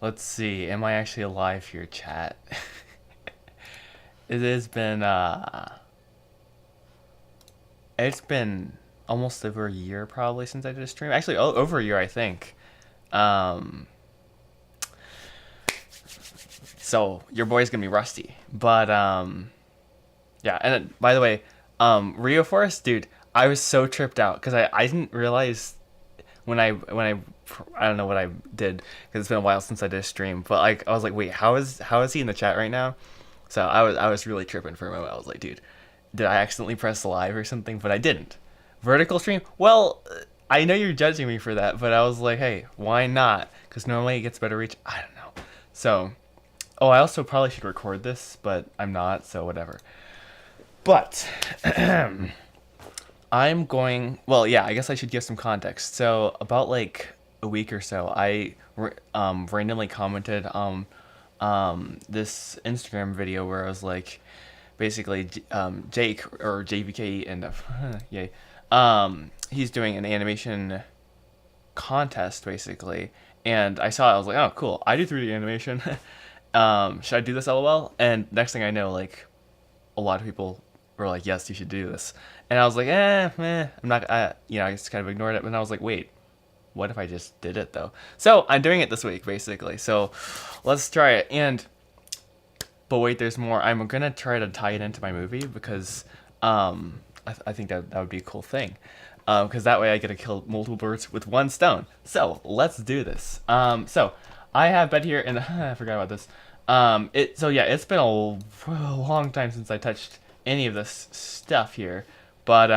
Let's see. Am I actually alive here, chat? It has been it's been almost over a year probably since I did a stream. Actually, over a year I think. Um so your boy's going to be rusty. But yeah, and by the way, Rio Forest, dude, I was so tripped out cuz I didn't realize when I don't know what I did because it's been a while since I did a stream, but like I was like, wait, how is he in the chat right now? So I was really tripping for a moment. I was like, dude, did I accidentally press live or something? But I didn't. Vertical stream? Well, I know you're judging me for that, but I was like, hey, why not? Because normally it gets better reach. I don't know. So, oh, I also probably should record this, but I'm not, so whatever. But I'm going. Well, yeah, I guess I should give some context. So about like a week or so, randomly commented this Instagram video where I was like, basically, Jake or JVKE and yay, he's doing an animation contest basically, and I saw it. I was like, oh, cool. I do 3D animation. Should I do this? LOL. And next thing I know, like a lot of people were like, yes, you should do this. And I was like, I'm not, I just kind of ignored it. And I was like, wait, what if I just did it though? So I'm doing it this week, basically. So let's try it. But wait, there's more. I'm gonna try to tie it into my movie because I think that would be a cool thing. Because that way I get to kill multiple birds with one stone. So let's do this. So I have been here, and I forgot about this. So yeah, it's been a long time since I touched any of this stuff here, but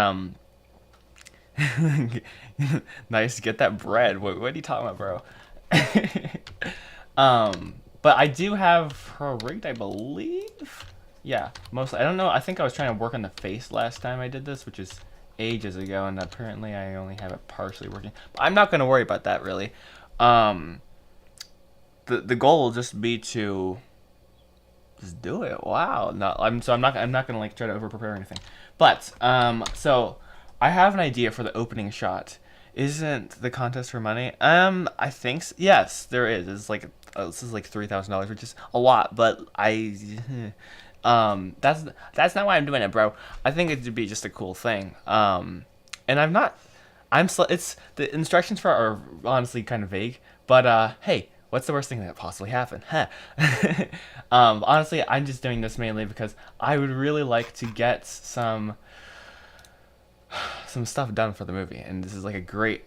nice to get that bread. What are you talking about, bro? But I do have her rigged, I believe. Yeah, mostly. I don't know. I think I was trying to work on the face last time I did this, which is ages ago, and apparently I only have it partially working. But I'm not going to worry about that really. Um, the goal will just be to just do it. Wow. No, I'm not gonna like try to over prepare or anything. But so I have an idea for the opening shot. Isn't the contest for money? I think yes, there is. It's like this is like $3,000, which is a lot, but that's not why I'm doing it, bro. I think it'd be just a cool thing. And I'm not. It's the instructions for it are honestly kind of vague, but hey, what's the worst thing that could possibly happen? Huh. Honestly, I'm just doing this mainly because I would really like to get some stuff done for the movie, and this is like a great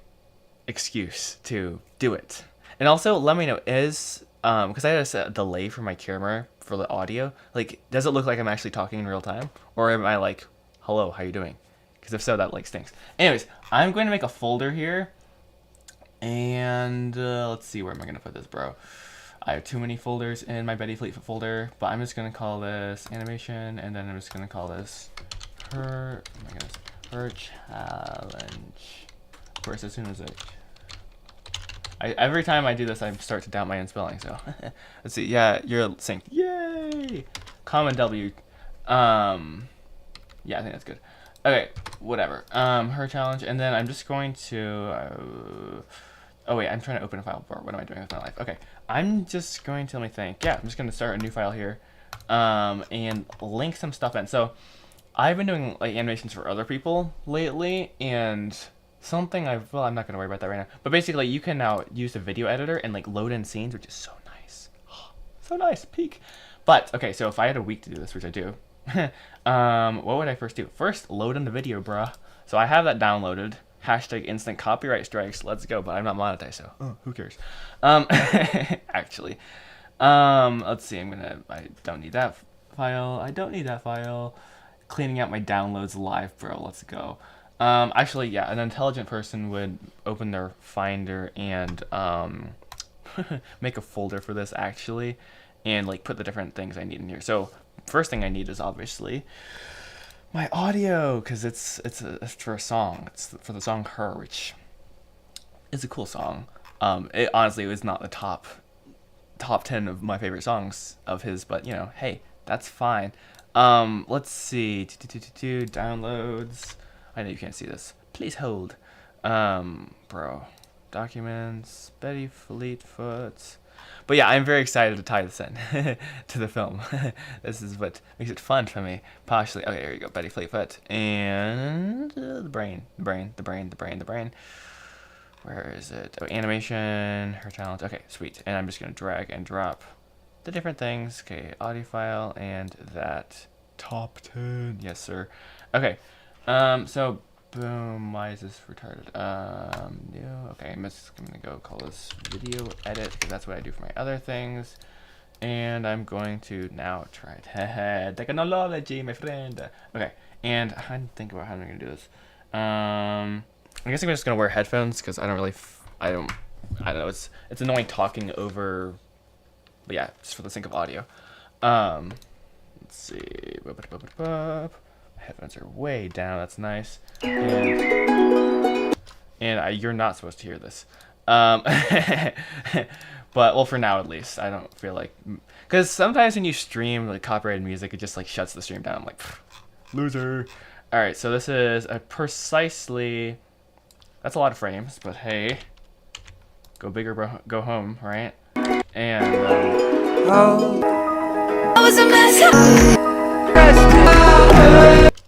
excuse to do it. And also, let me know, is because I had a delay for my camera for the audio. Like, does it look like I'm actually talking in real time, or am I like, "Hello, how you doing?" Because if so, that like stinks. Anyways, I'm going to make a folder here, and let's see, where am I gonna put this, bro? I have too many folders in my Betty Fleet folder, but I'm just gonna call this animation, and then I'm just gonna call this her. Oh my goodness. Per challenge. Of course, as soon as every time I do this, I start to doubt my own spelling. So let's see. Yeah, you're synced. Yay! Common W. Yeah, I think that's good. Okay, whatever. Her challenge, and then I'm just going to. Oh wait, I'm trying to open a file. What am I doing with my life? Okay, I'm just going to let me think. Yeah, I'm just going to start a new file here, and link some stuff in. So I've been doing like animations for other people lately, and I'm not gonna worry about that right now. But basically, you can now use the video editor and like load in scenes, which is so nice, so nice. Peak. But okay, so if I had a week to do this, which I do, what would I first do? First, load in the video, bruh. So I have that downloaded. Hashtag instant copyright strikes. Let's go. But I'm not monetized, so who cares? Actually, let's see. I don't need that file. I don't need that file. Cleaning out my downloads live, bro. Let's go. Actually, yeah, an intelligent person would open their Finder and make a folder for this actually, and like put the different things I need in here. So first thing I need is obviously my audio, because it's for a song. It's for the song "Her," which is a cool song. It honestly was not the top 10 of my favorite songs of his, but you know, hey, that's fine. Let's see. Downloads. I know you can't see this. Please hold. Bro. Documents, Betty Fleetfoot. But yeah, I'm very excited to tie this in to the film. This is what makes it fun for me, partially. Okay, here you go, Betty Fleetfoot. And the brain. Where is it? Oh, animation, her talent. Okay, sweet. And I'm just going to drag and drop the different things. Okay, audio file and that. Top 10. Yes, sir. Okay. So, boom. Why is this retarded? New. Okay, I'm just going to go call this video edit because that's what I do for my other things. And I'm going to now try it. Technology, my friend. Okay, and I didn't think about how I'm going to do this. I guess I'm just gonna wear headphones because I don't really, I don't know. It's annoying talking over, but yeah, just for the sake of audio. Let's see. Headphones are way down. That's nice. And you're not supposed to hear this. But well, for now at least, I don't feel like, because sometimes when you stream like copyrighted music, it just like shuts the stream down. I'm like, loser. All right, so this is a precisely. That's a lot of frames, but hey, go big or go home, right? And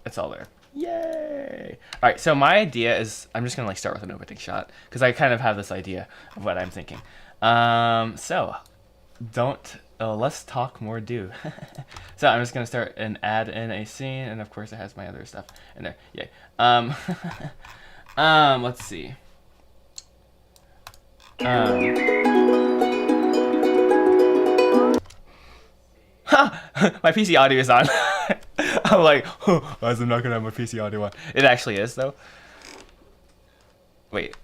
it's all there. Yay! All right, so my idea is I'm just gonna like start with an opening shot because I kind of have this idea of what I'm thinking. So don't let's talk more do. So I'm just gonna start and add in a scene, and of course it has my other stuff in there. Yay. Let's see. My PC audio is on. I'm like, why is it not gonna have my PC audio on? It actually is though. Wait.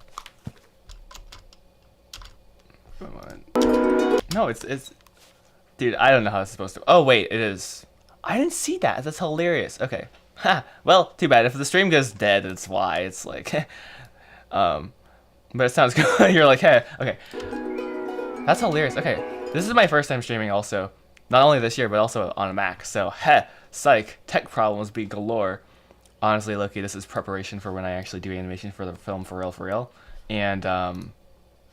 No, it's. Dude, I don't know how it's supposed to. Oh wait, it is. I didn't see that. That's hilarious. Okay. Ha. Well, too bad. If the stream goes dead, that's why. It's like, but it sounds good. You're like, hey, okay. That's hilarious. Okay, this is my first time streaming also. Not only this year, but also on a Mac. So, psych, tech problems be galore. Honestly, Loki, this is preparation for when I actually do animation for the film for real. And,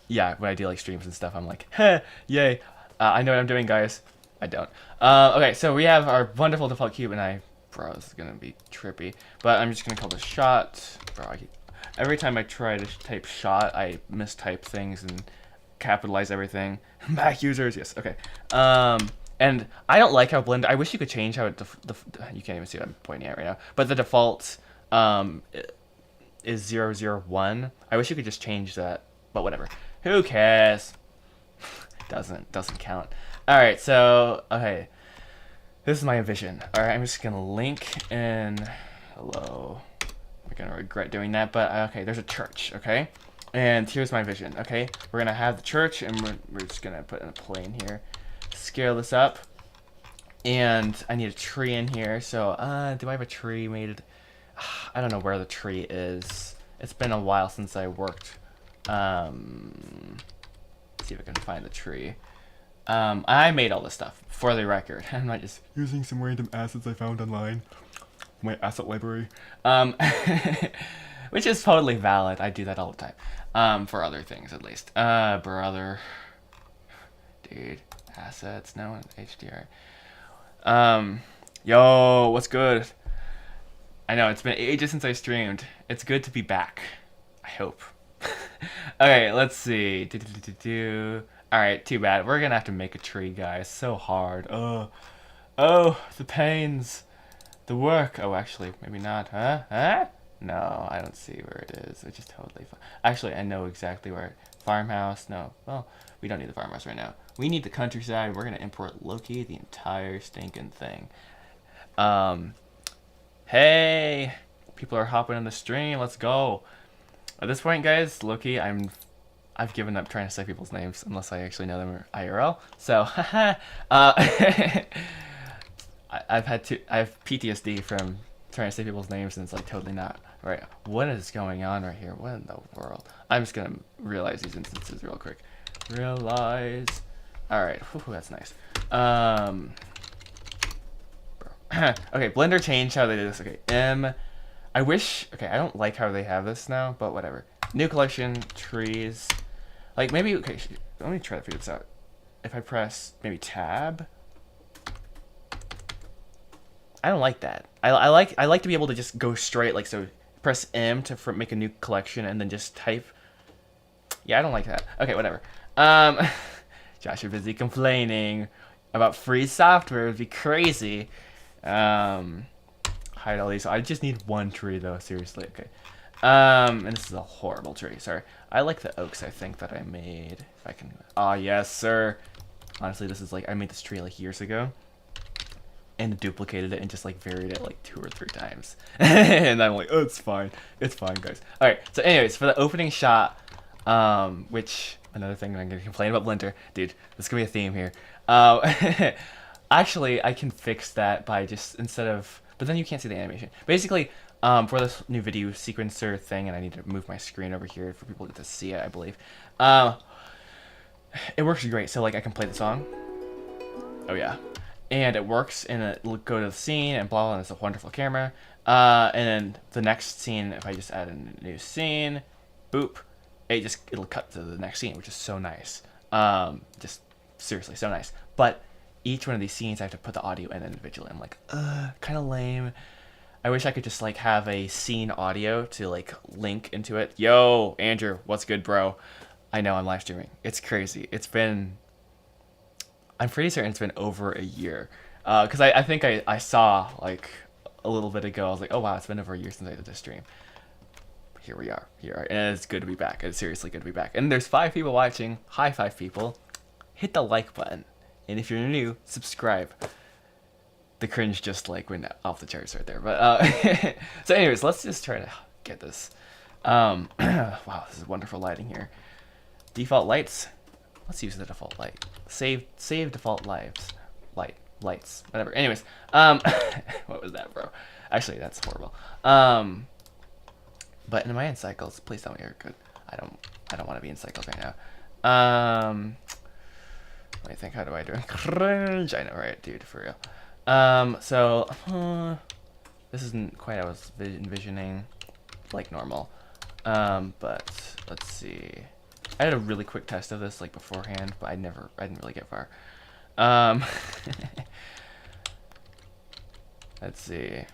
yeah, when I do like streams and stuff, I'm like, yay. I know what I'm doing, guys. I don't. Okay, so we have our wonderful default cube, and bro, this is gonna be trippy. But I'm just gonna call this shot. Bro, every time I try to type shot, I mistype things and capitalize everything. Mac users, yes, okay. And I don't like how Blender. I wish you could change how you can't even see what I'm pointing at right now. But the default is 001. I wish you could just change that. But whatever. Who cares? doesn't count. All right, so okay. This is my vision. All right, I'm just gonna link in. Hello. I'm gonna regret doing that, but okay. There's a church. Okay, and here's my vision. Okay, we're gonna have the church, and we're just gonna put in a plane here. Scale this up, and I need a tree in here. So, do I have a tree made? I don't know where the tree is. It's been a while since I worked. Let's see if I can find the tree. I made all this stuff for the record. I'm not just using some random assets I found online. My asset library. Which is totally valid. I do that all the time. For other things at least. Brother. Dude. Assets, no, HDR. Yo, what's good? I know, it's been ages since I streamed. It's good to be back. I hope. Okay, let's see. Alright, too bad. We're gonna have to make a tree, guys. So hard. Oh, the pains. The work. Oh, actually, maybe not. Huh? No, I don't see where it is. It's just totally fine. Actually, I know exactly where. Farmhouse. No. Well, we don't need the farmhouse right now. We need the countryside. We're gonna import Loki, the entire stinking thing. Hey, people are hopping in the stream. Let's go. At this point, guys, Loki, I've given up trying to say people's names unless I actually know them IRL. So, I have PTSD from trying to say people's names, and it's like totally not right. What is going on right here? What in the world? I'm just gonna realize these instances real quick. Realize. All right, that's nice. Okay, Blender changed how they did this. Okay, I wish. Okay, I don't like how they have this now, but whatever. New collection, trees. Like maybe okay. Let me try to figure this out. If I press maybe tab, I don't like that. I like to be able to just go straight, like so. Press M to make a new collection and then just type. Yeah, I don't like that. Okay, whatever. Josh, you're busy complaining about free software. It'd be crazy. Hide all these. I just need one tree though. Seriously. Okay. And this is a horrible tree. Sorry. I like the oaks. I think that I made. If I can. Ah, yes, sir. Honestly, this is like I made this tree like years ago. And duplicated it and just like varied it like 2 or 3 times. And I'm like, oh, it's fine. It's fine, guys. All right. So anyways, for the opening shot, which another thing I'm going to complain about Blender. Dude, there's going to be a theme here. Actually, I can fix that by just instead of, but then you can't see the animation. Basically, for this new video sequencer thing, and I need to move my screen over here for people to see it, I believe. It works great. So like I can play the song. Oh yeah. And it works, and it'll go to the scene, and blah, blah, and it's a wonderful camera. And then the next scene, if I just add a new scene, boop, it'll cut to the next scene, which is so nice. Just seriously, so nice. But each one of these scenes, I have to put the audio in individually. I'm like, kind of lame. I wish I could just like have a scene audio to like link into it. Yo, Andrew, what's good, bro? I know I'm live streaming. It's crazy. I'm pretty certain it's been over a year. Because I think I saw like a little bit ago. I was like, oh wow, it's been over a year since I did this stream. Here we are. And it's good to be back. It's seriously good to be back. And there's 5 people watching. Hi, 5 people. Hit the like button. And if you're new, subscribe. The cringe just like went off the charts right there. But so anyways, let's just try to get this. Wow, this is wonderful lighting here. Default lights. Let's use the default light. Save default lights. Whatever. Anyways, what was that, bro? Actually, that's horrible. But in my end cycles, please tell me you're good. I don't want to be in cycles right now. Let me think. How do I do it? Cringe. I know, right, dude? For real. So this isn't quite what I was envisioning, like normal. But let's see. I had a really quick test of this like beforehand, but I didn't really get far. Let's see.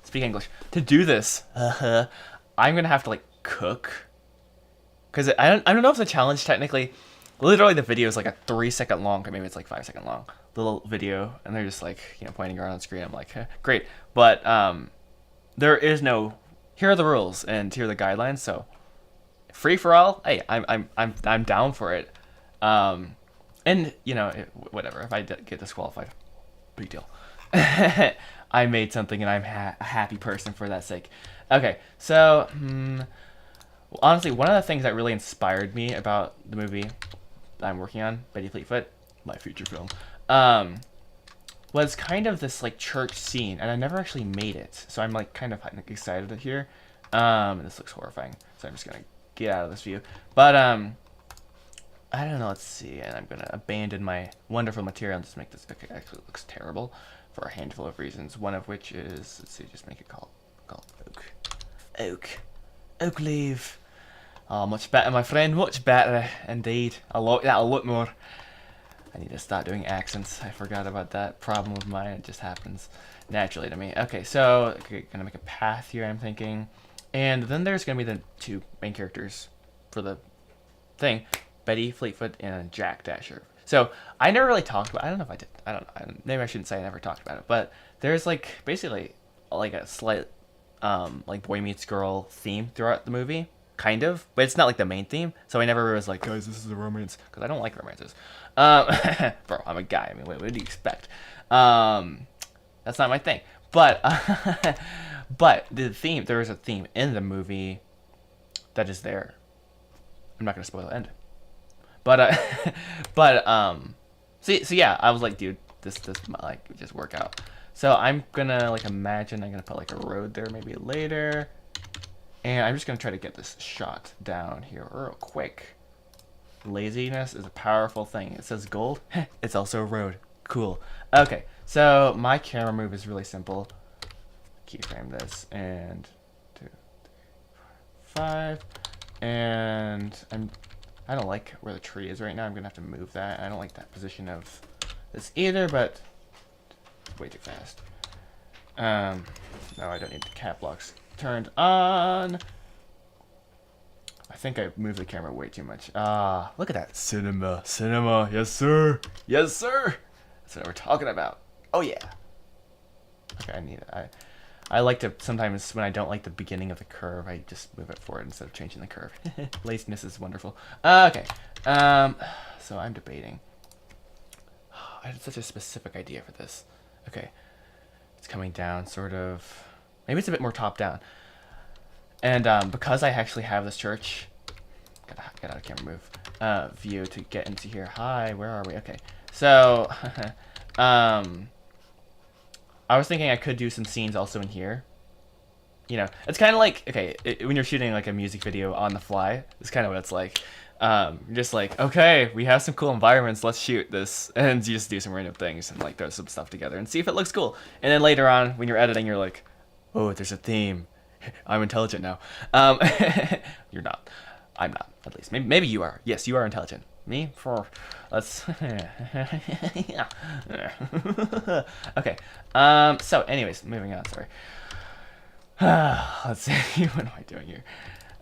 Speak English. To do this, I'm gonna have to like cook, because I don't know if the challenge technically, literally the video is like a 3-second long, or maybe it's like 5-second long little video, and they're just like pointing around on the screen. I'm like, great, but there is no. Here are the rules and here are the guidelines. So free for all. Hey, I'm down for it. And whatever. If I get disqualified, big deal. I made something and I'm a happy person for that sake. Okay, so honestly, one of the things that really inspired me about the movie that I'm working on, Betty Fleetfoot, my feature film, was kind of this like church scene, and I never actually made it, so I'm like kind of excited to hear. This looks horrifying, so I'm just gonna get out of this view. But I don't know. Let's see, and I'm gonna abandon my wonderful material and just make this. Okay, actually, it looks terrible for a handful of reasons. One of which is, let's see, just make it called oak leaf. Oh, much better, my friend. Much better indeed. That'll look more. I need to start doing accents. I forgot about that problem of mine. It just happens naturally to me. Okay, so gonna make a path here, I'm thinking. And then there's gonna be the 2 main characters for the thing, Betty Fleetfoot and Jack Dasher. So I never really talked about. I don't know if I did. I don't know. Maybe I shouldn't say I never talked about it. But there's like basically like a slight like boy meets girl theme throughout the movie, kind of. But it's not like the main theme. So I never was like, guys, this is a romance, because I don't like romances. Bro, I'm a guy. I mean, what do you expect? That's not my thing. But but the theme, there is a theme in the movie that is there. I'm not gonna spoil the end. But so yeah, I was like, dude, this might like just work out. So I'm gonna like imagine I'm gonna put like a road there maybe later, and I'm just gonna try to get this shot down here real quick. Laziness is a powerful thing. It says gold. It's also a road. Cool. Okay, so my camera move is really simple. Keyframe this and 2, 3, 4, 5. And I don't like where the tree is right now. I'm gonna have to move that. I don't like that position of this either, but way too fast. No, I don't need the cap locks turned on. I think I moved the camera way too much. Look at that. Cinema. Cinema. Yes, sir. Yes, sir. That's what we're talking about. Oh, yeah. Okay, I need it. I like to, sometimes when I don't like the beginning of the curve, I just move it forward instead of changing the curve. Laziness is wonderful. Okay. So I'm debating. I had such a specific idea for this. Okay. It's coming down, sort of. Maybe it's a bit more top down. And because I actually have this church, gotta get out of camera move, view to get into here. Hi, where are we? Okay, so I was thinking I could do some scenes also in here. You know, it's kind of like, okay, when you're shooting like a music video on the fly, it's kind of what it's like. You're just like, okay, we have some cool environments, let's shoot this, and you just do some random things and like throw some stuff together and see if it looks cool. And then later on, when you're editing, you're like, oh, there's a theme. I'm intelligent now. You're not. I'm not, at least. Maybe you are. Yes, you are intelligent. Me? Let's... Okay. So, anyways, moving on, sorry. Let's see, what am I doing here?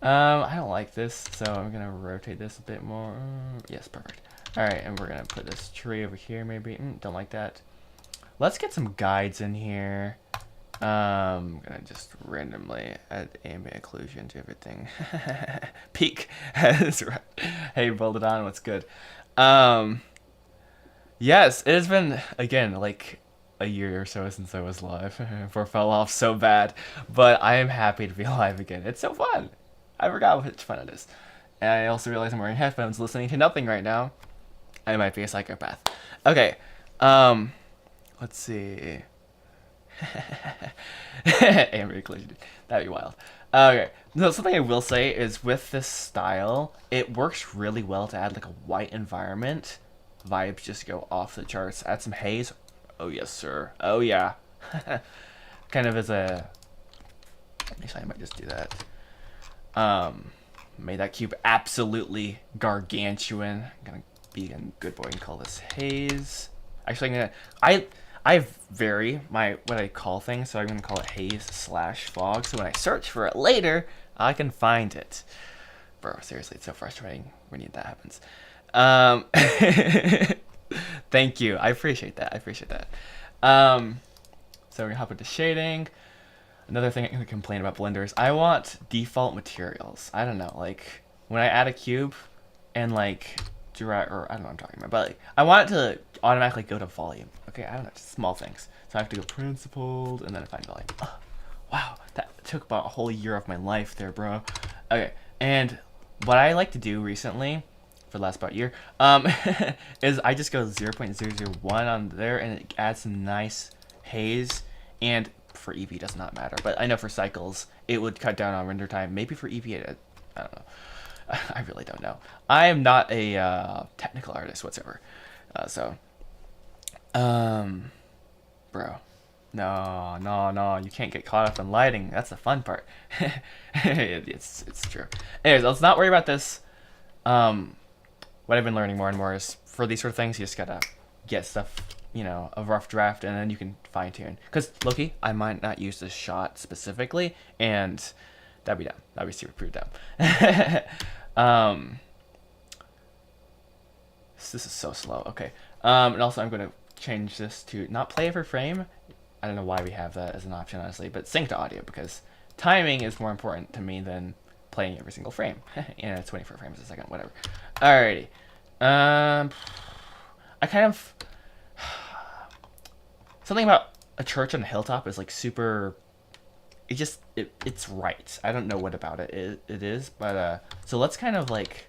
I don't like this, so I'm gonna rotate this a bit more. Yes, perfect. Alright, and we're gonna put this tree over here, maybe. Don't like that. Let's get some guides in here. I'm gonna just randomly add ambient occlusion to everything. Peak. That's right. Hey, rolled it on. What's good? Yes, it has been, again, like a year or so since I was live. Before I fell off so bad. But I am happy to be alive again. It's so fun. I forgot how much fun it is. And I also realize I'm wearing headphones listening to nothing right now. I might be a psychopath. Okay. Let's see. Ambient occlusion. That'd be wild. Okay. No, something I will say is with this style, it works really well to add like a white environment. Vibes just go off the charts. Add some haze. Oh yes, sir. Oh yeah. Kind of as a. Actually, I might just do that. Made that cube absolutely gargantuan. I'm gonna be a good boy and call this haze. Actually, I'm gonna. I vary what I call things, so I'm gonna call it haze/fog. So when I search for it later, I can find it. Bro, seriously, it's so frustrating when that happens. Thank you. I appreciate that. So we're gonna hop into shading. Another thing I'm gonna complain about Blender is I want default materials. I don't know, like when I add a cube and like or I don't know what I'm talking about, but like, I want it to automatically go to volume. Okay, I don't know, just small things. So I have to go principled and then I find volume. Oh, wow, that took about a whole year of my life there, bro. Okay, and what I like to do recently, for the last about year, is I just go 0.001 on there and it adds some nice haze. And for Eevee, does not matter, but I know for cycles it would cut down on render time. Maybe for Eevee, I don't know. I really don't know. I am not a technical artist whatsoever. Bro, no, you can't get caught up in lighting. That's the fun part. it's true. Anyways, let's not worry about this. What I've been learning more and more is for these sort of things, you just gotta get stuff, you know, a rough draft, and then you can fine tune. Because Loki, I might not use this shot specifically, and that'd be dumb. That'd be super dumb. This is so slow. Okay. And also I'm gonna change this to not play every frame. I don't know why we have that as an option, honestly, but sync to audio because timing is more important to me than playing every single frame. Yeah, 24 frames a second, whatever. Alrighty. I kind of something about a church on a hilltop is like super. It's right. I don't know what about it is, but so let's kind of like.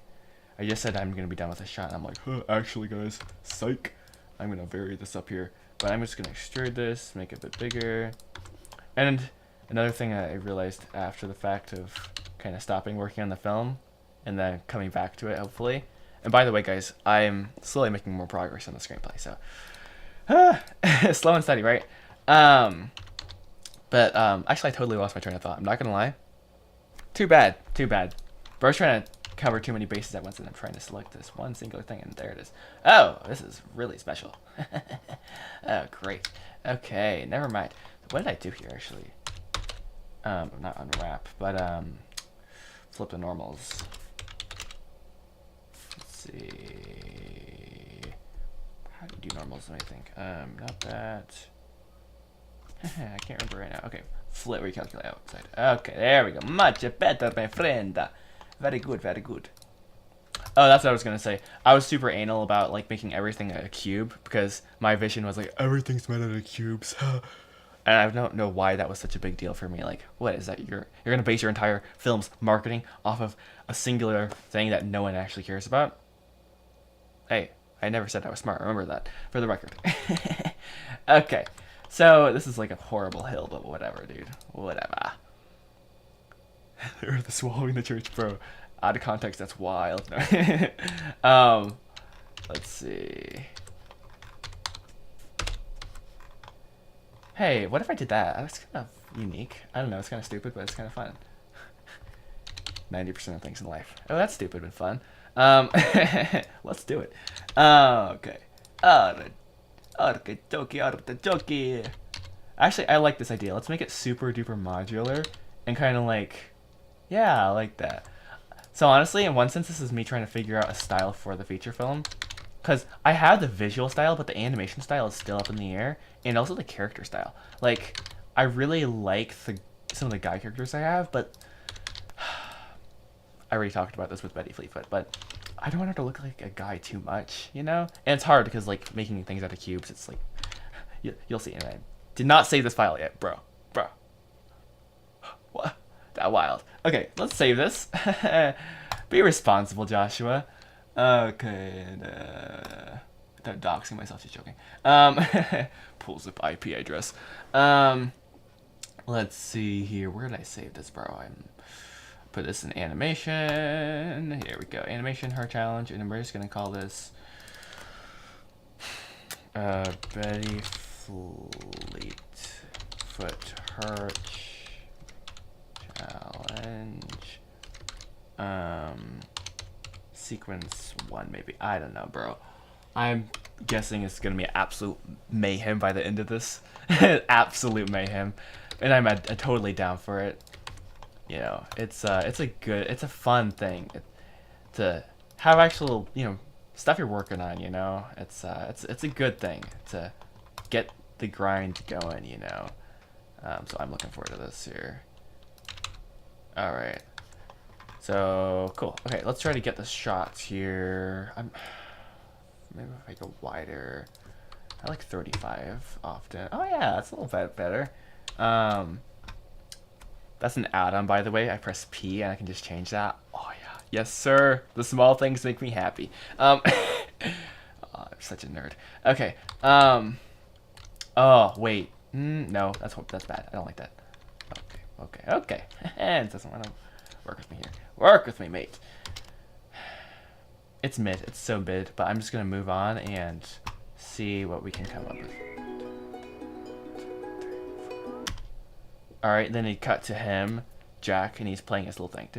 I just said I'm gonna be done with this shot, and I'm like, huh, actually, guys, psych. I'm gonna vary this up here, but I'm just gonna extrude this, make it a bit bigger. And another thing I realized after the fact of kind of stopping working on the film and then coming back to it, hopefully. And by the way, guys, I'm slowly making more progress on the screenplay, so slow and steady, right? But actually, I totally lost my train of thought. I'm not gonna lie. Too bad. But I was trying to cover too many bases at once, and I'm trying to select this one singular thing, and there it is. Oh, this is really special. Oh, great. Okay, never mind. What did I do here, actually? Not unwrap, but flip the normals. Let's see. How do you do normals? Let me think. Not that. I can't remember right now. Okay, flip, recalculate outside. Okay, there we go. Much better, my friend. Very good, very good. Oh, that's what I was gonna say. I was super anal about like making everything a cube because my vision was like everything's made out of cubes. And I don't know why that was such a big deal for me. Like, what is that? You're gonna base your entire film's marketing off of a singular thing that no one actually cares about? Hey, I never said I was smart. Remember that, for the record. Okay, so this is like a horrible hill, but whatever, dude. Whatever. They're the swallowing the church, bro. Out of context, that's wild. No. Let's see. Hey, what if I did that? That's kind of unique. I don't know, it's kind of stupid, but it's kind of fun. 90% of things in life. Oh, that's stupid but fun. Let's do it. Okay. Arkidoki. Actually, I like this idea. Let's make it super duper modular and kind of like, yeah, I like that. So honestly, in one sense, this is me trying to figure out a style for the feature film. Because I have the visual style, but the animation style is still up in the air. And also the character style. Like, I really like some of the guy characters I have, but... I already talked about this with Betty Fleetfoot, but I don't want her to look like a guy too much, you know? And it's hard because, like, making things out of cubes, it's like... You'll see. And I did not save this file yet, bro. Bro. What? That wild. Okay, let's save this. Be responsible, Joshua. Okay, and without doxing myself, just joking. Pulls up IP address. Let's see here. Where did I save this, bro? Put this in animation. Here we go. Animation her challenge, and then we're just gonna call this Betty Fleetfoot her challenge. Sequence 1 maybe. I don't know, bro. I'm guessing it's gonna be absolute mayhem by the end of this. Absolute mayhem, and I'm totally down for it. You know, it's a fun thing to have actual, you know, stuff you're working on. You know, it's a good thing to get the grind going. You know, so I'm looking forward to this here. All right. So, cool. Okay, let's try to get the shots here. Maybe if I go wider. I like 35 often. Oh yeah, that's a little bit better. That's an add-on, by the way. I press P and I can just change that. Oh yeah. Yes, sir. The small things make me happy. Oh, I'm such a nerd. Okay. Oh, wait. No, that's bad. I don't like that. Okay. And it doesn't want to work with me here. Work with me, mate. It's mid. It's so mid, but I'm just going to move on and see what we can come up with. Alright, then he cut to him, Jack, and he's playing his little thing.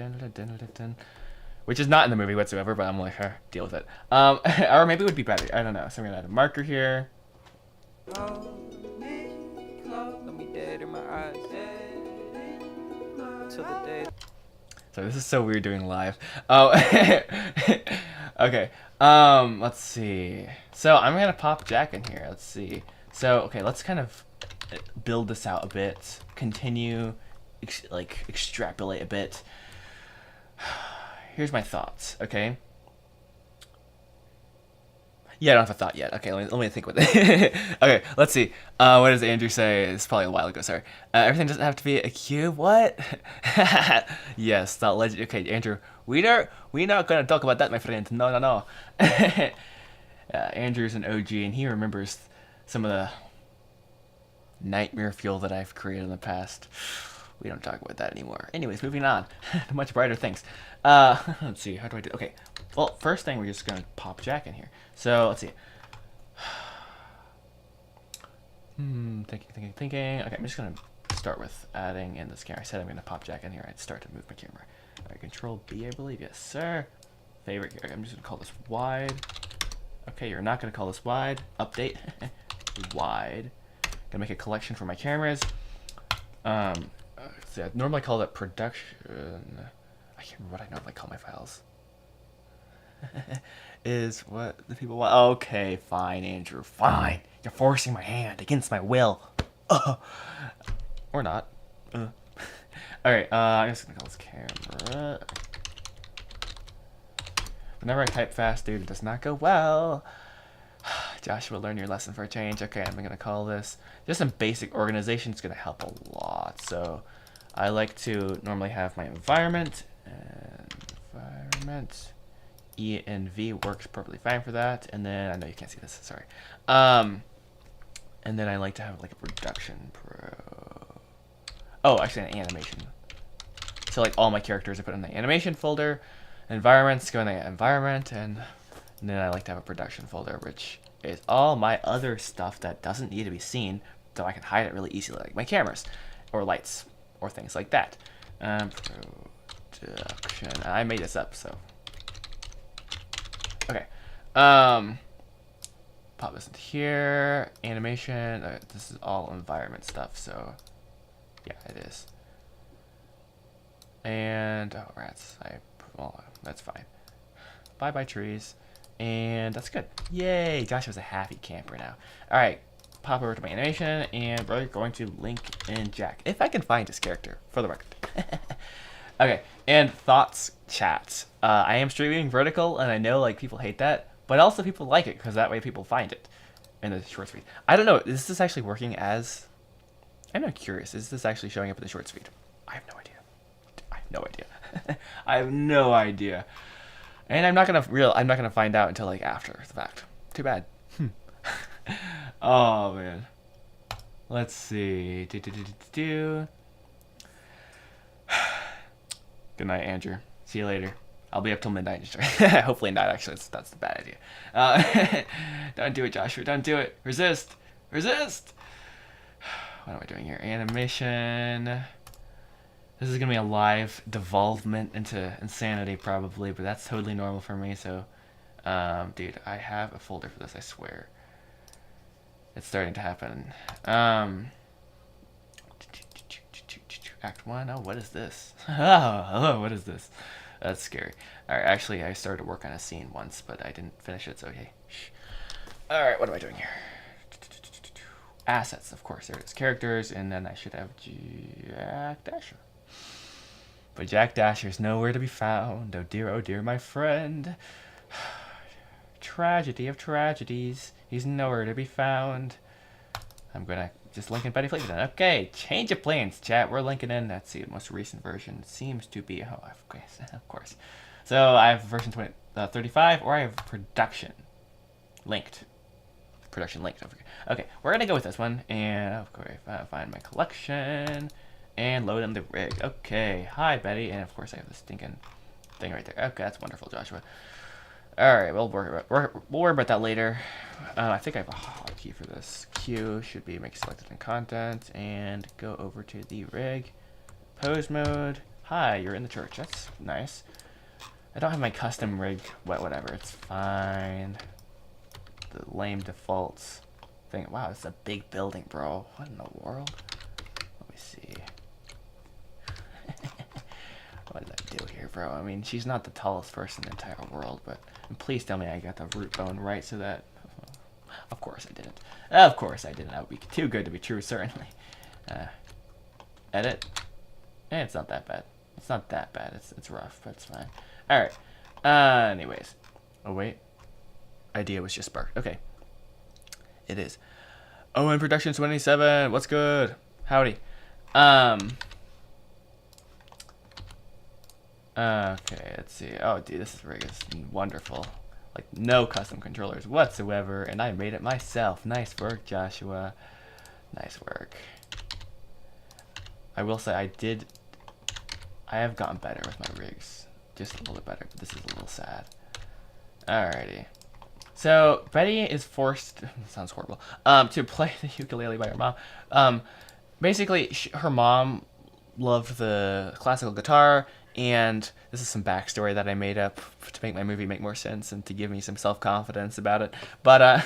Which is not in the movie whatsoever, but I'm like, deal with it. Or maybe it would be better. I don't know. So I'm going to add a marker here. So this is so weird doing live. Oh, okay. Let's see. So I'm gonna pop Jack in here. Let's see. So okay, let's kind of build this out a bit. Continue, extrapolate a bit. Here's my thoughts. Okay. Yeah, I don't have a thought yet. Okay, let me think with it. Okay, let's see. What does Andrew say? It's probably a while ago, sorry. Everything doesn't have to be a cube? What? Yes, that legend. Okay, Andrew, we're not gonna talk about that, my friend. No. Andrew's an OG, and he remembers some of the nightmare fuel that I've created in the past. We don't talk about that anymore. Anyways, moving on to much brighter things. Let's see, how do I do? Okay, well, first thing, we're just gonna pop Jack in here. So let's see. Thinking. Okay, I'm just gonna start with adding in this camera. I said I'm gonna pop Jack in here. I'd start to move my camera. Alright, Control B, I believe. Yes, sir. Favorite character. I'm just gonna call this wide. Okay, you're not gonna call this wide. Update. Wide. Gonna make a collection for my cameras. See, I normally call that production. I can't remember what I normally call my files. Is what the people want. Okay, fine, Andrew. Fine. You're forcing my hand against my will. Or not. Alright, I'm just gonna call this camera. Whenever I type fast, dude, it does not go well. Joshua, learn your lesson for a change. Okay, I'm gonna call this just some basic organization. It's gonna help a lot. So I like to normally have my environment. E and V works perfectly fine for that. And then I know you can't see this, sorry. And then I like to have like a production pro. Oh, actually an animation. So like all my characters I put in the animation folder. Environments go in the environment, and then I like to have a production folder, which is all my other stuff that doesn't need to be seen, so I can hide it really easily, like my cameras, or lights, or things like that. Production. I made this up, so. Okay. Pop this into here. Animation. This is all environment stuff, so yeah, it is. And oh, rats. Well, that's fine. Bye bye trees. And that's good. Yay! Joshua's a happy camper now. Alright, pop over to my animation, and we're going to link in Jack. If I can find his character, for the record. Okay, and thoughts chat. I am streaming vertical, and I know like people hate that, but also people like it, because that way people find it in the short feed. I don't know, is this actually working as... I'm not curious, is this actually showing up in the short feed? I have no idea. I have no idea. I have no idea. And I'm not gonna find out until like after the fact. Too bad. Oh man. Let's see. Good night, Andrew. See you later. I'll be up till midnight. Hopefully not, actually. That's a bad idea. Don't do it, Joshua. Don't do it. Resist. Resist. What am I doing here? Animation. This is going to be a live devolvement into insanity, probably, but that's totally normal for me, so... dude, I have a folder for this, I swear. It's starting to happen. Act 1? Oh, what is this? Oh, what is this? That's scary. Alright, actually, I started to work on a scene once, but I didn't finish it, so okay. Alright, what am I doing here? Assets, of course, there it is. Characters, and then I should have Jack Dasher. But Jack Dasher's nowhere to be found. Oh dear, my friend. Tragedy of tragedies. He's nowhere to be found. I'm gonna just link in Betty Flavor then. Okay, change of plans, chat. We're linking in. Let's see, the most recent version seems to be. Oh, of course. So I have version 35, or I have production linked. Production linked. Okay, we're gonna go with this one, and of course, find my collection. And load in the rig. Okay. Hi, Betty. And of course, I have this stinking thing right there. Okay, that's wonderful, Joshua. Alright, we'll worry about that later. I think I have a hotkey for this. Q should be make selected in content. And go over to the rig. Pose mode. Hi, you're in the church. That's nice. I don't have my custom rig. Whatever. It's fine. The lame defaults thing. Wow, it's a big building, bro. What in the world? Let me see. What did I do here, bro? I mean, she's not the tallest person in the entire world, but please tell me I got the root bone right so that... Of course I didn't. Of course I didn't. That would be too good to be true, certainly. Edit. It's not that bad. It's not that bad. It's rough, but it's fine. Alright. Anyways. Oh, wait. Idea was just sparked. Okay. It is. Oh, in production 27. What's good? Howdy. Okay, let's see. Oh, dude, this rig is wonderful. Like, no custom controllers whatsoever, and I made it myself. Nice work, Joshua. Nice work. I will say I have gotten better with my rigs. Just a little bit better, but this is a little sad. Alrighty. So, Betty is forced, sounds horrible, to play the ukulele by her mom. Basically, her mom loved the classical guitar, And this is some backstory that I made up to make my movie make more sense and to give me some self-confidence about it. But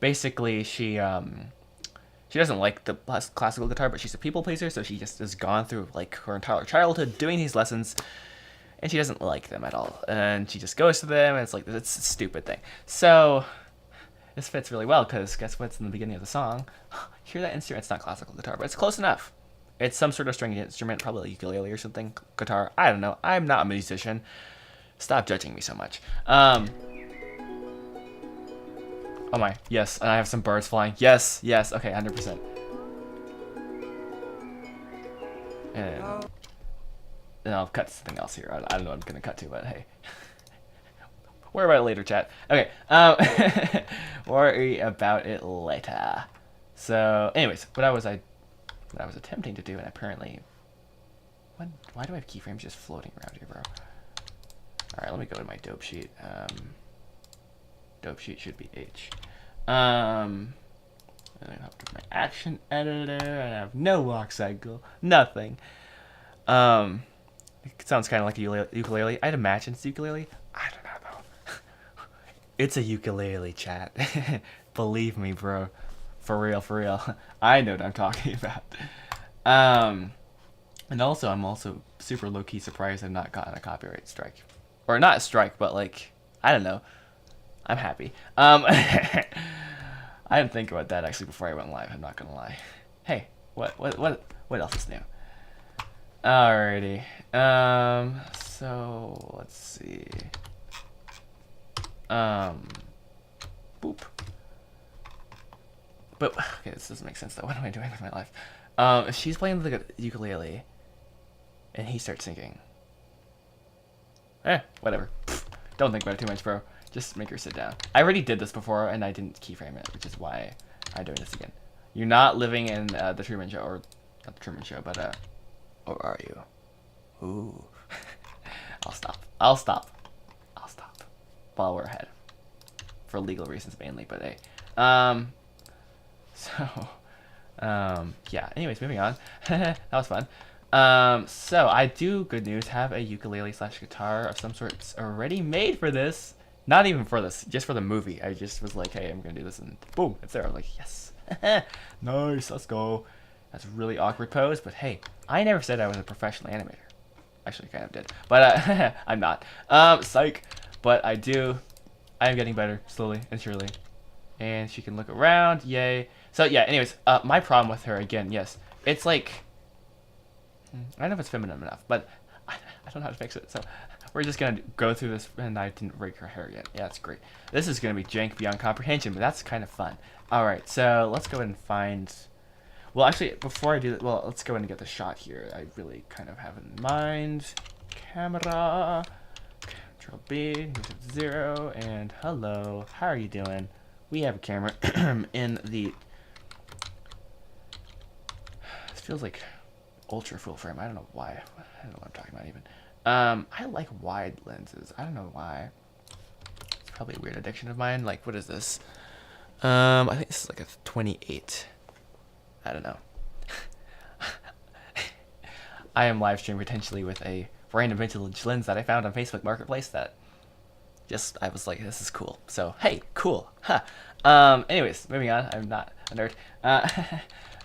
basically, she doesn't like the classical guitar, but she's a people pleaser, so she just has gone through like her entire childhood doing these lessons, and she doesn't like them at all. And she just goes to them, and it's like it's a stupid thing. So this fits really well because guess what's in the beginning of the song? Hear that instrument? It's not classical guitar, but it's close enough. It's some sort of stringed instrument, probably a ukulele or something. Guitar. I don't know. I'm not a musician. Stop judging me so much. Oh my, yes, and I have some birds flying. Yes, yes, okay, 100%. And then I'll cut to something else here. I don't know what I'm gonna cut to, but hey. Worry about it later, chat. Okay, worry about it later. So, anyways, what I was attempting to do, and apparently, why do I have keyframes just floating around here, bro? All right, let me go to my dope sheet. Dope sheet should be H. And I have to my action editor, and I have no walk cycle, nothing. It sounds kind of like a ukulele. I'd imagine it's ukulele. I don't know though. It's a ukulele, chat. Believe me, bro. For real, for real. I know what I'm talking about. And also, I'm also super low-key surprised I've not gotten a copyright strike. Or not a strike, but like, I don't know. I'm happy. I didn't think about that actually before I went live. I'm not gonna lie. Hey, what else is new? Alrighty. So let's see. Boop. But okay, this doesn't make sense though. What am I doing with my life? If she's playing the ukulele, and he starts singing. Whatever. Don't think about it too much, bro. Just make her sit down. I already did this before, and I didn't keyframe it, which is why I'm doing this again. You're not living in the Truman Show, or not the Truman Show, but or are you? Ooh. I'll stop while we're ahead, for legal reasons mainly. But hey, yeah. Anyways, moving on. That was fun. So I do, good news, have a ukulele / guitar of some sort already made for this. Not even for this, just for the movie. I just was like, hey, I'm gonna do this, and boom, it's there. I'm like, yes. Nice, let's go. That's a really awkward pose, but hey, I never said I was a professional animator. Actually, I kind of did, but I'm not. Psych. But I do. I am getting better, slowly and surely. And she can look around, yay. So yeah, anyways, my problem with her, again, yes, it's like, I don't know if it's feminine enough, but I don't know how to fix it, so we're just gonna go through this, and I didn't rig her hair yet. Yeah, that's great. This is gonna be jank beyond comprehension, but that's kind of fun. Alright, so let's go ahead and find, well, actually, before I do that, well, let's go ahead and get the shot here. I really kind of have in mind. Camera, Control B, 0, and hello, how are you doing? We have a camera in the, this feels like ultra full frame. I don't know why. I don't know what I'm talking about even. I like wide lenses. I don't know why. It's probably a weird addiction of mine. Like, what is this? I think this is like a 28. I don't know. I am live streaming potentially with a random vintage lens that I found on Facebook Marketplace that just, I was like, this is cool. So, hey, cool. Huh. Anyways, moving on. I'm not a nerd.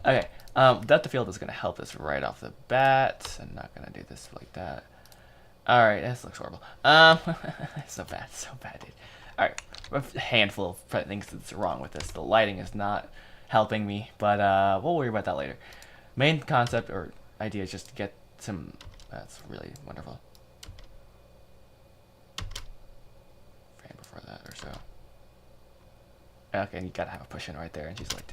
Okay. Depth of field is going to help us right off the bat. I'm not going to do this like that. Alright, this looks horrible. So bad, dude. Alright, a handful of things that's wrong with this. The lighting is not helping me, but we'll worry about that later. Main concept or idea is just to get some, that's really wonderful. Frame before that or so. Okay, and you gotta have a push in right there, and she's like,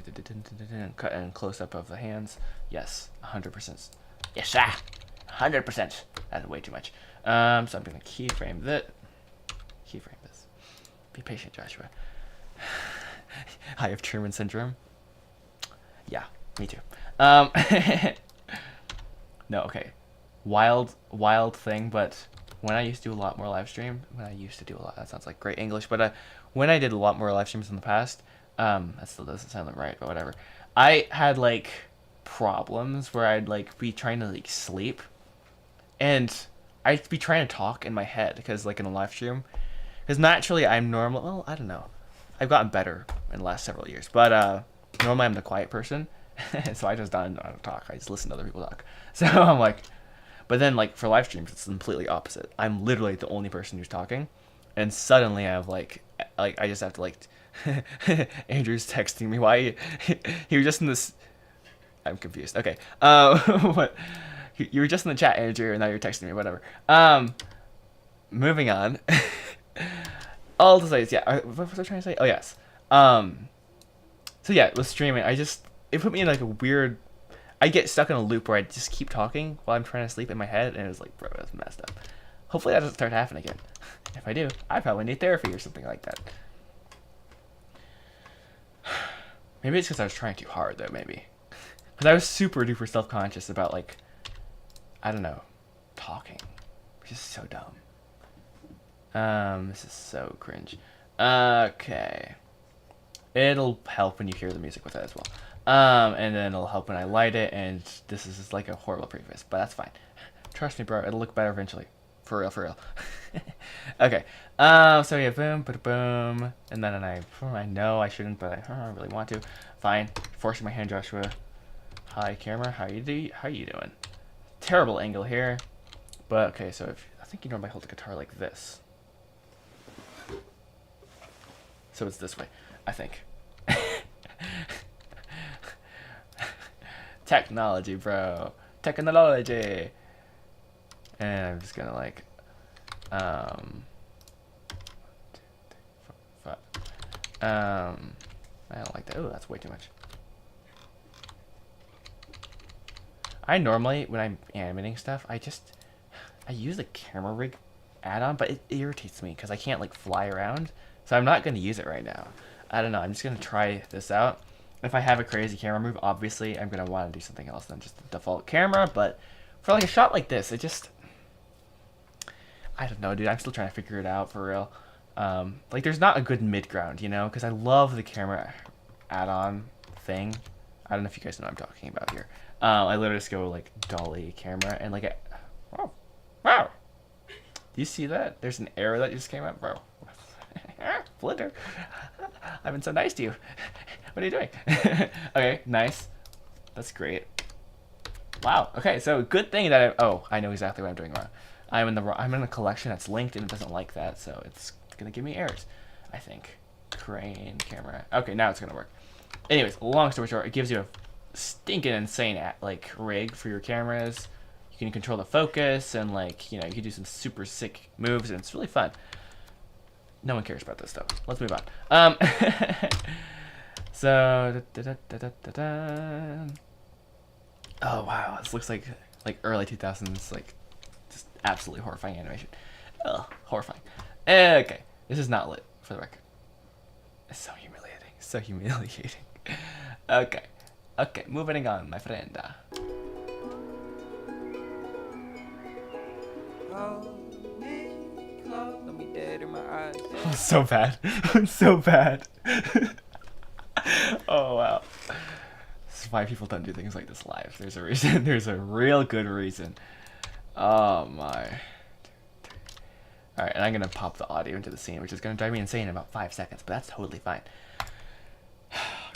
cut and close up of the hands. Yes, 100%. Yes, sir. 100%. That's way too much. So I'm gonna keyframe that. Keyframe this. Be patient, Joshua. I have Truman syndrome. Yeah, me too. No, okay. Wild thing, but when I used to do a lot more live stream, that sounds like great English, but when I did a lot more live streams in the past, that still doesn't sound right, but whatever. I had like problems where I'd like be trying to like sleep, and I'd be trying to talk in my head because like in a live stream, because naturally I'm normal. Well, I don't know. I've gotten better in the last several years, but normally I'm the quiet person, so I just don't talk. I just listen to other people talk. So I'm like, but then like for live streams, it's completely opposite. I'm literally the only person who's talking, and suddenly I have like I just have to like. Andrew's texting me. Why he was just in this. I'm confused. Okay. What? You were just in the chat, Andrew, and now you're texting me. Whatever. Moving on. All to say is yeah. What was I trying to say? Oh yes. So yeah, with streaming, it put me in like a weird. I get stuck in a loop where I just keep talking while I'm trying to sleep in my head, and it was like, bro, that's messed up. Hopefully that doesn't start happening again. If I do, I probably need therapy or something like that. Maybe it's because I was trying too hard though. Maybe because I was super duper self-conscious about like, I don't know, talking, which is so dumb. This is so cringe. Okay. It'll help when you hear the music with it as well. And then it'll help when I light it, and this is just like a horrible preface, but that's fine. Trust me, bro, it'll look better eventually. For real, for real. Okay. So yeah, boom, boom, and then I know I shouldn't, but I really want to. Fine. Forcing my hand, Joshua. Hi, camera. How you doing? Terrible angle here. But okay, so I think you normally hold the guitar like this. So it's this way, I think. Technology, bro. Technology. And I'm just gonna like, I don't like that. Oh, that's way too much. I normally, when I'm animating stuff, I use the camera rig add-on, but it irritates me because I can't like fly around. So I'm not gonna use it right now. I don't know. I'm just gonna try this out. If I have a crazy camera move, obviously I'm gonna want to do something else than just the default camera. But for like a shot like this, I don't know, dude. I'm still trying to figure it out for real. Like, there's not a good mid ground, you know, because I love the camera add-on thing. I don't know if you guys know what I'm talking about here. I literally just go like dolly camera and like, oh, wow. Do you see that? There's an error that just came up, bro. Flitter. I've been so nice to you. What are you doing? Okay, nice. That's great. Wow. Okay, so good thing that I know exactly what I'm doing wrong. I'm in a collection that's linked and it doesn't like that, so it's gonna give me errors, I think. Crane camera. Okay, now it's gonna work. Anyways, long story short, it gives you a stinking insane like rig for your cameras. You can control the focus and like, you know, you can do some super sick moves and it's really fun. No one cares about this though. Let's move on. So oh wow, this looks like early 2000s, like just absolutely horrifying animation. Ugh, horrifying. Okay, this is not lit for the record. It's so humiliating. So humiliating. Okay. Okay, moving on, my friend. Oh, so bad. So bad. Oh wow. This is why people don't do things like this live. There's a reason. There's a real good reason. Oh my. Alright, and I'm gonna pop the audio into the scene, which is gonna drive me insane in about 5 seconds, but that's totally fine.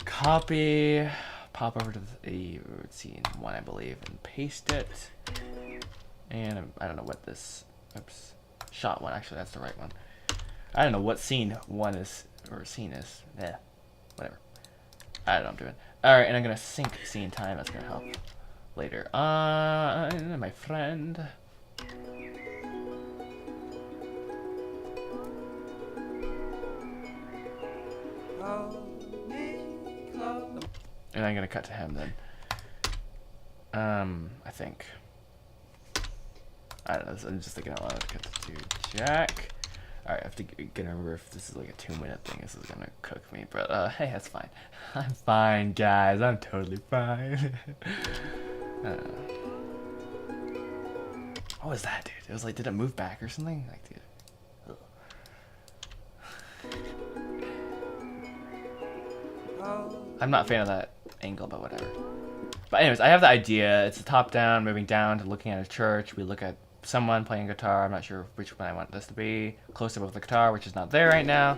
Copy, pop over to the scene 1, I believe, and paste it. And I don't know what this, oops, shot 1, actually, that's the right one. I don't know what scene 1 is, or scene is, whatever. I don't know what I'm doing. Alright, and I'm gonna sync scene time, that's gonna help later. My friend. And I'm gonna cut to him then. I think. I don't know, I'm just thinking out loud. Cut to Jack. Alright, I have to gonna remember if this is like a 2-minute thing. This is gonna cook me, but hey, that's fine. I'm fine, guys. I'm totally fine. What was that, dude? It was like, did it move back or something? Like, dude. I'm not a fan of that angle, but whatever. But anyways, I have the idea. It's a top-down, moving down to looking at a church. We look at someone playing guitar. I'm not sure which one I want this to be. Close up of the guitar, which is not there right now.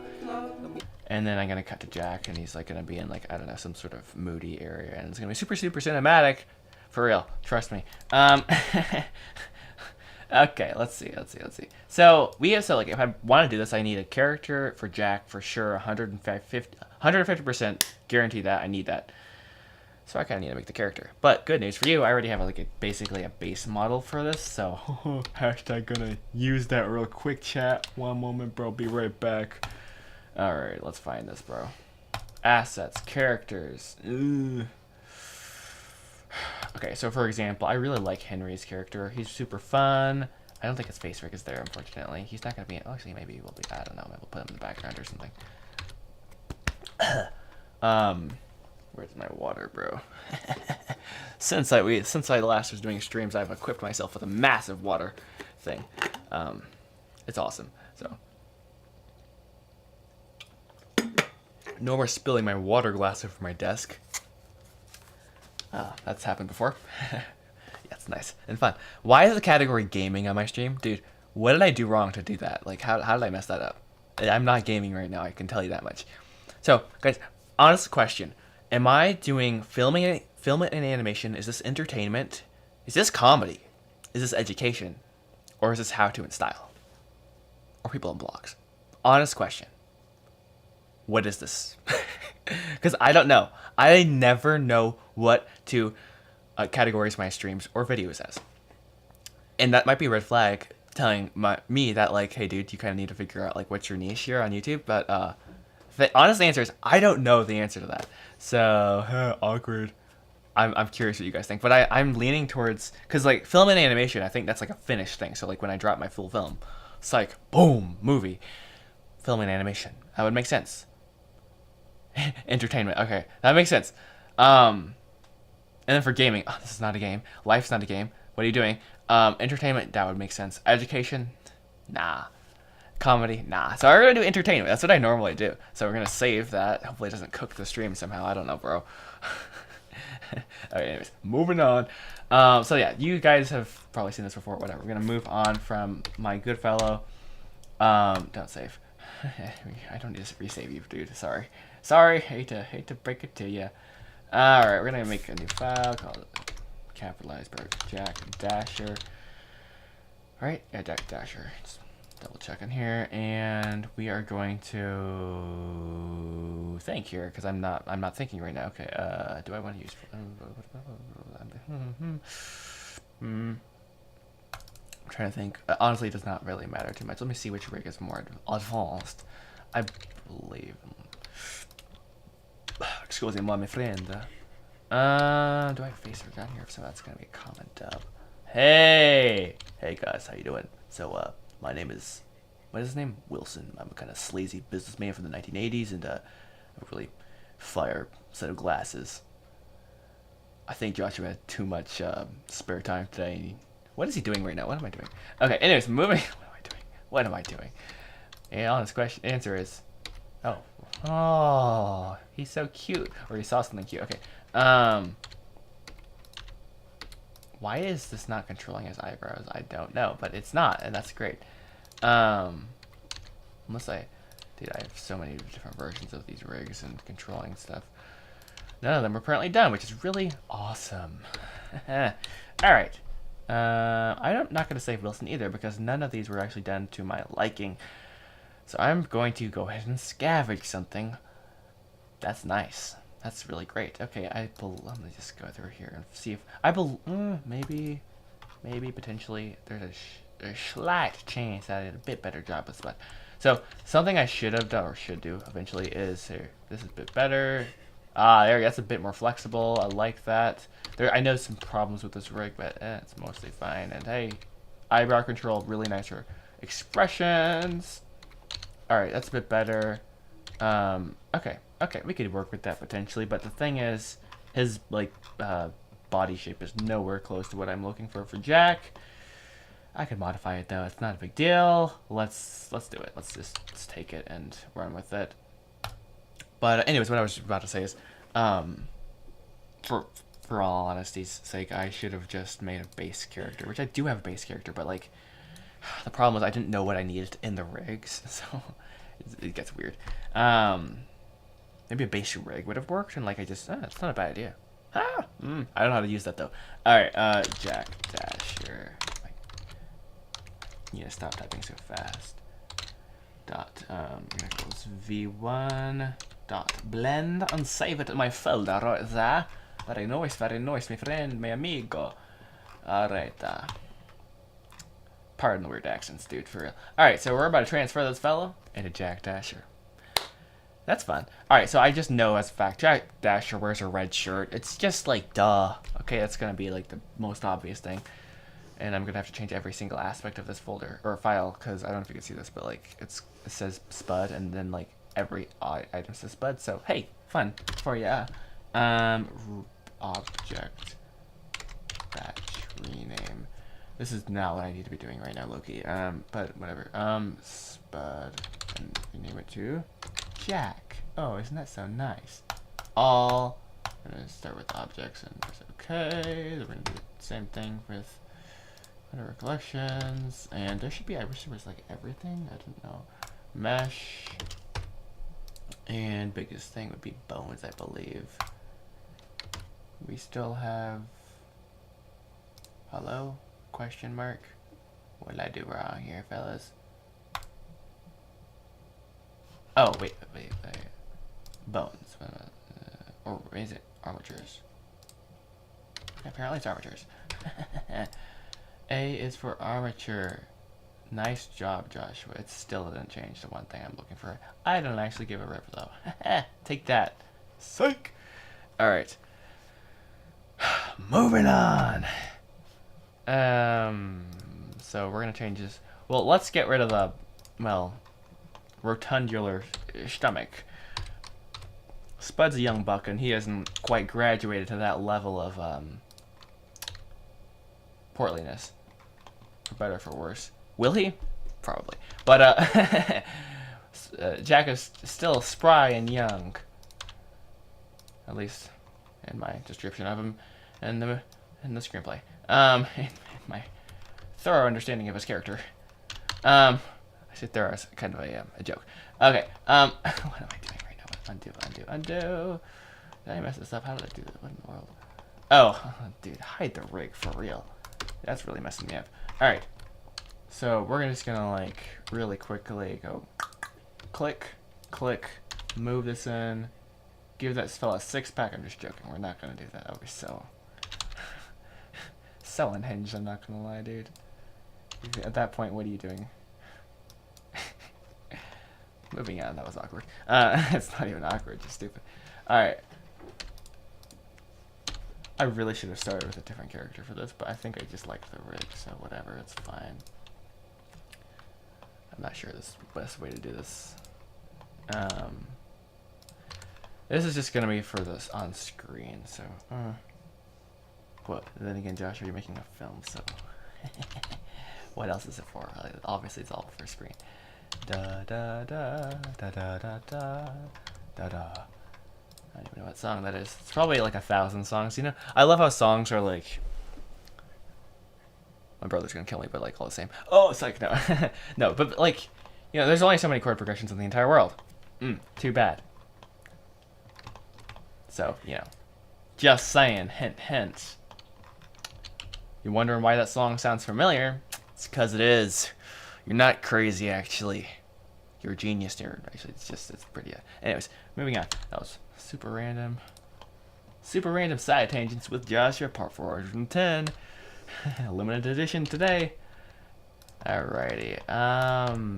And then I'm gonna cut to Jack, and he's like gonna be in like, I don't know, some sort of moody area, and it's gonna be super super cinematic, for real. Trust me. Okay, let's see. So like if I want to do this, I need a character for Jack for sure. 150% guarantee that I need that. So I kind of need to make the character. But good news for you, I already have like basically a base model for this. So hashtag gonna use that real quick, chat. One moment, bro. Be right back. All right, let's find this, bro. Assets, characters. Ugh. Okay, so for example, I really like Henry's character. He's super fun. I don't think his face rig is there, unfortunately. He's not gonna be. Oh, actually, maybe he will be. I don't know. Maybe we'll put him in the background or something. Where's my water, bro? Since I last was doing streams, I've equipped myself with a massive water thing. It's awesome. So no more spilling my water glass over my desk. That's happened before. Yeah, it's nice and fun. Why is the category gaming on my stream? Dude, what did I do wrong to do that? Like, how did I mess that up? I'm not gaming right now, I can tell you that much. So, guys, honest question. Am I doing film and animation? Is this entertainment? Is this comedy? Is this education? Or is this how-to and style? Or people in blogs? Honest question. What is this? Because I don't know. I never know what to categorize my streams or videos as. And that might be a red flag telling me that, like, hey, dude, you kind of need to figure out, like, what's your niche here on YouTube. But the honest answer is I don't know the answer to that. So, awkward. I'm curious what you guys think. But I'm leaning towards, because, like, film and animation, I think that's, like, a finished thing. So, like, when I drop my full film, it's like, boom, movie. Film and animation. That would make sense. Entertainment. Okay, that makes sense. And then for gaming, oh, this is not a game. Life's not a game. What are you doing? Entertainment, that would make sense. Education, nah. Comedy, nah. So we're gonna do entertainment. That's what I normally do. So we're gonna save that. Hopefully it doesn't cook the stream somehow. I don't know, bro. Okay, anyways, moving on. So yeah, you guys have probably seen this before. Whatever. We're gonna move on from my good fellow. Don't save. I don't need to resave you, dude. Sorry, hate to break it to you. Alright, we're gonna make a new file called capitalized Jack Dasher. Alright, yeah, Jack Dasher. Just double check in here, and we are going to think here because I'm not thinking right now. Okay, do I want to use? I'm trying to think. Honestly, it does not really matter too much. Let me see which rig is more advanced. I believe. Excuse me, my friend. Do I have face rig on here? So that's gonna be a comment dub. Hey guys, how you doing? So my name is, what is his name? Wilson. I'm a kind of sleazy businessman from the 1980s, and a really fire set of glasses. I think Joshua had too much spare time today. What is he doing right now? What am I doing? Okay, anyways, moving. What am I doing? And honest answer is, oh, he's so cute. Or he saw something cute. Okay. Why is this not controlling his eyebrows? I don't know, but it's not, and that's great. Unless dude, I have so many different versions of these rigs and controlling stuff. None of them are currently done, which is really awesome. All right. I'm not going to save Wilson either because none of these were actually done to my liking. So I'm going to go ahead and scavenge something. That's nice. That's really great. Okay, let me just go through here and see if maybe potentially there's a slight chance that I did a bit better job with spot. So something I should have done or should do eventually is here. This is a bit better. That's a bit more flexible. I like that. I know some problems with this rig, but it's mostly fine. And hey, eyebrow control, really nice expressions. All right, that's a bit better. Okay, we could work with that potentially, but the thing is, his body shape is nowhere close to what I'm looking for Jack. I could modify it though; it's not a big deal. Let's do it. Let's take it and run with it. But anyways, what I was about to say is, for for all honesty's sake, I should have just made a base character, which I do have a base character, but like, the problem was I didn't know what I needed in the rigs, so it gets weird. Maybe a base rig would have worked, and like it's not a bad idea. I don't know how to use that though. All right, Jack Dasher. You need to stop typing so fast. Dot equals v1 dot blend and save it in my folder right there. Very nice, my friend, my amigo. All right. Pardon the weird accents, dude, for real. All right, so we're about to transfer this fellow into Jack Dasher. That's fun. All right, so I just know as a fact, Jack Dasher wears a red shirt. It's just like, duh. Okay, that's gonna be like the most obvious thing. And I'm gonna have to change every single aspect of this folder or file, because I don't know if you can see this, but like it says Spud, and then like every item says Spud. So hey, fun for ya. Object batch rename. This is not what I need to be doing right now, Loki. But whatever. Spud, and rename it to Jack. Oh, isn't that so nice? I'm gonna start with objects and press OK. We're gonna do the same thing with whatever collections, and there should be. I wish there was like everything. I don't know. Mesh, and biggest thing would be bones, I believe. We still have. Hello? Question mark. What did I do wrong here, fellas? Oh, wait. Bones. Or is it armatures? Apparently it's armatures. A is for armature. Nice job, Joshua. It still didn't change the one thing I'm looking for. I don't actually give a rip, though. Take that. Psych! Alright. Moving on. So we're gonna change this. Well, let's get rid of the, rotundular stomach. Spud's a young buck, and he hasn't quite graduated to that level of portliness, for better or for worse. Will he? Probably. But Jack is still spry and young, at least in my description of him, and in the screenplay. In my thorough understanding of his character. I say thorough as kind of a joke. Okay. What am I doing right now? Undo. Did I mess this up? How did I do that? What in the world? Oh, dude, hide the rig for real. That's really messing me up. All right. So we're just gonna like really quickly go click, move this in, give that fella a 6-pack. I'm just joking. We're not gonna do that. That would be so unhinged. I'm not gonna lie, dude. At that point, what are you doing? Moving on. That was awkward. It's not even awkward. Just stupid. All right. I really should have started with a different character for this, but I think I just liked the rig, so whatever. It's fine. I'm not sure this is the best way to do this. This is just gonna be for this on screen, so what? Then again, Josh, you're making a film, so what else is it for? Obviously, it's all for screen. Da da da da da da da da da. I don't even know what song that is. It's probably like 1,000 songs. You know, I love how songs are like. My brother's gonna kill me, but like all the same. Oh, it's like no, no, but like, you know, there's only so many chord progressions in the entire world. Too bad. So you know, just saying. Hint, hint. You're wondering why that song sounds familiar? It's because it is. You're not crazy, actually. You're a genius nerd. Actually, it's pretty. Anyways, moving on. That was super random. Super random side tangents with Joshua, part 410. Limited edition today. Alrighty.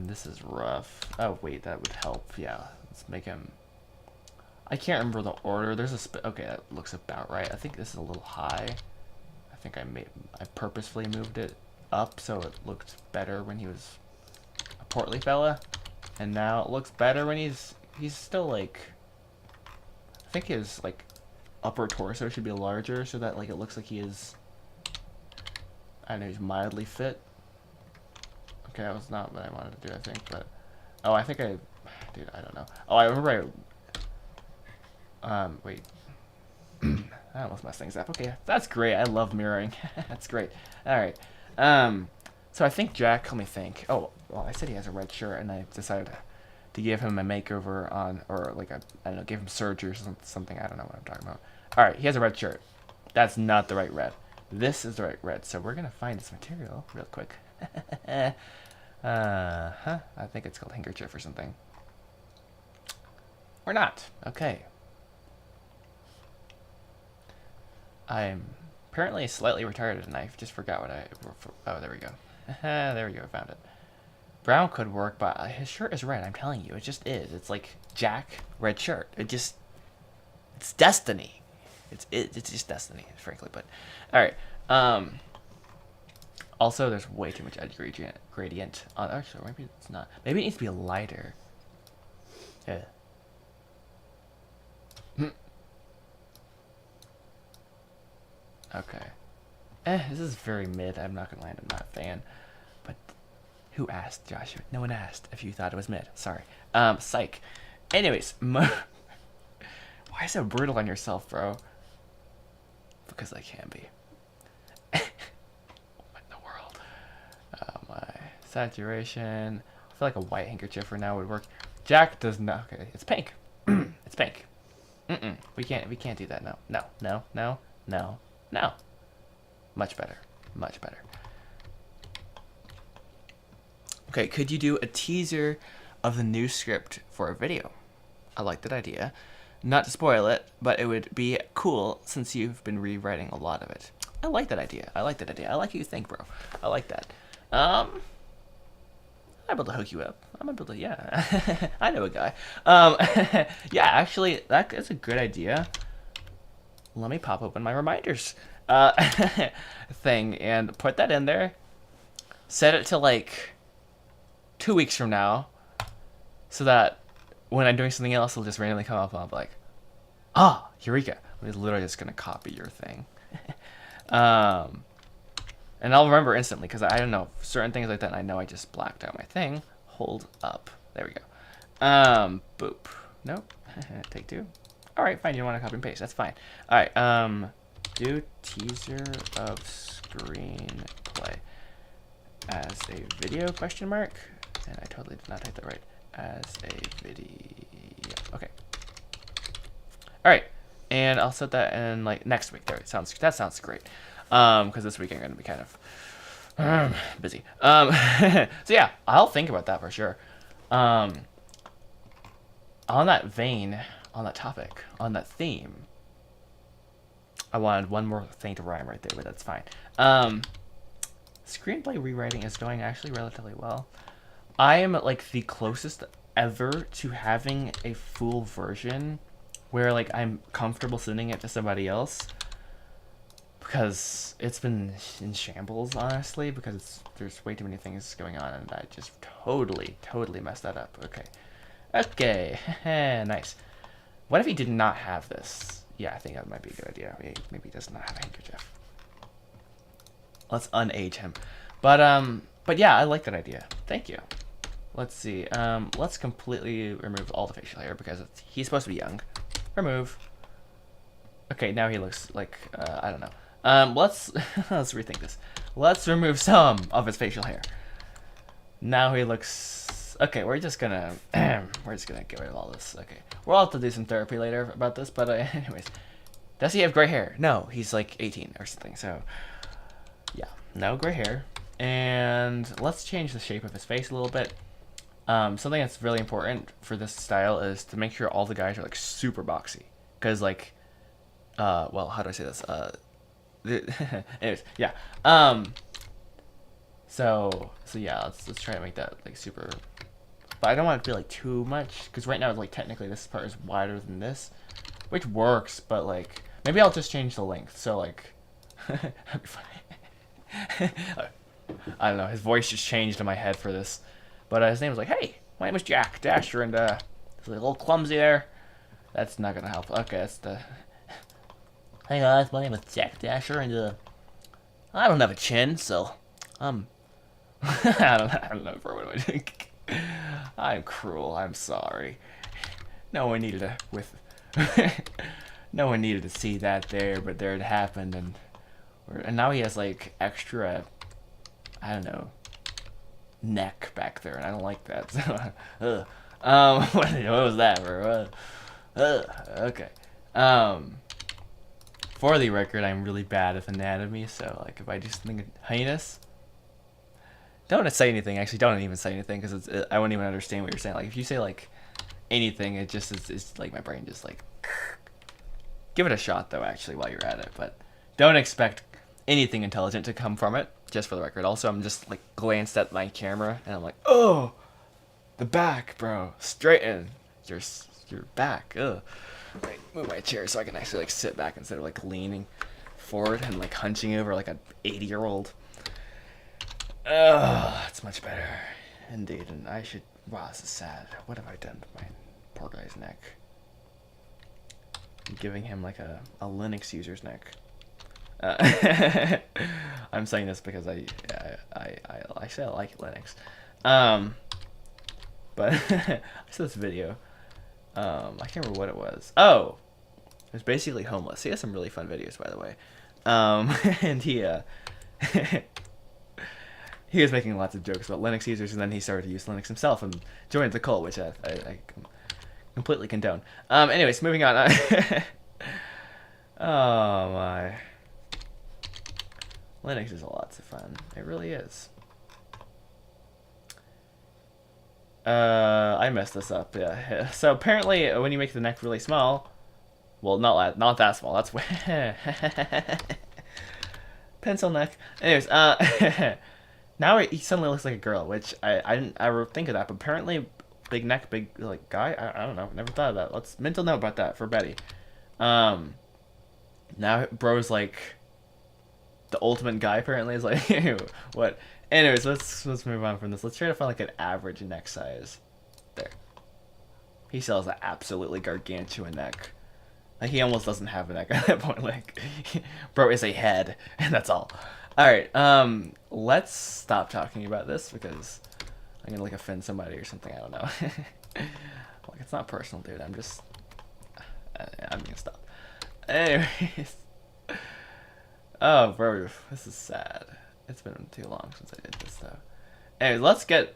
This is rough. Oh wait, that would help. Yeah, let's make him. I can't remember the order. There's a okay, that looks about right. I think this is a little high. I think I purposefully moved it up so it looked better when he was a portly fella, and now it looks better when he's still like. I think his like upper torso should be larger so that like it looks like he is. I don't know, he's mildly fit. Okay, that was not what I wanted to do, I think, but oh, I think dude, I don't know. Oh, I remember wait. I almost messed things up. Okay, that's great. I love mirroring. That's great. All right. So I think Jack. Let me think. Oh, well, I said he has a red shirt, and I decided to give him a makeover on, or like I don't know, give him surgery or something. I don't know what I'm talking about. All right, he has a red shirt. That's not the right red. This is the right red. So we're gonna find this material real quick. I think it's called handkerchief or something. Or not. Okay. I'm apparently slightly retarded, and I just forgot what oh, there we go. There we go, I found it. Brown could work, but his shirt is red, I'm telling you. It just is. It's like Jack, red shirt. It's destiny. It's just destiny, frankly, but... Alright, also, there's way too much edge gradient on... Actually, maybe it's not. Maybe it needs to be lighter. Yeah. Okay. This is very mid. I'm not gonna lie, I'm not a fan. But who asked, Joshua? No one asked if you thought it was mid. Sorry. Psych. Anyways, why so brutal on yourself, bro? Because I can be. What in the world? My saturation. I feel like a white handkerchief for now would work. Jack does not. Okay, it's pink. It's pink. We can't do that. No. No. Much better. Much better. Okay, could you do a teaser of the new script for a video? I like that idea. Not to spoil it, but it would be cool since you've been rewriting a lot of it. I like that idea. I like what you think, bro. I like that. I'm able to hook you up. I'm able to, yeah. I know a guy. Yeah, actually, that is a good idea. Let me pop open my reminders thing and put that in there. Set it to like 2 weeks from now, so that when I'm doing something else, it'll just randomly come up and I'll be like, ah, Eureka. I'm literally just gonna copy your thing. And I'll remember instantly, because I don't know, certain things like that, and I know I just blacked out my thing. Hold up. There we go. Boop. Nope. Take two. Alright, fine, you don't want to copy and paste. That's fine. Alright, do teaser of screenplay as a video, question mark? And I totally did not type that right. As a video. Okay. Alright. And I'll set that in like next week. There, that sounds great. Because this week I'm gonna be kind of busy. So yeah, I'll think about that for sure. On that vein, on that topic, on that theme, I wanted one more thing to rhyme right there, but that's fine. Screenplay rewriting is going actually relatively well. I am like the closest ever to having a full version where like I'm comfortable sending it to somebody else, because it's been in shambles, honestly, because there's way too many things going on, and I just totally messed that up. Okay, nice. What if he did not have this? Yeah, I think that might be a good idea. Maybe he does not have a handkerchief. Let's unage him. But yeah, I like that idea. Thank you. Let's see. Let's completely remove all the facial hair because he's supposed to be young. Remove. Okay, now he looks like I don't know. Let's rethink this. Let's remove some of his facial hair. Now he looks okay. We're just gonna get rid of all this. Okay, we'll have to do some therapy later about this. But anyways, does he have gray hair? No, he's like 18 or something. So yeah, no gray hair. And let's change the shape of his face a little bit. Something that's really important for this style is to make sure all the guys are like super boxy. Cause like, well, how do I say this? Anyways, yeah. So yeah, let's try to make that like super. But I don't want it to be like too much, because right now, like technically this part is wider than this, which works. But like maybe I'll just change the length. So like, that'd be funny. I don't know. His voice just changed in my head for this. But his name was like, hey, my name is Jack Dasher, and he's a little clumsy there. That's not gonna help. Okay, that's the. Hey guys, my name is Jack Dasher, and I don't have a chin, so I don't know, bro. What do I think? I'm cruel. I'm sorry. No one needed no one needed to see that there, but there it happened, and now he has like extra, I don't know, neck back there, and I don't like that. So, what was that, bro? Okay. For the record, I'm really bad at anatomy, so like if I do something heinous, don't say anything. Actually, don't even say anything because I won't even understand what you're saying. Like if you say like anything, it just is like my brain just like. Give it a shot though, actually, while you're at it, but don't expect anything intelligent to come from it. Just for the record. Also, I'm just like glanced at my camera and I'm like, oh, the back, bro, straighten your back. Ugh. Right, move my chair so I can actually like sit back instead of like leaning forward and like hunching over like an 80-year-old. It's much better, indeed. And I should. Wow, this is sad. What have I done to my poor guy's neck? I'm giving him like a Linux user's neck. I'm saying this because I like Linux. But I saw this video. I can't remember what it was. Oh, it was basically homeless. He has some really fun videos, by the way. And he he was making lots of jokes about Linux users, and then he started to use Linux himself and joined the cult, which I completely condone. Anyways, moving on. Oh my. Linux is lots of fun. It really is. I messed this up. Yeah. So apparently, when you make the neck really small, well, not that small. That's pencil neck. Anyways, now he suddenly looks like a girl, which I didn't ever think of that. But apparently, big neck, big like guy. I don't know. Never thought of that. Let's mental note about that for Betty. Now bro's like the ultimate guy. Apparently, is like what. Anyways, let's move on from this. Let's try to find like an average neck size. There. He sells an absolutely gargantuan neck. Like he almost doesn't have a neck at that point. Like, bro is a head, and that's all. All right. Let's stop talking about this because I'm gonna like offend somebody or something. I don't know. Like it's not personal, dude. I'm gonna stop. Anyways. Oh, bro, this is sad. It's been too long since I did this, though. Anyways, let's get...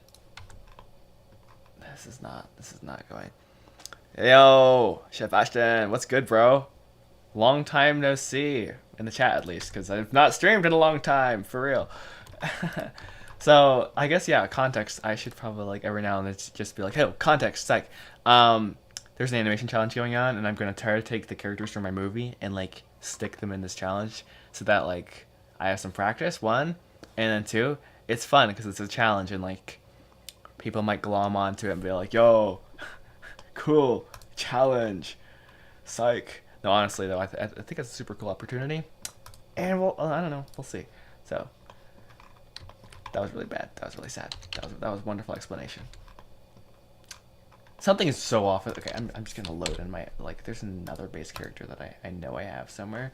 This is not going... Yo, Chef Ashton, what's good, bro? Long time no see. In the chat, at least, because I've not streamed in a long time, for real. So, I guess, yeah, context. I should probably, like, every now and then just be like, hey, context, psych. There's an animation challenge going on, and I'm going to try to take the characters from my movie and, like, stick them in this challenge so that, like... I have some practice, one, and then two, it's fun because it's a challenge and like people might glom onto it and be like, yo, cool, challenge, psych. No, honestly though, I think it's a super cool opportunity, and well, I don't know, we'll see. So, that was really bad, that was really sad, that was a wonderful explanation. Something is so off. Okay, I'm just gonna load in my, like, there's another base character that I know I have somewhere.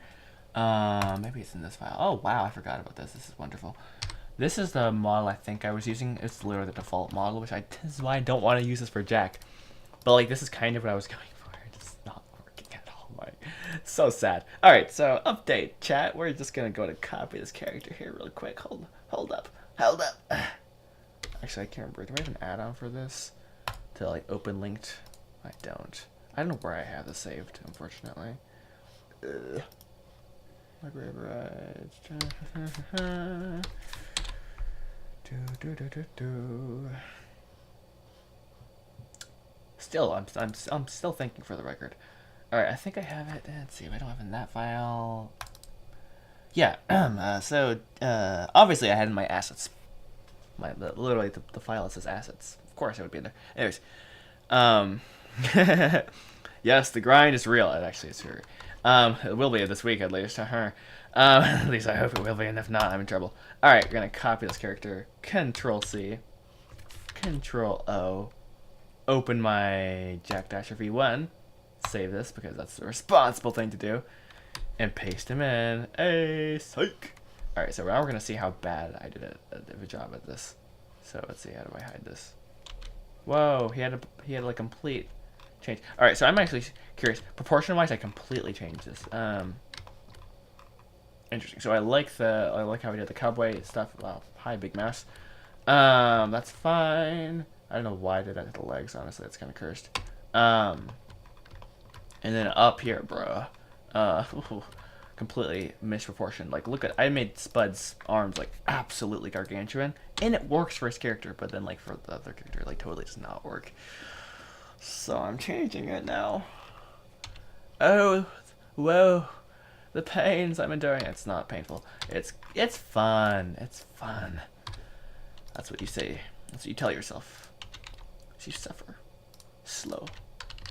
Maybe it's in this file. Oh, wow, I forgot about this. This is wonderful. This is the model I think I was using. It's literally the default model, which this is why I don't want to use this for Jack. But, like, this is kind of what I was going for. It's not working at all. So sad. Alright, so, update, chat. We're just gonna go to copy this character here real quick. Hold up. Actually, I can't remember. Do I have an add-on for this? To, like, open linked? I don't. I don't know where I have this saved, unfortunately. Library rights. Still, I'm still thinking for the record. All right, I think I have it. Let's see if I don't have it in that file. Yeah. So obviously I had in my assets. Literally the file that says assets. Of course it would be in there. Anyways, yes, the grind is real. It actually is true. It will be this week at least. At least I hope it will be, and if not, I'm in trouble. Alright, we're gonna copy this character. Control-C. Control-O. Open my Jack Dasher V1. Save this, because that's the responsible thing to do. And paste him in. Hey, psych! Alright, so now we're gonna see how bad I did a job at this. So, let's see, how do I hide this? Whoa, he had a complete change. All right, so I'm actually curious. Proportion-wise, I completely changed this. Interesting. So I like how we did the cowboy stuff. Wow, hi, big mouse. That's fine. I don't know why I did that to the legs. Honestly, that's kind of cursed. And then up here, bro. Completely misproportioned. Like, look at, I made Spud's arms like absolutely gargantuan, and it works for his character, but then like for the other character, like totally does not work. So I'm changing it now. Oh, whoa, the pains I'm enduring. It's not painful. It's fun. It's fun. That's what you say. That's what you tell yourself. As you suffer slow,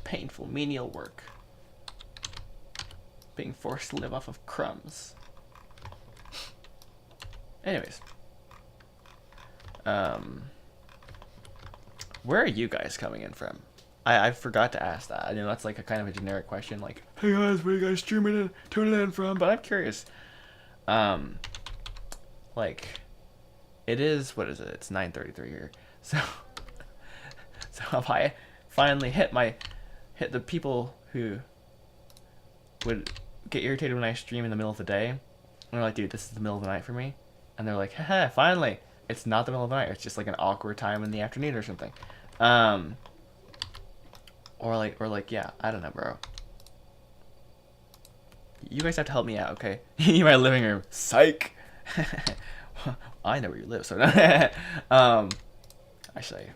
painful, menial work, being forced to live off of crumbs. Anyways, where are you guys coming in from? I forgot to ask that. I know that's like a kind of a generic question, like, hey guys, where are you guys streaming and tuning in from? But I'm curious. Like, it is, what is it? It's 9:33 here. So if I finally hit the people who would get irritated when I stream in the middle of the day, and they're like, dude, this is the middle of the night for me, and they're like, haha, finally, it's not the middle of the night, it's just like an awkward time in the afternoon or something, or like, yeah, I don't know, bro. You guys have to help me out, okay? In my living room, psych. I know where you live, so actually,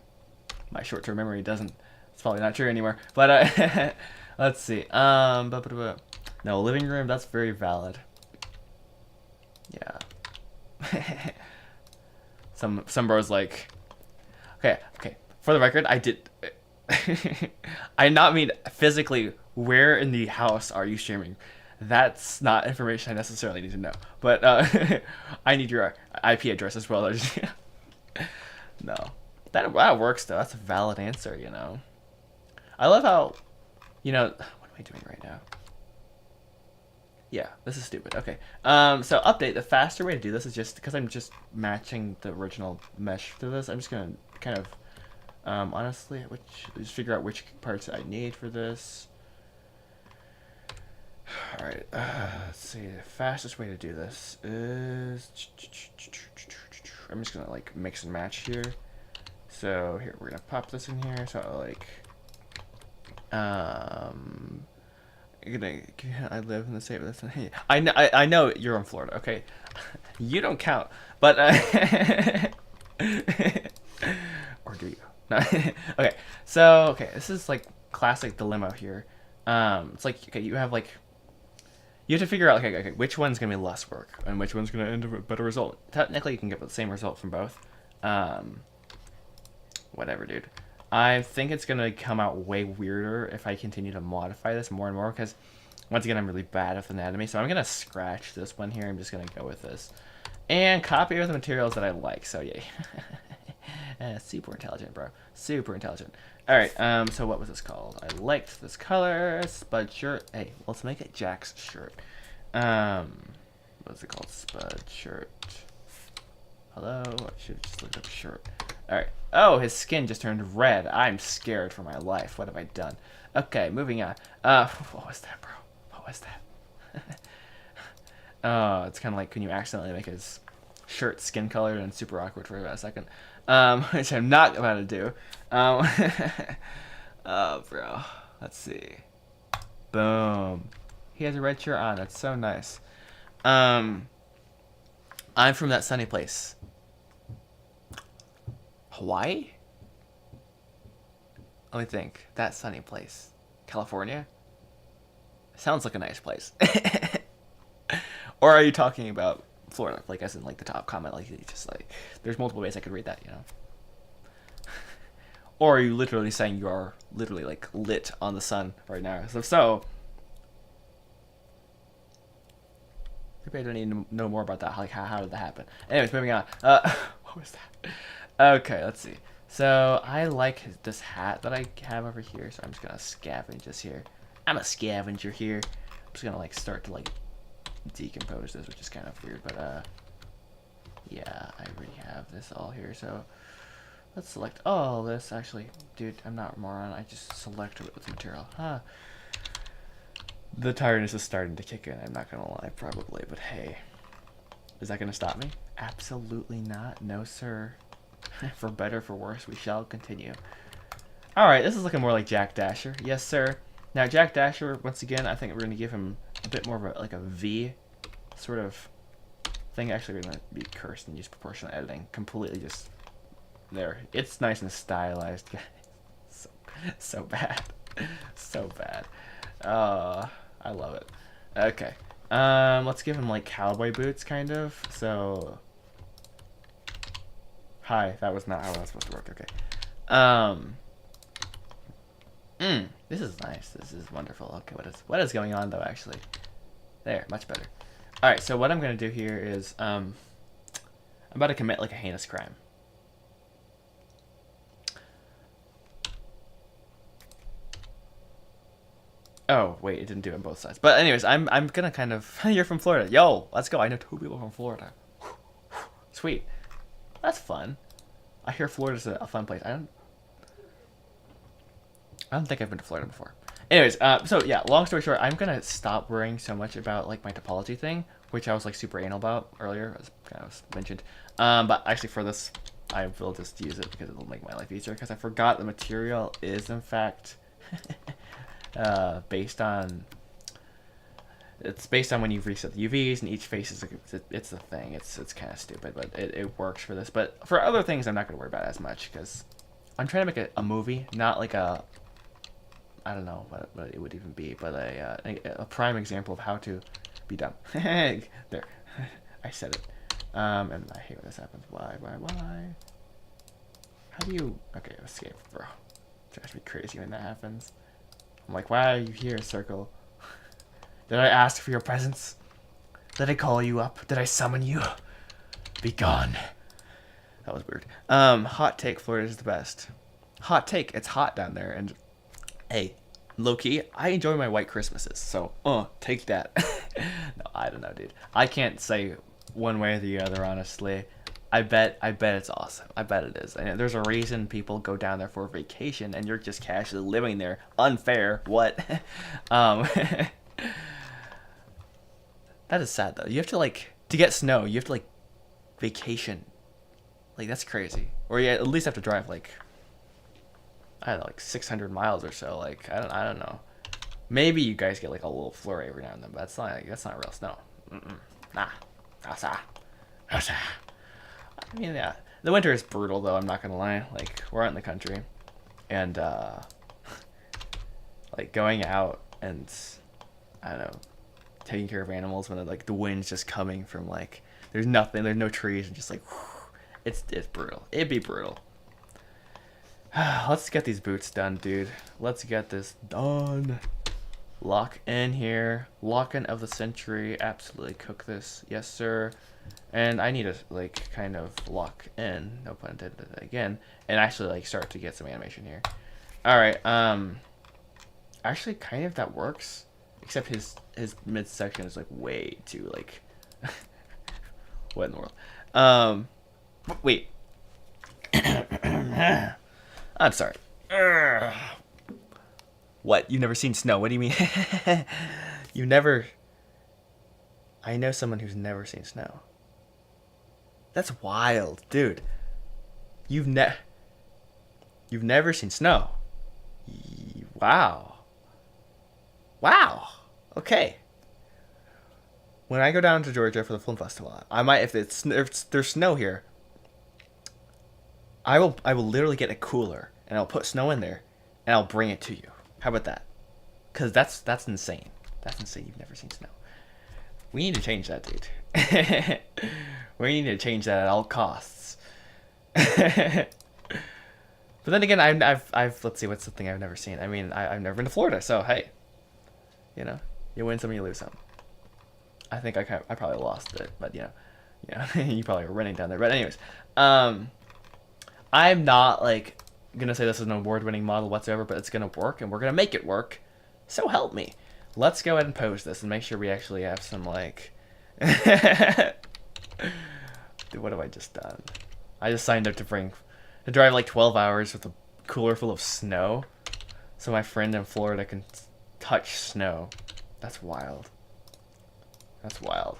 my short-term memory doesn't. It's probably not true anymore. But let's see. No, living room. That's very valid. Yeah. some bros like. Okay. For the record, I did. I not mean physically. Where in the house are you streaming? That's not information I necessarily need to know. But I need your IP address as well. No. That works though. That's a valid answer, you know. I love how, you know, what am I doing right now? Yeah, this is stupid. Okay. So update. The faster way to do this is just because I'm just matching the original mesh to this. I'm just gonna kind of, honestly, just figure out which parts I need for this. All right. Let's see. The fastest way to do this is I'm just gonna like mix and match here. So here we're gonna pop this in here. So like, I live in the state with this. I know you're in Florida. Okay, you don't count. But or do you? No. Okay. So this is like classic dilemma here. It's like you have like. You have to figure out, okay, which one's going to be less work, and which one's going to end up with a better result. Technically, you can get the same result from both. Whatever, dude. I think it's going to come out way weirder if I continue to modify this more and more, because, once again, I'm really bad with anatomy, so I'm going to scratch this one here. I'm just going to go with this. And copy with the materials that I like, so yay. Super intelligent, bro. Super intelligent. Alright, so what was this called? I liked this color. Spud shirt. Hey, let's make it Jack's shirt. What's it called? Spud shirt. Hello? I should have just looked up shirt. Alright. Oh, his skin just turned red. I'm scared for my life. What have I done? Okay, moving on. What was that, bro? What was that? Oh, it's kind of like when you accidentally make his shirt skin colored and super awkward for about a second. Which I'm not about to do. Oh, bro. Let's see. Boom. He has a red shirt on. That's so nice. I'm from that sunny place. Hawaii? Let me think. That sunny place. California? Sounds like a nice place. Or are you talking about Florida, like as in like the top comment, like just like there's multiple ways I could read that, you know. Or are you literally saying you are literally like lit on the sun right now? So maybe I don't need to know more about that. Like how did that happen? Anyways, moving on. What was that? Okay, let's see. So I like this hat that I have over here, so I'm just gonna scavenge this here. I'm a scavenger here. I'm just gonna like start to like decompose this, which is kind of weird, but yeah, I already have this all here, so Let's select all this. Actually, dude, I'm not a moron. I just select with material. Huh. The tiredness is starting to kick in. I'm not gonna lie, probably, but hey, is that gonna stop me? Absolutely not. No, sir. For better, for worse, we shall continue. All right, this is looking more like Jack Dasher. Yes, sir. Now, Jack Dasher, once again, I think we're gonna give him a bit more of a, like a V sort of thing. Actually, we're gonna be cursed and use proportional editing. Completely just there. It's nice and stylized, guys. So bad, so bad. I love it. Okay. Let's give him like cowboy boots, kind of. So, hi. That was not how that was supposed to work. Okay. This is nice. This is wonderful. Okay, what is going on though? Actually, there, much better. All right. So what I'm gonna do here is I'm about to commit like a heinous crime. Oh wait, it didn't do it on both sides. But anyways, I'm gonna kind of. You're from Florida, yo. Let's go. I know 2 people from Florida. Sweet, that's fun. I hear Florida's a fun place. I don't think I've been to Florida before. Anyways, so yeah, long story short, I'm gonna stop worrying so much about like my topology thing, which I was like super anal about earlier, as kind of mentioned. But actually for this, I will just use it because it'll make my life easier. Because I forgot the material is in fact based on. It's based on when you reset the UVs, and each face is it's a thing. It's kind of stupid, but it works for this. But for other things, I'm not gonna worry about it as much because I'm trying to make a movie, not like a. I don't know what it would even be, but a prime example of how to be dumb. There, I said it. And I hate when this happens. Why? How do you? Okay, escape, bro. It drives me crazy when that happens. I'm like, why are you here, Circle? Did I ask for your presence? Did I call you up? Did I summon you? Be gone. That was weird. Hot take, Florida is the best. Hot take, it's hot down there, and hey, low-key, I enjoy my white Christmases, so, take that. No, I don't know, dude. I can't say one way or the other, honestly. I bet it's awesome. I bet it is. And there's a reason people go down there for vacation, and you're just casually living there. Unfair. What? That is sad, though. You have to, like, to get snow, you have to, like, vacation. Like, that's crazy. Or you at least have to drive, like, I don't know, like 600 miles or so. Like, I don't know. Maybe you guys get, like, a little flurry every now and then, but that's not real snow. Nah. I mean, yeah. The winter is brutal, though, I'm not gonna lie. Like, we're out in the country. And, like, going out and, I don't know, taking care of animals when like the wind's just coming from like there's nothing, there's no trees, and just like it's brutal. It'd be brutal. Let's get these boots done, dude. Let's get this done. Lock in here. Lock in of the century. Absolutely cook this. Yes, sir. And I need to like kind of lock in, no pun intended again, and actually like start to get some animation here. All right. Actually kind of that works. Except his midsection is like way too like what in the world? Wait. I'm sorry. What? You've never seen snow? What do you mean? You never? I know someone who's never seen snow. That's wild, dude. You've never seen snow. Wow. Wow. Okay. When I go down to Georgia for the film festival, I might if there's snow here. I will literally get a cooler and I'll put snow in there and I'll bring it to you. How about that? Cause that's insane. That's insane. You've never seen snow. We need to change that, dude. We need to change that at all costs. But then again, I've let's see, what's something I've never seen. I mean, I've never been to Florida, so hey. You know, you win some, you lose some. I think I probably lost it, but you know, you probably were running down there. But anyways, I'm not like gonna say this is an award-winning model whatsoever, but it's gonna work, and we're gonna make it work. So help me. Let's go ahead and pose this and make sure we actually have some like. Dude, what have I just done? I just signed up to bring To drive like 12 hours with a cooler full of snow, so my friend in Florida can touch snow. That's wild. That's wild.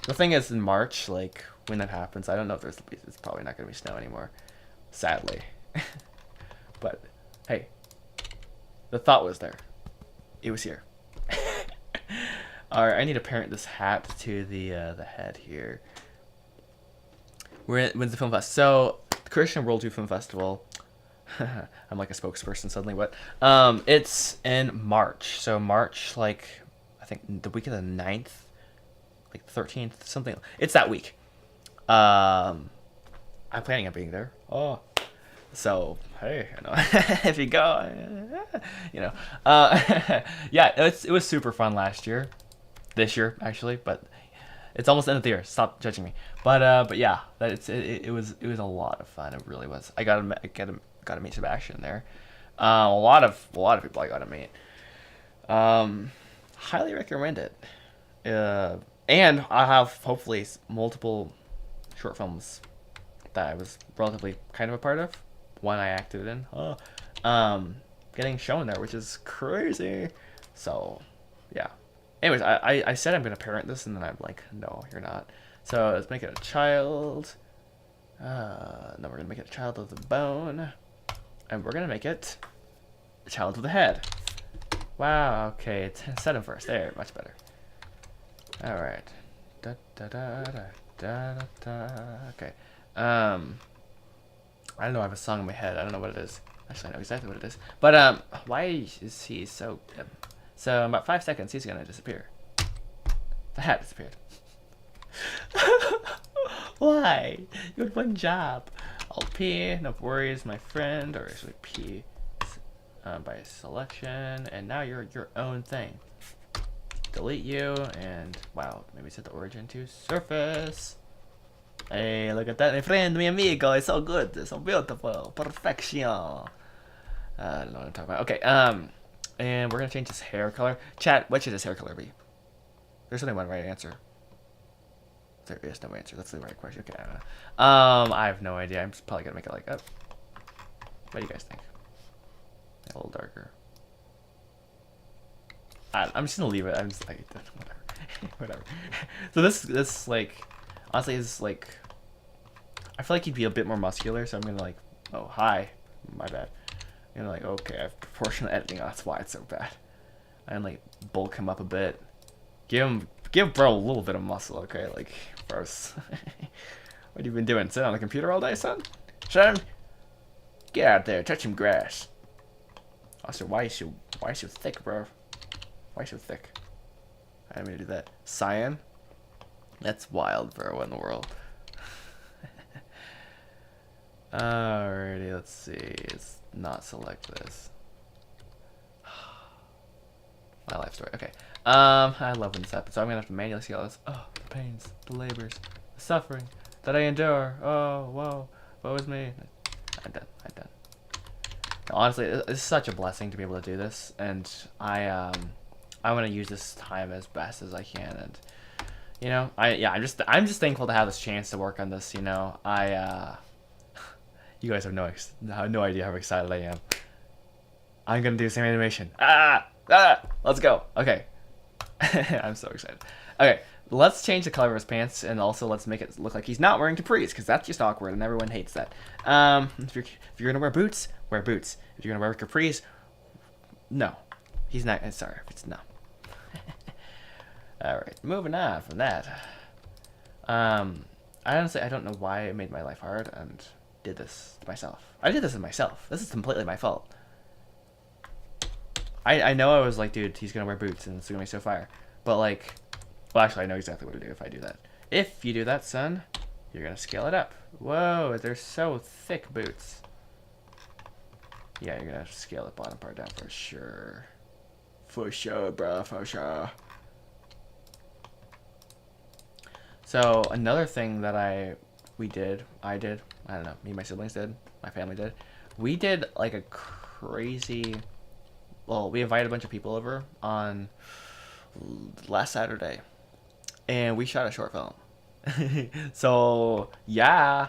The thing is, in March, like when that happens, I don't know if it's probably not gonna be snow anymore, sadly. But hey, the thought was there. It was here. All right, I need to parent this hat to the head here. When's the film fest? So Christian World Film Festival. I'm like a spokesperson suddenly. What? It's in March. So March, like I think the week of the 9th, like 13th, something. It's that week. I'm planning on being there. Oh, so hey, you know, if you go, you know, yeah, it was super fun last year, this year actually, but it's almost the end of the year. Stop judging me. But yeah, it was a lot of fun. It really was. I got to meet Sebastian there. A lot of people I got to meet. Highly recommend it. And I have hopefully multiple short films that I was relatively kind of a part of. One I acted in. Getting shown there, which is crazy. So, yeah. Anyways, I said I'm going to parent this, and then I'm like, no, you're not. So, let's make it a child. No, we're going to make it a child with a bone. And we're going to make it a child with a head. Wow, okay. Set him first. There, much better. Alright. Da, da, da, da, da, da, da. Okay. I don't know, I have a song in my head. I don't know what it is. Actually, I know exactly what it is. But, why is he so... So, in about 5 seconds, he's gonna disappear. The hat disappeared. Why? You had one job. I'll pee, no worries, my friend. Or actually, pee by selection. And now you're your own thing. Delete you, and wow, maybe set the origin to surface. Hey, look at that, my friend, mi amigo, it's so good, it's so beautiful, perfection. I don't know what I'm talking about. Okay, and we're gonna change his hair color. Chat, what should his hair color be? There's only one right answer. There is no answer. That's the right question. Okay, I don't know. I have no idea. I'm probably gonna make it like up. What do you guys think? A little darker. I'm just gonna leave it. I'm just like, whatever. Whatever. So this like, honestly is like, I feel like he'd be a bit more muscular, so I'm gonna like, oh hi, my bad. You know, like, okay, I have proportional editing, that's why it's so bad. And like bulk him up a bit. Give bro a little bit of muscle, okay? Like, bros. What have you been doing? Sitting on the computer all day, son? Son? Get out there, touch some grass. Also, why is you thick, bro? Why so thick? I didn't mean to do that. Cyan? That's wild, bro. What in the world? Alrighty, let's see. Let's not select this. My life story. Okay. I love when this happens. So I'm gonna have to manually see all this. Oh, the pains, the labors, the suffering that I endure. Oh, whoa. Woe is me. I'm done. Honestly, it's such a blessing to be able to do this, and I want to use this time as best as I can, and you know, I'm just thankful to have this chance to work on this. You know, you guys have no idea how excited I am. I'm gonna do the same animation. Let's go. Okay, I'm so excited. Okay, let's change the color of his pants, and also let's make it look like he's not wearing capris, because that's just awkward, and everyone hates that. If you're gonna wear boots, wear boots. If you're gonna wear capris, no, he's not. Sorry, it's no. All right, moving on from that. I don't know why I made my life hard and did this to myself. I did this to myself. This is completely my fault. I know I was like, dude, he's gonna wear boots and it's gonna be so fire. But like, well, actually, I know exactly what to do if I do that. If you do that, son, you're gonna scale it up. Whoa, they're so thick, boots. Yeah, you're gonna have to scale the bottom part down for sure. For sure, bro, for sure. So another thing that I don't know, me and my siblings did, my family did. We did like a crazy, well, we invited a bunch of people over on last Saturday, and we shot a short film. So yeah,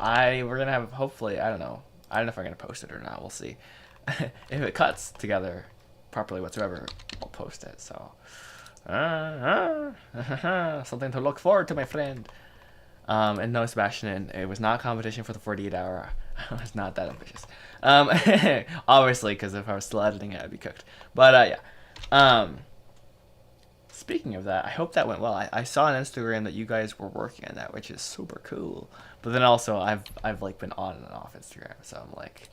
we're gonna have, hopefully, I don't know if I'm gonna post it or not. We'll see. If it cuts together properly whatsoever, I'll post it. So something to look forward to, my friend. And no, Sebastian, it was not competition for the 48 hour. I was not that ambitious. Obviously, because if I was still editing it, I'd be cooked. But yeah. Speaking of that, I hope that went well. I saw on Instagram that you guys were working on that, which is super cool. But then also, I've like been on and off Instagram, so I'm like,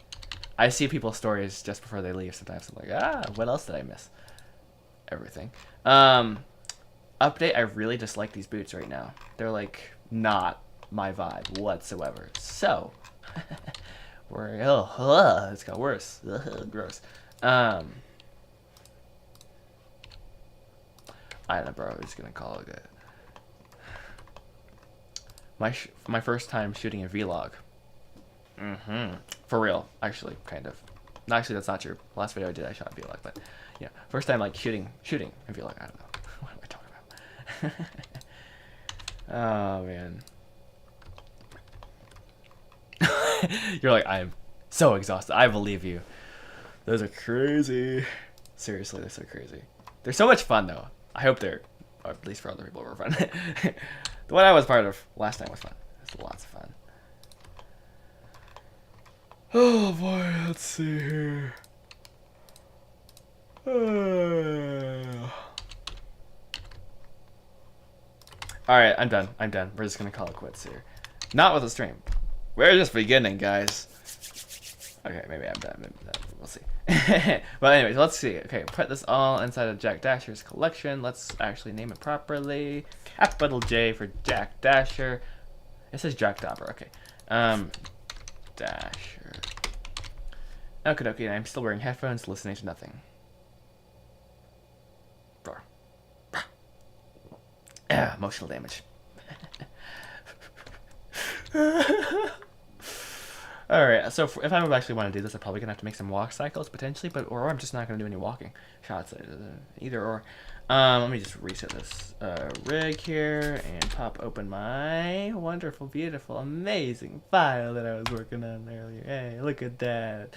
I see people's stories just before they leave. Sometimes I'm like, what else did I miss? Everything. Update. I really dislike these boots right now. They're like not my vibe whatsoever. So it's got worse. Gross. I don't know, bro. I'm just gonna call it good. My first time shooting a vlog. For real, actually, kind of. Actually, that's not true. Last video I did, I shot a vlog, but yeah, first time like shooting a vlog. I don't know. What am I talking about? Oh man. You're like, I'm so exhausted. I believe you. Those are crazy. Seriously, they're so crazy. They're so much fun though. I hope they're, or at least for other people, were fun. The one I was part of last time was fun. It was lots of fun. Oh boy, let's see here. Alright, I'm done. We're just gonna call it quits here. Not with the stream. We're just beginning, guys. Okay, maybe I'm done. We'll see. But anyways, let's see. Okay, put this all inside of Jack Dasher's collection. Let's actually name it properly. Capital J for Jack Dasher. It says Jack Dapper. Okay. Dasher. Okie dokie, I'm still wearing headphones, listening to nothing. Bro. Emotional damage. Alright, so if I actually want to do this, I'm probably going to have to make some walk cycles, potentially, or I'm just not going to do any walking shots, either or. Let me just reset this rig here and pop open my wonderful, beautiful, amazing file that I was working on earlier. Hey, look at that.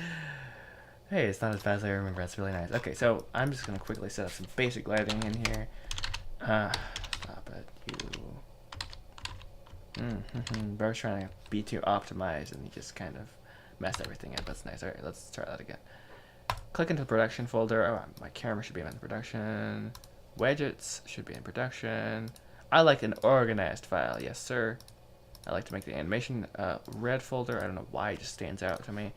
Hey, it's not as bad as I remember. That's really nice. Okay, so I'm just going to quickly set up some basic lighting in here. Stop it, you. Bro's trying to be too optimized and he just kind of messed everything up. That's nice. Alright, let's try that again. Click into the production folder. Oh, my camera should be in the production. Widgets should be in production. I like an organized file. Yes, sir. I like to make the animation red folder. I don't know why it just stands out to me.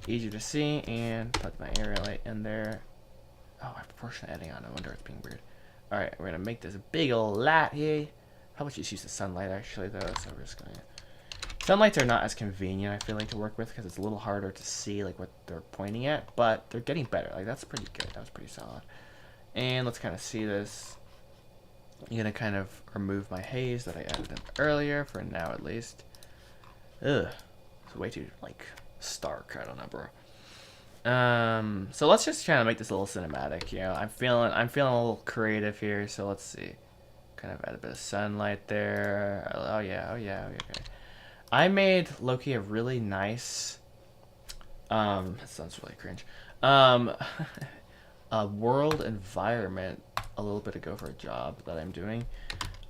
Easier to see, and put my area light in there. Oh, my proportion editing on. No wonder it's being weird. Alright, we're going to make this big old light here. How about just use the sunlight actually though? So we're just gonna. Sunlights are not as convenient, I feel like, to work with because it's a little harder to see like what they're pointing at, but they're getting better. Like that's pretty good. That was pretty solid. And let's kind of see this. I'm gonna kind of remove my haze that I added in earlier for now at least. Ugh, it's way too like stark. I don't know, bro. So let's just try to make this a little cinematic. You know, I'm feeling a little creative here. So let's see. Kind of add a bit of sunlight there. Oh yeah, okay. I made Loki a really nice, that sounds really cringe, a world environment a little bit ago for a job that I'm doing.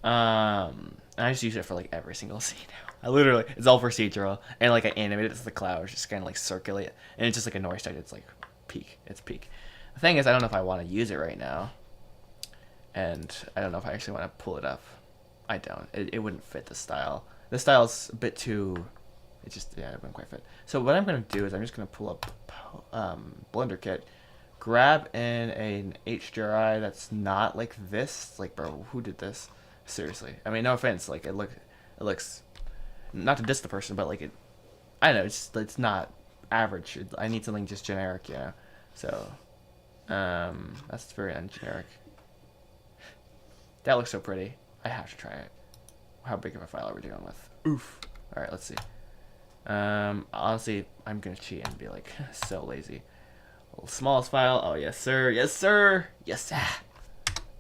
And I just use it for like every single scene now. It's all procedural, and like I animate it to the clouds, just kind of like circulate, and it's just like a noise type. It's like peak. It's peak. The thing is, I don't know if I want to use it right now. And I don't know if I actually want to pull it up. I don't. It wouldn't fit the style. The style's a bit too. It wouldn't quite fit. So what I'm gonna do is I'm just gonna pull up Blender Kit, grab in an HDRI that's not like this. Like, bro, who did this? Seriously. I mean, no offense. Like, it looks. Not to diss the person, but like it. I don't know. It's not average. I need something just generic, you know. So, that's very ungeneric. That looks so pretty. I have to try it. How big of a file are we dealing with? Oof. Alright, let's see. Honestly, I'm gonna cheat and be like, so lazy. Smallest file. Oh, yes, sir. Yes, sir. Yes, sir.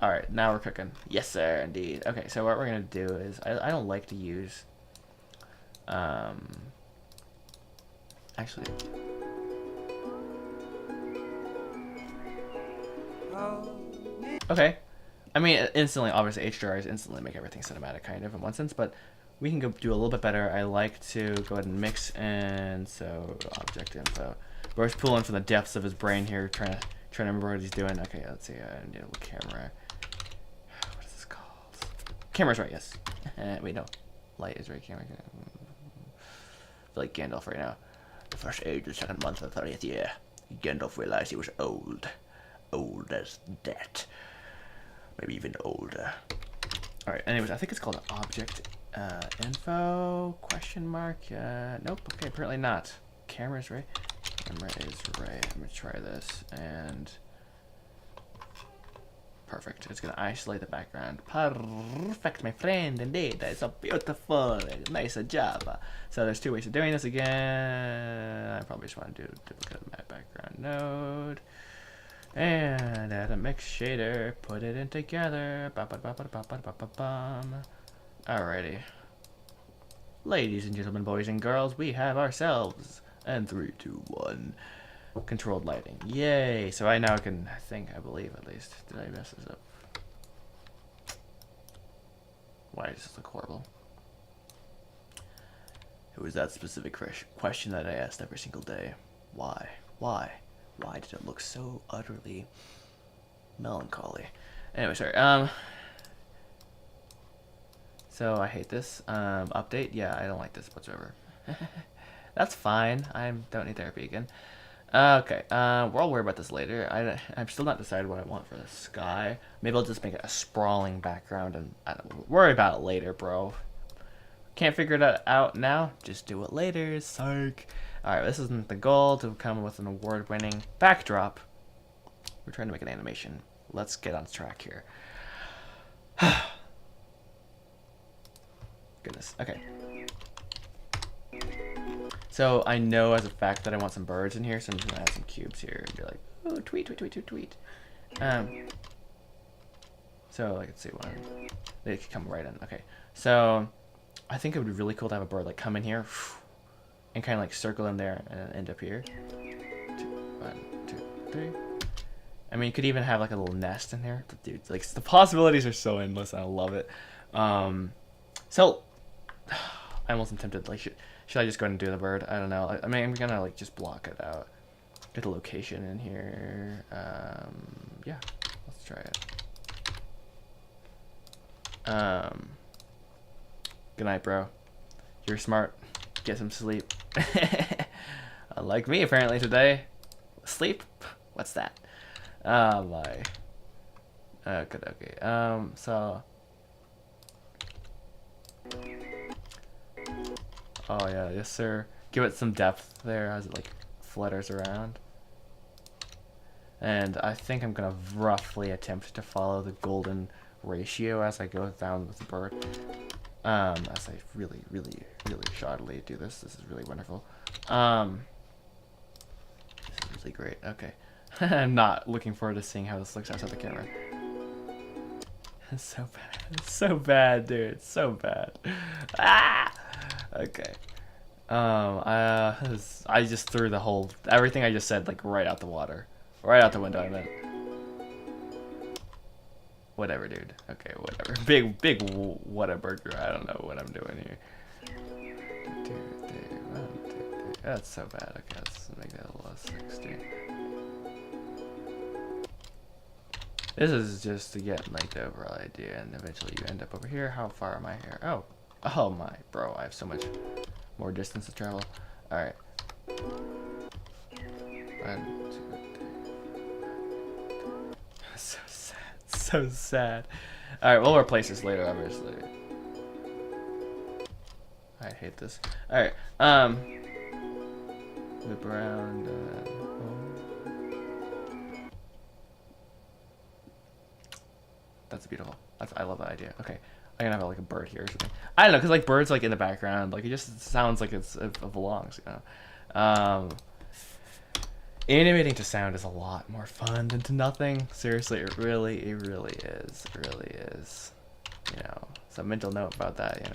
Alright, now we're cooking. Yes, sir, indeed. Okay, so what we're gonna do is, I don't like to use, Actually. Okay. I mean, instantly, obviously, HDRIs instantly make everything cinematic, kind of, in one sense, but we can go do a little bit better. I like to go ahead and mix, and so object info. Bro's pulling from the depths of his brain here, trying to remember what he's doing. Okay, let's see. I need a little camera. What is this called? Camera's right, yes. Wait, no. Light is right, camera. I feel like Gandalf right now. The first age, the second month of the 30th year. Gandalf realized he was old. Old as death. Maybe even older. Alright, anyways, I think it's called object info, question mark. Nope, okay, apparently not. Camera's right. Camera is right. I'm gonna try this, and perfect. It's gonna isolate the background. Perfect, my friend, indeed. That is so beautiful. Nice job. So there's two ways of doing this again. I probably just want to do duplicate my background node. And add a mix shader, put it in together. Alrighty. Ladies and gentlemen, boys and girls, we have ourselves. And 3, 2, 1. Controlled lighting. Yay! So I now can I believe at least. Did I mess this up? Why does this look horrible? It was that specific question that I asked every single day. Why? Why? Why did it look so utterly melancholy? Anyway, sorry. So I hate this. Update? Yeah, I don't like this whatsoever. That's fine. I don't need therapy again. Okay. We'll worry about this later. I'm still not decided what I want for the sky. Maybe I'll just make it a sprawling background and I don't worry about it later, bro. Can't figure it out now? Just do it later. Psych. Alright, this isn't the goal to come with an award-winning backdrop. We're trying to make an animation. Let's get on track here. Goodness. Okay. So I know as a fact that I want some birds in here, so I'm just gonna add some cubes here and be like, oh, tweet, tweet, tweet, tweet, tweet. So like, let's see one. They could come right in. Okay. So I think it would be really cool to have a bird like come in here and kind of like circle in there and end up here. 1, 2, 3. I mean, you could even have like a little nest in there. Dude, like the possibilities are so endless, and I love it. So I almost am tempted. Like, should I just go ahead and do the bird? I don't know. I mean, I'm gonna like just block it out. Get the location in here. Yeah, let's try it. Good night, bro. You're smart. Get some sleep. Unlike me, apparently, today. Sleep? What's that? Oh, my. Okay. So. Oh, yeah, yes, sir. Give it some depth there as it, like, flutters around. And I think I'm gonna roughly attempt to follow the golden ratio as I go down with the bird. As I really shoddily do this. This is really wonderful. This is really great. Okay. I'm not looking forward to seeing how this looks outside the camera. It's so bad. It's so bad, dude. It's so bad. Ah! Okay. I just threw everything I just said, like, right out the water. Right out the window, I meant. Whatever, dude. Okay, whatever. Big whatever. I don't know what I'm doing here. That's so bad. Okay, let's make that a little 60. This is just to get like the overall idea, and eventually you end up over here. How far am I here? Oh my, bro! I have so much more distance to travel. All right. 1, 2, 3. So sad. So sad. All right, we'll replace this later, obviously. I hate this. All right. Whip around. That's beautiful. I love that idea. Okay, I'm gonna have like a bird here or something. I don't know, cause like birds like in the background, like it just sounds like it belongs, you know. Animating to sound is a lot more fun than to nothing. Seriously, it really is. It really is. You know, so mental note about that. You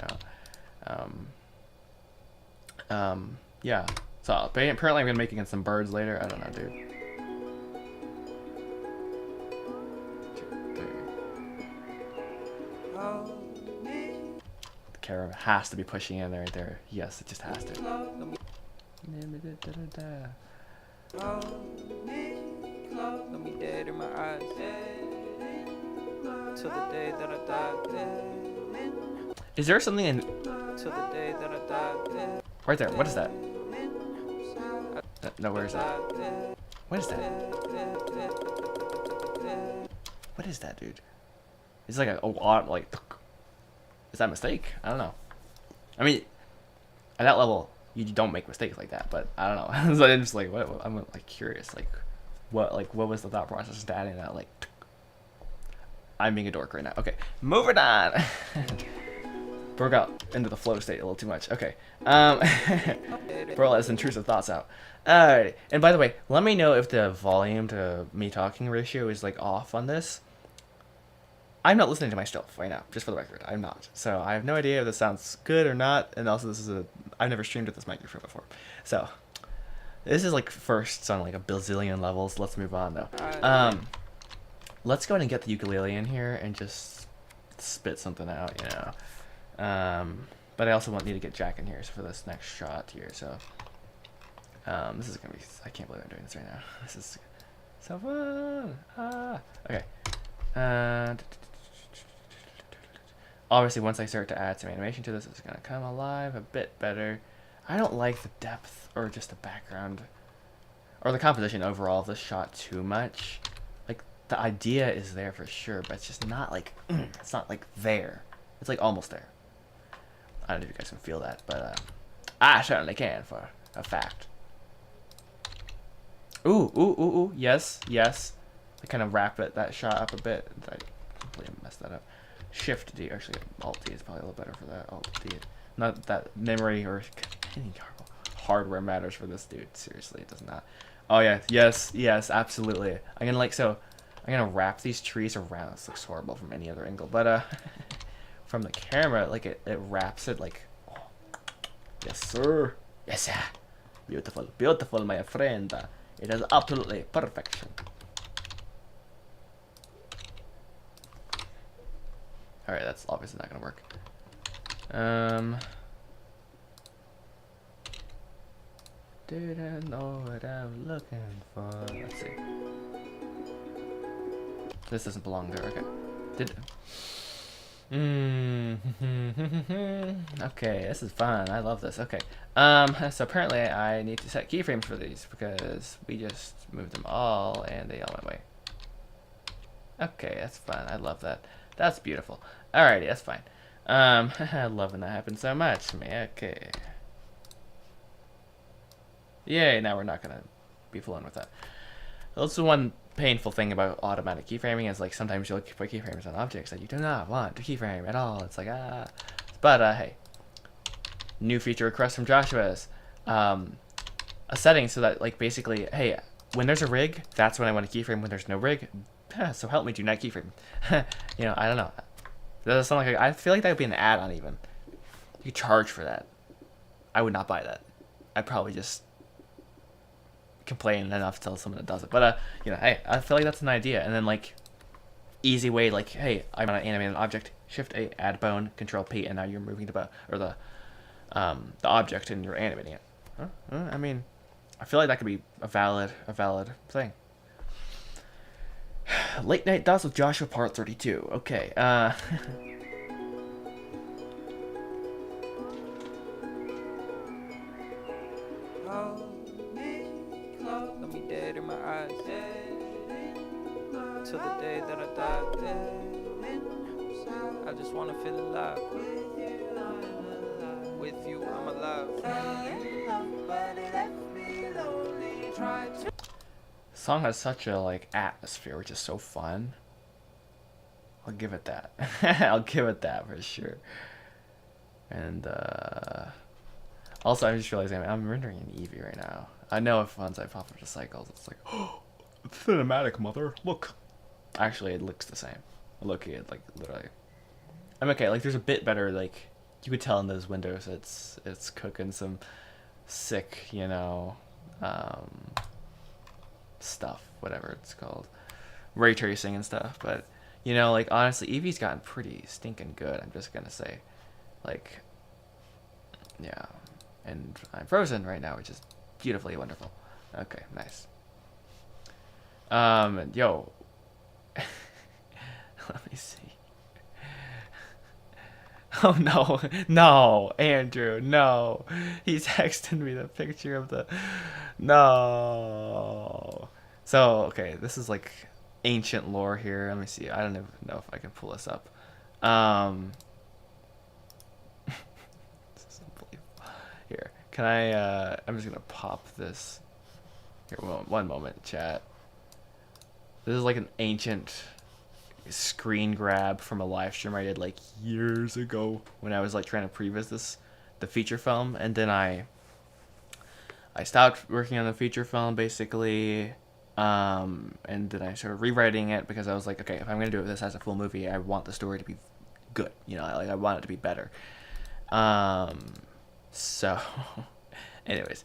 know. Yeah. So apparently I'm gonna make against some birds later. I don't know, dude. The camera has to be pushing in there right there. Yes, it just has to. Let me dead in my eyes till the day that I die. Is there something in Till the day that I die. right there? What is that? No, where is that? What is that? What is that, dude? It's like a lot, like. Is that a mistake? I don't know. I mean, at that level, you don't make mistakes like that. But I don't know. So I'm just like, what? I'm like curious, like, what was the thought process to adding that? Like, I'm being a dork right now. Okay, moving on. Broke out into the flow state a little too much. Okay. Bro, let some intrusive thoughts out. Alright. And by the way, let me know if the volume to me talking ratio is like off on this. I'm not listening to myself right now, just for the record. I'm not. So I have no idea if this sounds good or not. And also, this is I've never streamed with this microphone before. So this is like firsts on like a bazillion levels. Let's move on though. Let's go ahead and get the ukulele in here and just spit something out, you know. But I also need to get Jack in here for this next shot here. So this is gonna be. I can't believe I'm doing this right now. This is so fun. Okay. Obviously, once I start to add some animation to this, it's gonna come alive a bit better. I don't like the depth or just the background or the composition overall of this shot too much. Like the idea is there for sure, but it's just not like it's not like there. It's like almost there. I don't know if you guys can feel that, but I certainly can for a fact. Ooh, yes. I kind of wrap that shot up a bit. I completely messed that up. Shift D, actually Alt D is probably a little better for that. Alt D, not that memory or any hardware matters for this dude. Seriously, it does not. Oh yeah, yes, absolutely. I'm gonna wrap these trees around. This looks horrible from any other angle, but from the camera, like it wraps it like. Oh. Yes, sir. Yes, sir. Beautiful, my friend. It is absolutely perfection. Alright, that's obviously not gonna work. Didn't know what I'm looking for. Let's see. This doesn't belong there. Okay. Okay, this is fun. I love this. Okay. So apparently I need to set keyframes for these because we just moved them all and they all went away. Okay, that's fun. I love that. That's beautiful. Alrighty, that's fine. I love when that happens so much, man. Okay. Yay, now we're not gonna be fooling with that. That's the one painful thing about automatic keyframing is like sometimes you'll put keyframes on objects that you do not want to keyframe at all. It's like but hey, new feature request from Joshua is a setting so that like basically, hey, when there's a rig, that's when I want to keyframe. When there's no rig, so help me, do not keyframe. You know, I don't know. That does sound like I feel like that would be an add-on even. You could charge for that. I would not buy that. I'd probably just complain enough to tell someone that does it. But you know, hey, I feel like that's an idea. And then like easy way, like, hey, I want to animate an object. Shift A, add bone, Control P, and now you're moving the object and you're animating it. I mean, I feel like that could be a valid thing. Late Night Thoughts with Joshua Part 32. Okay. Let me dead in my eyes till the day that I die. I just wanna feel alive. With you, I'm alive. The song has such a like atmosphere, which is so fun. I'll give it that. I'll give it that for sure. And also, I'm just realizing I'm rendering an Eevee right now. I know if once I pop into cycles, it's like, oh, it's cinematic, mother. Look. Actually, it looks the same. Look, it like literally. I'm okay. Like, there's a bit better. Like, you could tell in those windows, it's cooking some sick, you know, stuff, whatever it's called, ray tracing and stuff. But you know, like honestly, Eevee's gotten pretty stinking good. I'm just gonna say, like, yeah. And I'm frozen right now, which is beautifully wonderful. Okay, nice. Yo, let me see. Oh no, no, Andrew, no. He's texting me the picture of the. No. So, okay, this is like ancient lore here. Let me see. I don't even know if I can pull this up. Um, this is unbelievable. Here, can I? I'm just gonna pop this. Here, one moment, chat. This is like an ancient screen grab from a live stream I did like years ago when I was like trying to previs this the feature film, and then I stopped working on the feature film basically, and then I started rewriting it because I was like, okay, if I'm gonna do this as a full movie, I want the story to be good, you know, like I want it to be better. So anyways,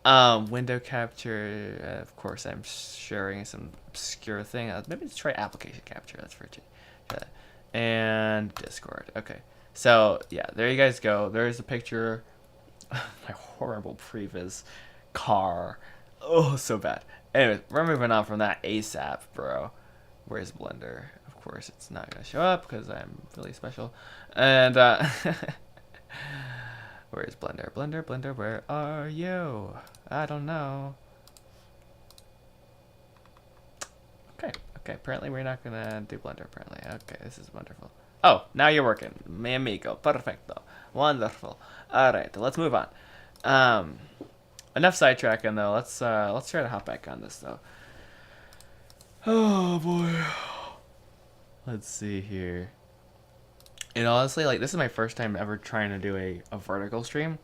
window capture, of course I'm sharing some obscure thing. Maybe let's try application capture. That's for and Discord. Okay, so yeah, there you guys go. There's a picture of my horrible previs car. Oh, so bad. Anyways, we're moving on from that ASAP, bro. Where's Blender? Of course, it's not gonna show up because I'm really special. And where's Blender? Blender, where are you? I don't know. Okay, apparently we're not gonna do Blender, apparently. Okay, this is wonderful. Oh, now you're working. Mi amigo. Perfecto. Wonderful. Alright, let's move on. Enough sidetracking though. Let's try to hop back on this though. Oh boy. Let's see here. And honestly, like, this is my first time ever trying to do a vertical stream.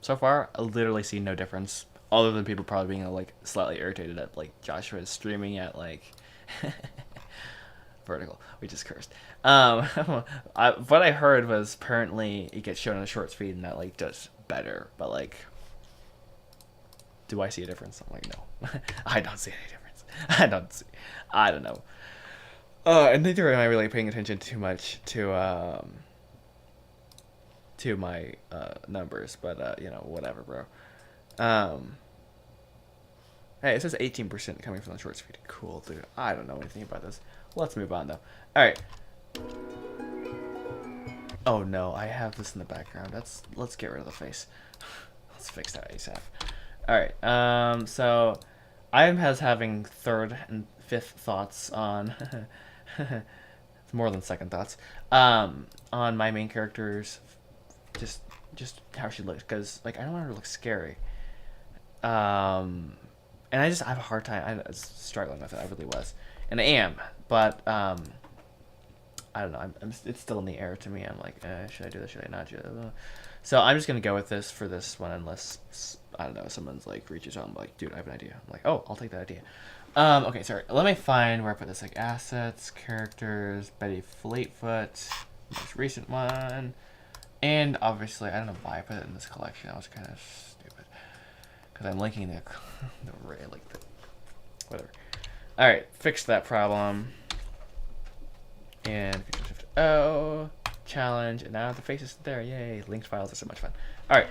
So far, I literally see no difference, other than people probably being like slightly irritated at like Joshua's streaming at like vertical. We just cursed. What I heard was apparently it gets shown in a short speed and that like does better. But like, do I see a difference? I'm like, no, I don't see any difference. I don't know. And neither am I really paying attention too much to my numbers, but you know, whatever, bro. Hey, it says 18% coming from the short speed. Cool, dude. I don't know anything about this. Let's move on though. All right. Oh no, I have this in the background. Let's get rid of the face. Let's fix that ASAP. All right. So I'm having third and fifth thoughts on. It's more than second thoughts. On my main character's just how she looks, because like I don't want her to look scary. And I have a hard time. I was struggling with it. I really was, and I am. But I don't know. It's still in the air to me. I'm like, should I do this? Should I not do this? So I'm just gonna go with this for this one, unless I don't know, someone's like reaches out. I'm like, dude, I have an idea. I'm like, oh, I'll take that idea. Okay, sorry. Let me find where I put this. Like assets, characters, Betty Fleetfoot, most recent one, and obviously I don't know why I put it in this collection. I was kind of stupid because I'm linking the whatever. All right, fix that problem. And Shift O, challenge, and now the face is there. Yay! Linked files are so much fun. All right.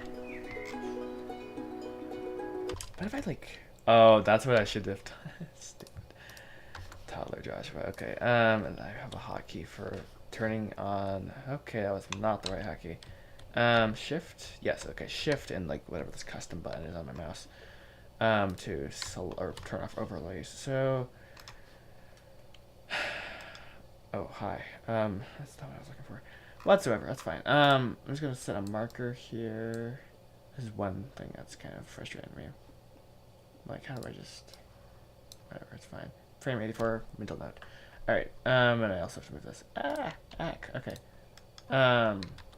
What if I like? Oh, that's what I should have done. Stupid. Toddler Joshua. Okay. And I have a hotkey for turning on. Okay, that was not the right hotkey. Shift. Yes. Okay. Shift and like whatever this custom button is on my mouse. To or turn off overlays. So. Oh, hi. That's not what I was looking for. Whatsoever, that's fine. I'm just gonna set a marker here. This is one thing that's kind of frustrating me. Like, how do I just... Whatever, it's fine. Frame 84, mental note. Alright, and I also have to move this. Okay.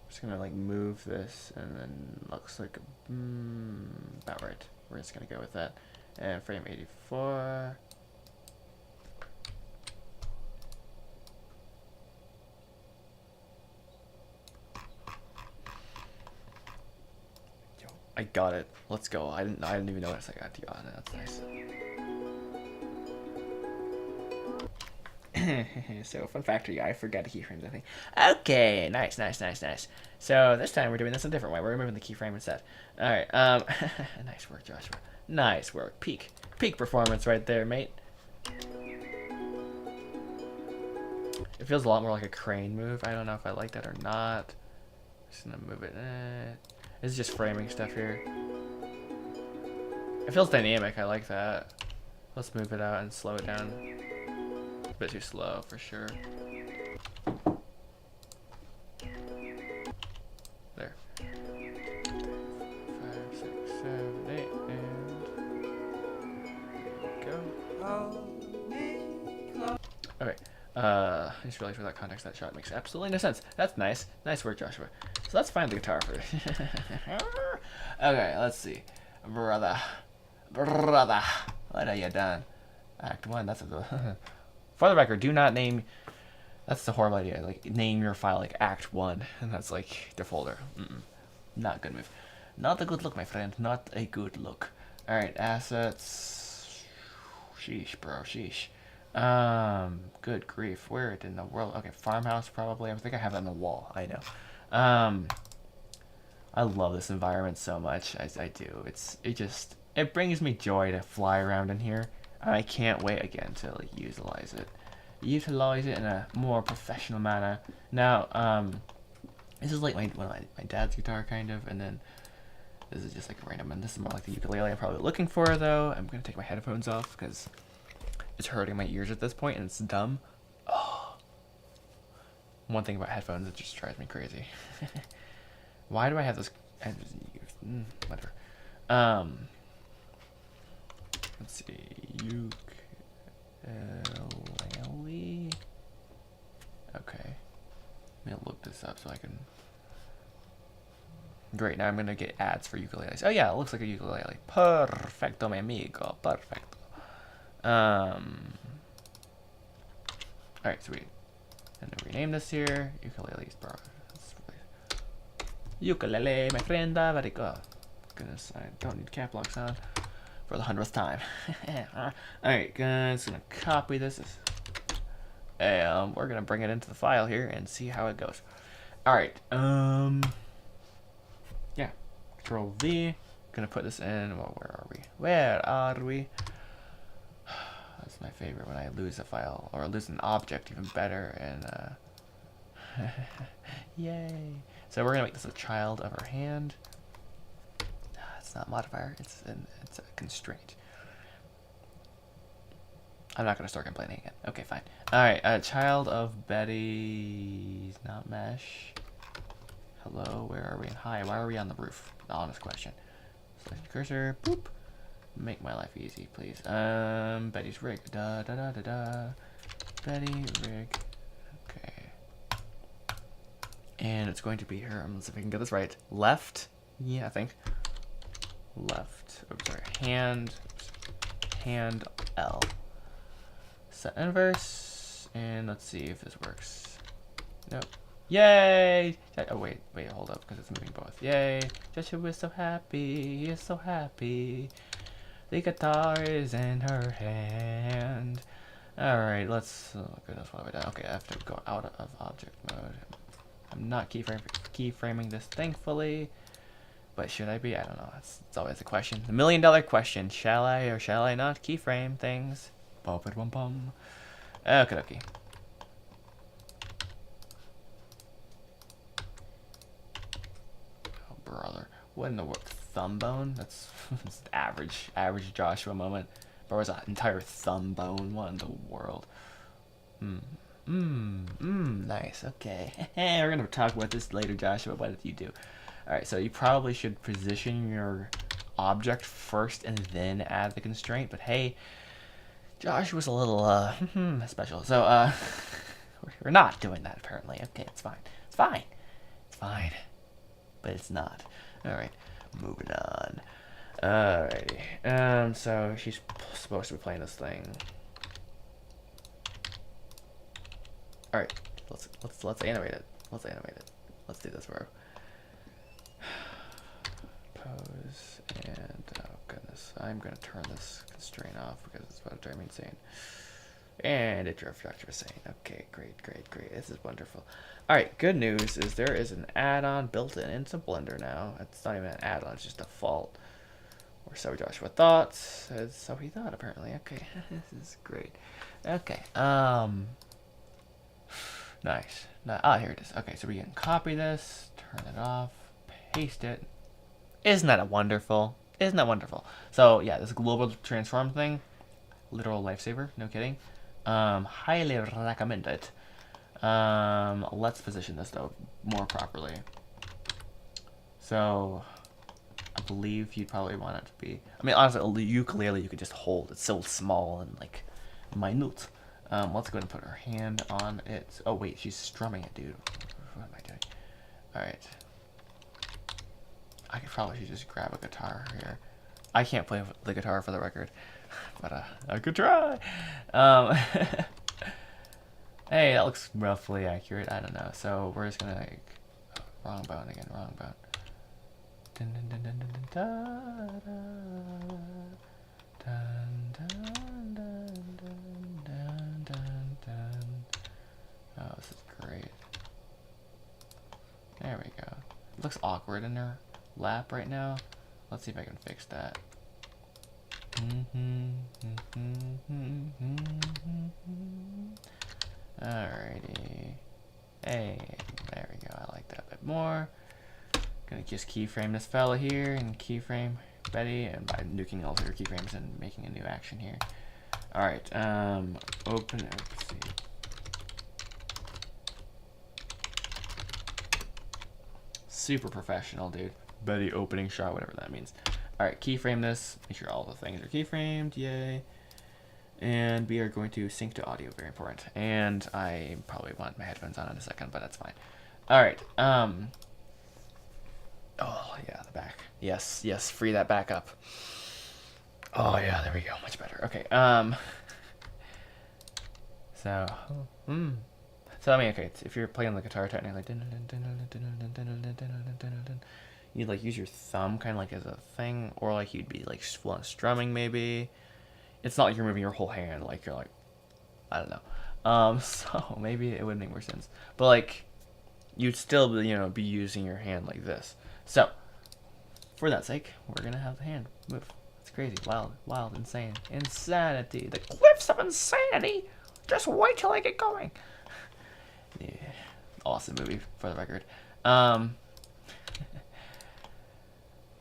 Just gonna, like, move this, and then looks like, about right. We're just gonna go with that. And frame 84... I got it. Let's go. I didn't even notice I got the on it. That's nice. So, fun fact for you, I forgot the keyframes, I think. Okay, nice. So, this time we're doing this a different way. We're removing the keyframe instead. Alright, nice work, Joshua. Nice work. Peak performance right there, mate. It feels a lot more like a crane move. I don't know if I like that or not. Just gonna move it. This is just framing stuff here. It feels dynamic. I like that. Let's move it out and slow it down. It's a bit too slow for sure. There. 5, 6, 7, 8, and go. Okay. I just realized without context that shot makes absolutely no sense. That's nice. Nice work, Joshua. So let's find the guitar first. Okay, let's see. Brother. What are you done? Act 1, that's a... For the record, do not name... That's the horrible idea. Like, name your file like Act 1, and that's like the folder. Not a good move. Not a good look, my friend. Not a good look. Alright, assets... Sheesh, bro. Sheesh. Good grief. Where in the world? Okay, farmhouse probably. I think I have that on the wall. I know. I love this environment so much. I do. It brings me joy to fly around in here. I can't wait again to like utilize it in a more professional manner. Now, this is like my dad's guitar kind of, and then this is just like random, and this is more like the ukulele I'm probably looking for though. I'm gonna take my headphones off because it's hurting my ears at this point, and it's dumb. Oh. One thing about headphones, it just drives me crazy. Why do I have this? Whatever. Let's see. Ukulele. Okay. Let me look this up so I can. Great. Now I'm gonna get ads for ukuleles. Oh yeah, it looks like a ukulele. Perfecto, mi amigo. Perfecto. Alright, sweet. And then rename this here. Ukuleles, bro. Ukulele, my friend. Very good. Goodness, I don't need cap locks on for the 100th time. Alright, guys, gonna copy this. And we're gonna bring it into the file here and see how it goes. Alright, yeah. Control V. Gonna put this in. Well, where are we? That's my favorite when I lose a file or lose an object, even better. And yay! So we're gonna make this a child of our hand. It's not a modifier. It's a constraint. I'm not gonna start complaining again. Okay, fine. All right, child of Betty's not mesh. Hello, where are we? Hi, why are we on the roof? The honest question. Select cursor. Boop. Make my life easy, please. Betty's rig. Da da da da da. Betty rig. Okay. And it's going to be her. Let's see if I can get this right. Left. Yeah, I think. Left. Oh, sorry. Hand L. Set inverse. And let's see if this works. Nope. Yay! Oh, wait, hold up, because it's moving both. Yay! Joshua is so happy. He is so happy. The guitar is in her hand. Alright, let's... Oh, goodness, what have I done? Okay, I have to go out of object mode. I'm not keyframing this, thankfully. But should I be? I don't know. It's always a question. The $1,000,000 question. Shall I or shall I not keyframe things? Bum-bum-bum. Okay. Oh, brother. What in the world? Thumb bone? That's average Joshua moment. But was an entire thumb bone? What in the world? Nice. Okay. We're gonna talk about this later, Joshua. What did you do? Alright, so you probably should position your object first and then add the constraint, but hey, Joshua's a little, special. So, we're not doing that apparently. Okay, it's fine. It's fine. But it's not. Alright, moving on. Alrighty. So she's supposed to be playing this thing. Alright, let's animate it. Let's do this, bro. pose, and oh goodness, I'm gonna turn this constraint off because it's about to drive me insane. And it drove Dr. insane. Okay, great. This is wonderful. Alright, good news is there is an add-on built into Blender now. It's not even an add-on, it's just default. Or so Joshua thought. So he thought, apparently. Okay, this is great. Okay, nice. Here it is. Okay, so we can copy this, turn it off, paste it. Isn't that wonderful? Isn't that wonderful? So, yeah, this global transform thing, literal lifesaver, no kidding. Highly recommend it. Let's position this, though, more properly. So, I believe you'd probably want it to be... I mean, honestly, ukulele you could just hold. It's so small and, like, minute. Let's go ahead and put her hand on it. Oh, wait, she's strumming it, dude. What am I doing? Alright. I could probably just grab a guitar here. I can't play the guitar for the record, but I could try. Hey, that looks roughly accurate. I don't know. So we're just gonna like wrong bone again. Wrong bone. Dun, dun, dun, dun, dun, dun, dun, dun, dun, dun, dun, dun. Oh, this is great. There we go. It looks awkward in her lap right now. Let's see if I can fix that. Alrighty. Hey, there we go. I like that a bit more. Gonna just keyframe this fella here and keyframe Betty, and by nuking all of her keyframes and making a new action here. Alright, open it. Let's see. Super professional, dude. Betty opening shot, whatever that means. Alright, keyframe this. Make sure all the things are keyframed. Yay. And we are going to sync to audio, very important. And I probably want my headphones on in a second, but that's fine. Alright, oh, yeah, the back. Yes, free that back up. Oh, yeah, there we go. Much better. Okay, so, So, I mean, okay, if you're playing the guitar technically, you'd, like, use your thumb kind of, like, as a thing, or, like, you'd be, like, strumming, maybe. It's not like you're moving your whole hand, like, you're, like, I don't know. So, maybe it would make more sense. But, like, you'd still, you know, be using your hand like this. So, for that sake, we're gonna have the hand move. It's crazy. Wild, insane. Insanity. The cliffs of insanity! Just wait till I get going! Yeah. Awesome movie, for the record. Oh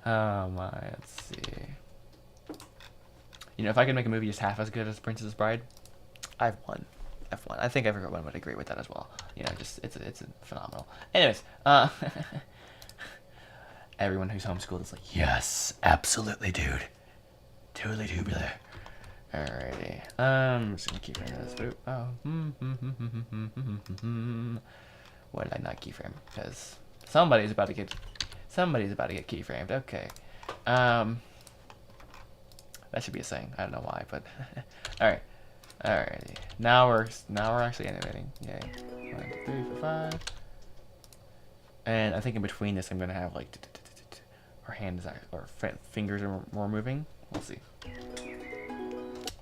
my, let's see. You know, if I could make a movie just half as good as Princess Bride, I've won. I think everyone would agree with that as well. You know, just it's phenomenal. Anyways, everyone who's homeschooled is like, yes, absolutely, dude. Totally tubular. Alrighty. I'm just gonna keep running this. Oh. Why did I not keyframe? Because somebody's about to get keyframed. Okay. That should be a saying. I don't know why, but alright. Alrighty. Now we're actually animating. Yay. 1, 2, 3, 4, 5. And I think in between this, I'm gonna have like our hands or fingers are more moving. We'll see.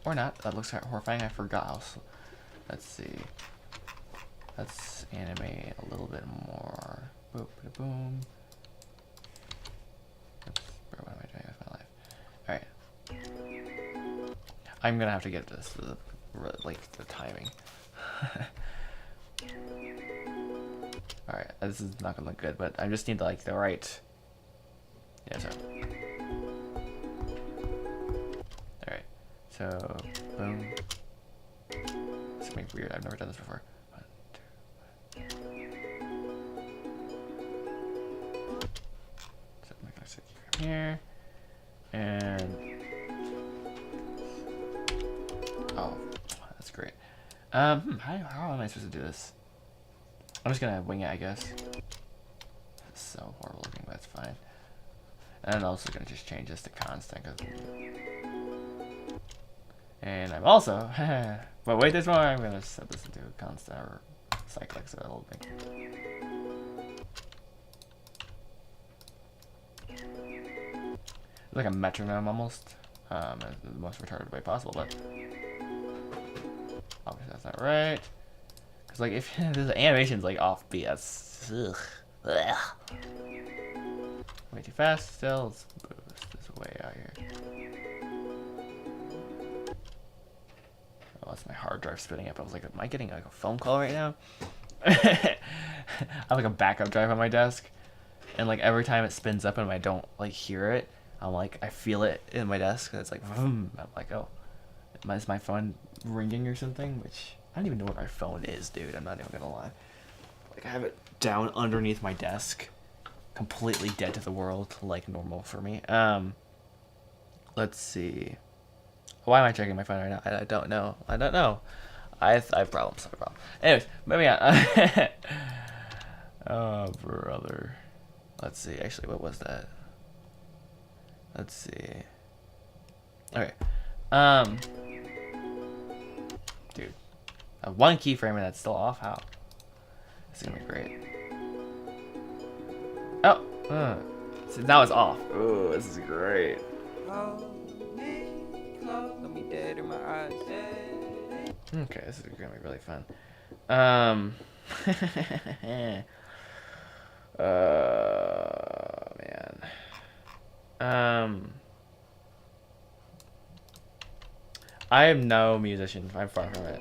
Or not. That looks horrifying. I forgot. Let's see. Let's animate a little bit more. Boop, boom. Oops. What am I doing with my life? Alright. I'm gonna have to get this to the timing. Alright, this is not gonna look good, but I just need like the right. Yeah, so. Alright. So boom. Something weird, I've never done this before. 1, 2, 1. So I'm gonna sit here. And oh, that's great. How am I supposed to do this? I'm just gonna wing it, I guess. It's so horrible looking, but it's fine. And I'm also gonna just change this to constant. And I'm also, but wait, there's more. I'm gonna set this into constant or cyclic, so that'll make. like a metronome almost, in the most retarded way possible, but obviously that's not right. Cause like if the animation's like offbeat, that's ugh. Way too fast. Still, let's boost this way out here. Oh, that's my hard drive spinning up. I was like, am I getting like a phone call right now? I have like a backup drive on my desk, and like every time it spins up and I don't like hear it, I'm like, I feel it in my desk, and it's like, vroom. I'm like, oh, is my phone ringing or something? Which I don't even know where my phone is, dude. I'm not even gonna lie. Like I have it down underneath my desk, completely dead to the world, like normal for me. Let's see. Why am I checking my phone right now? I don't know. I don't know. I have problems. I have problems. Anyways, moving on. Oh, brother. Let's see. Actually, what was that? Let's see. Okay. Dude. One keyframe and that's still off? How? This is gonna be great. Oh! So now it's off. Ooh, this is great. Let me dead in my eyes. Okay, this is gonna be really fun. Man. I am no musician. I'm far from it.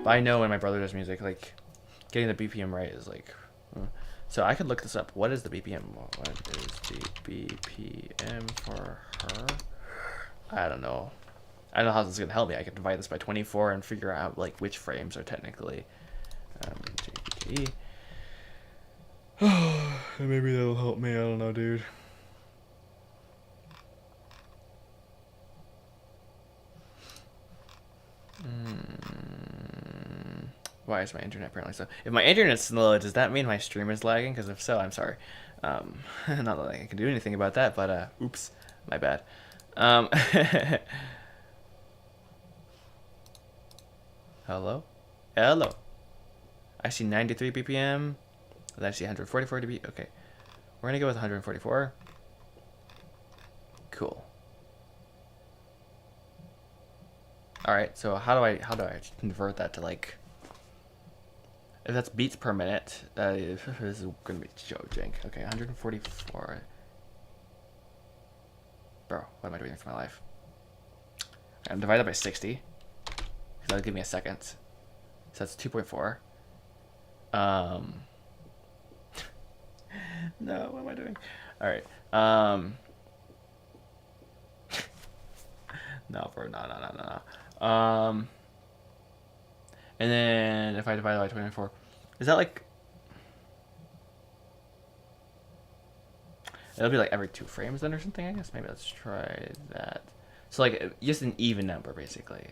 But I know when my brother does music, like, getting the BPM right is like... So I could look this up. What is the BPM? What is the BPM for her? I don't know. I don't know how this is going to help me. I can divide this by 24 and figure out, like, which frames are technically JVKE. Maybe that'll help me. I don't know, dude. Why is my internet apparently slow? If my internet's slow, does that mean my stream is lagging? Because if so, I'm sorry. Not that I can do anything about that, but oops, my bad. Hello? Hello. I see 93 BPM. I see 144 dB. Okay. We're gonna go with 144. Cool. Alright, so how do I convert that to like, if that's beats per minute, this is gonna be so jank. Okay, 144. Bro, what am I doing with my life? I'm divided by 60. That'll give me a second. So that's 2.4. No, what am I doing? Alright. No, bro, no. And then if I divide it by 24, is that like, it'll be like every 2 frames then or something, I guess. Maybe let's try that. So like just an even number basically.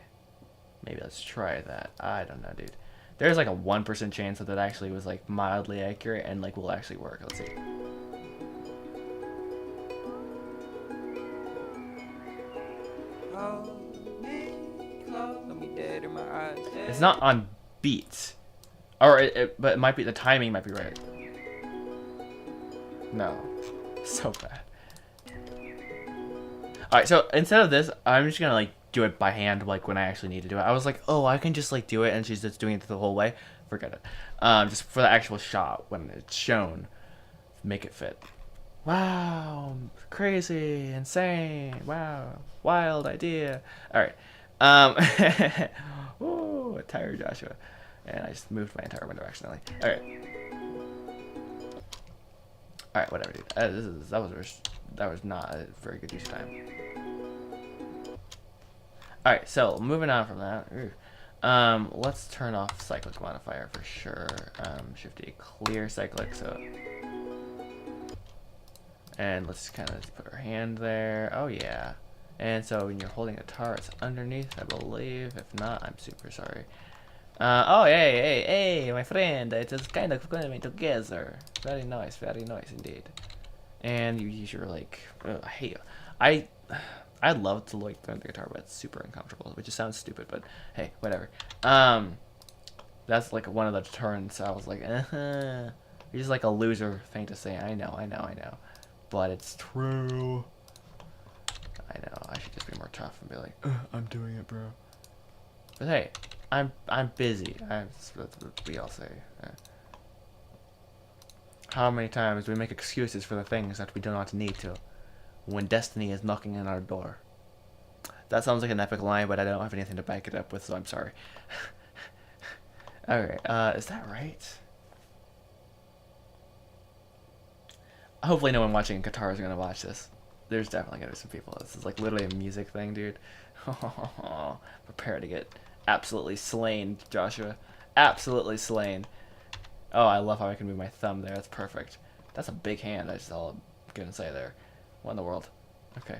Maybe let's try that. I don't know, dude. There's like a 1% chance that actually was like mildly accurate and like will actually work. Let's see. Let me dead in my eyes. It's not on beats, or but it might be, the timing might be right. No, so bad. All right, so instead of this, I'm just gonna like do it by hand, like when I actually need to do it. I was like, oh, I can just like do it, and she's just doing it the whole way. Forget it. Just for the actual shot when it's shown, make it fit. Wow, crazy, insane. Wow, wild idea. All right. Ooh, tired Joshua. And I just moved my entire window accidentally. All right. All right, whatever, dude. That was not a very good use of time. All right, so moving on from that. Let's turn off cyclic modifier for sure. Shift A, clear cyclic. So, and let's kind of put our hand there. Oh yeah. And so when you're holding a guitar, it's underneath, I believe. If not, I'm super sorry. Oh, hey, my friend. It is kind of coming together. Very nice indeed. And you use your, like, I hate it. I'd love to, like, learn the guitar, but it's super uncomfortable, which just sounds stupid, but hey, whatever. That's, like, one of the deterrents. I was like, You're just, like, a loser thing to say. I know. But it's true. I know, I should just be more tough and be like, I'm doing it, bro. But hey, I'm busy. That's what we all say. How many times do we make excuses for the things that we do not need to, when destiny is knocking on our door? That sounds like an epic line, but I don't have anything to back it up with, so I'm sorry. Alright, is that right? Hopefully no one watching guitar is gonna watch this. There's definitely gonna be some people. This is like literally a music thing, dude. Prepare to get absolutely slain, Joshua. Absolutely slain. Oh, I love how I can move my thumb there. That's perfect. That's a big hand. That's all I'm gonna say there. What in the world? Okay.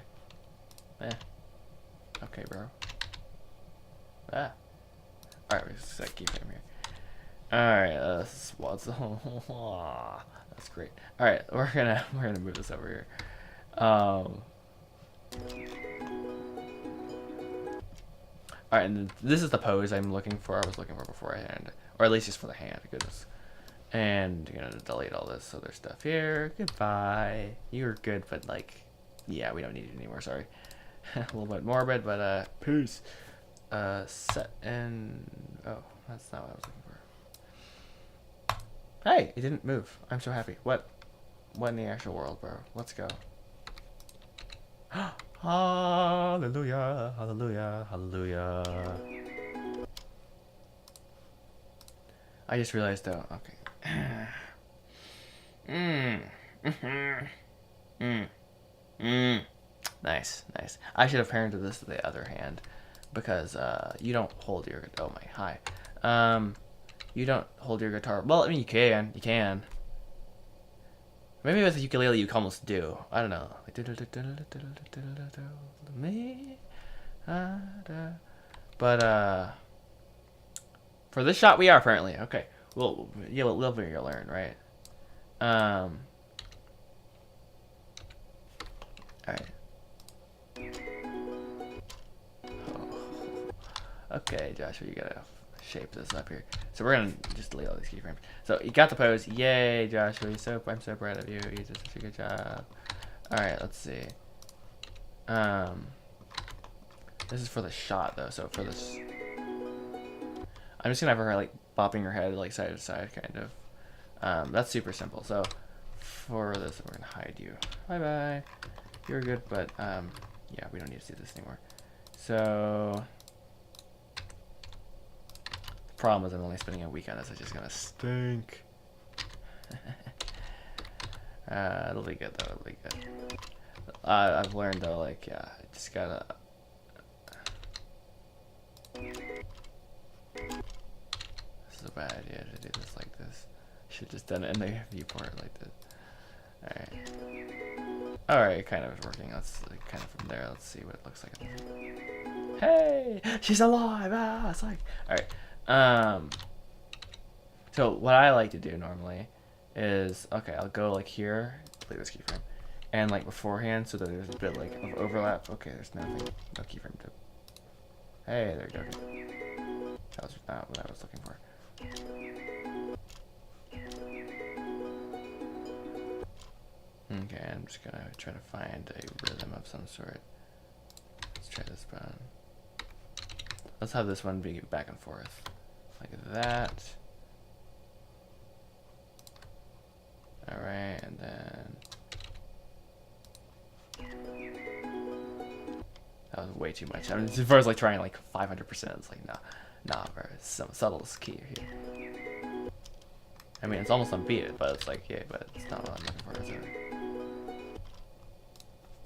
Okay, bro. Ah. Alright, we just keep him here. Alright, that's great. Alright, we're gonna move this over here. Alright, and this is the pose I'm looking for. I was looking for beforehand, or at least just for the hand. Goodness. And you're gonna delete all this other stuff here. Goodbye. You're good, but like, yeah, we don't need it anymore. Sorry. A little bit morbid, but peace. Set and oh, that's not what I was looking for. Hey, it didn't move. I'm so happy. What in the actual world, bro? Let's go. Hallelujah, hallelujah, hallelujah. I just realized though. Okay. Nice, nice. I should have parented this to the other hand, because you don't hold your, oh my, hi. You don't hold your guitar. Well, I mean, you can. Maybe with the ukulele you can almost do. I don't know. But for this shot we are apparently. Okay. Well, you'll learn, right? Alright. Okay, Joshua, you gotta shape this up here. So we're gonna just delete all these keyframes. So you got the pose. Yay, Joshua! I'm so proud of you. You did such a good job. All right, let's see. This is for the shot though. So for this, I'm just gonna have her like bopping her head like side to side, kind of. That's super simple. So for this, we're gonna hide you. Bye bye. You're good, but yeah, we don't need to see this anymore. So. Problem is I'm only spending a week on this. It's just gonna stink. It'll be good though. It'll be good. I've learned though, like, yeah, I just gotta. This is a bad idea to do this like this. Should just done it in the viewport like this. All right, kind of is working. Let's like, kind of from there. Let's see what it looks like. Hey, she's alive! Ah, it's like, all right. So what I like to do normally is, okay, I'll go like here, play this keyframe, and like beforehand, so that there's a bit like of overlap. Okay, there's nothing, no keyframe to. Hey, there you go. That was not what I was looking for. Okay, I'm just gonna try to find a rhythm of some sort. Let's try this button. Let's have this one be back and forth. Like that. Alright, and then. That was way too much. I mean, as far as like trying like 500%, it's like, nah, bro. It's some subtle key here. I mean, it's almost unbeaten, but it's like, yeah, but it's not what I'm looking for, is it?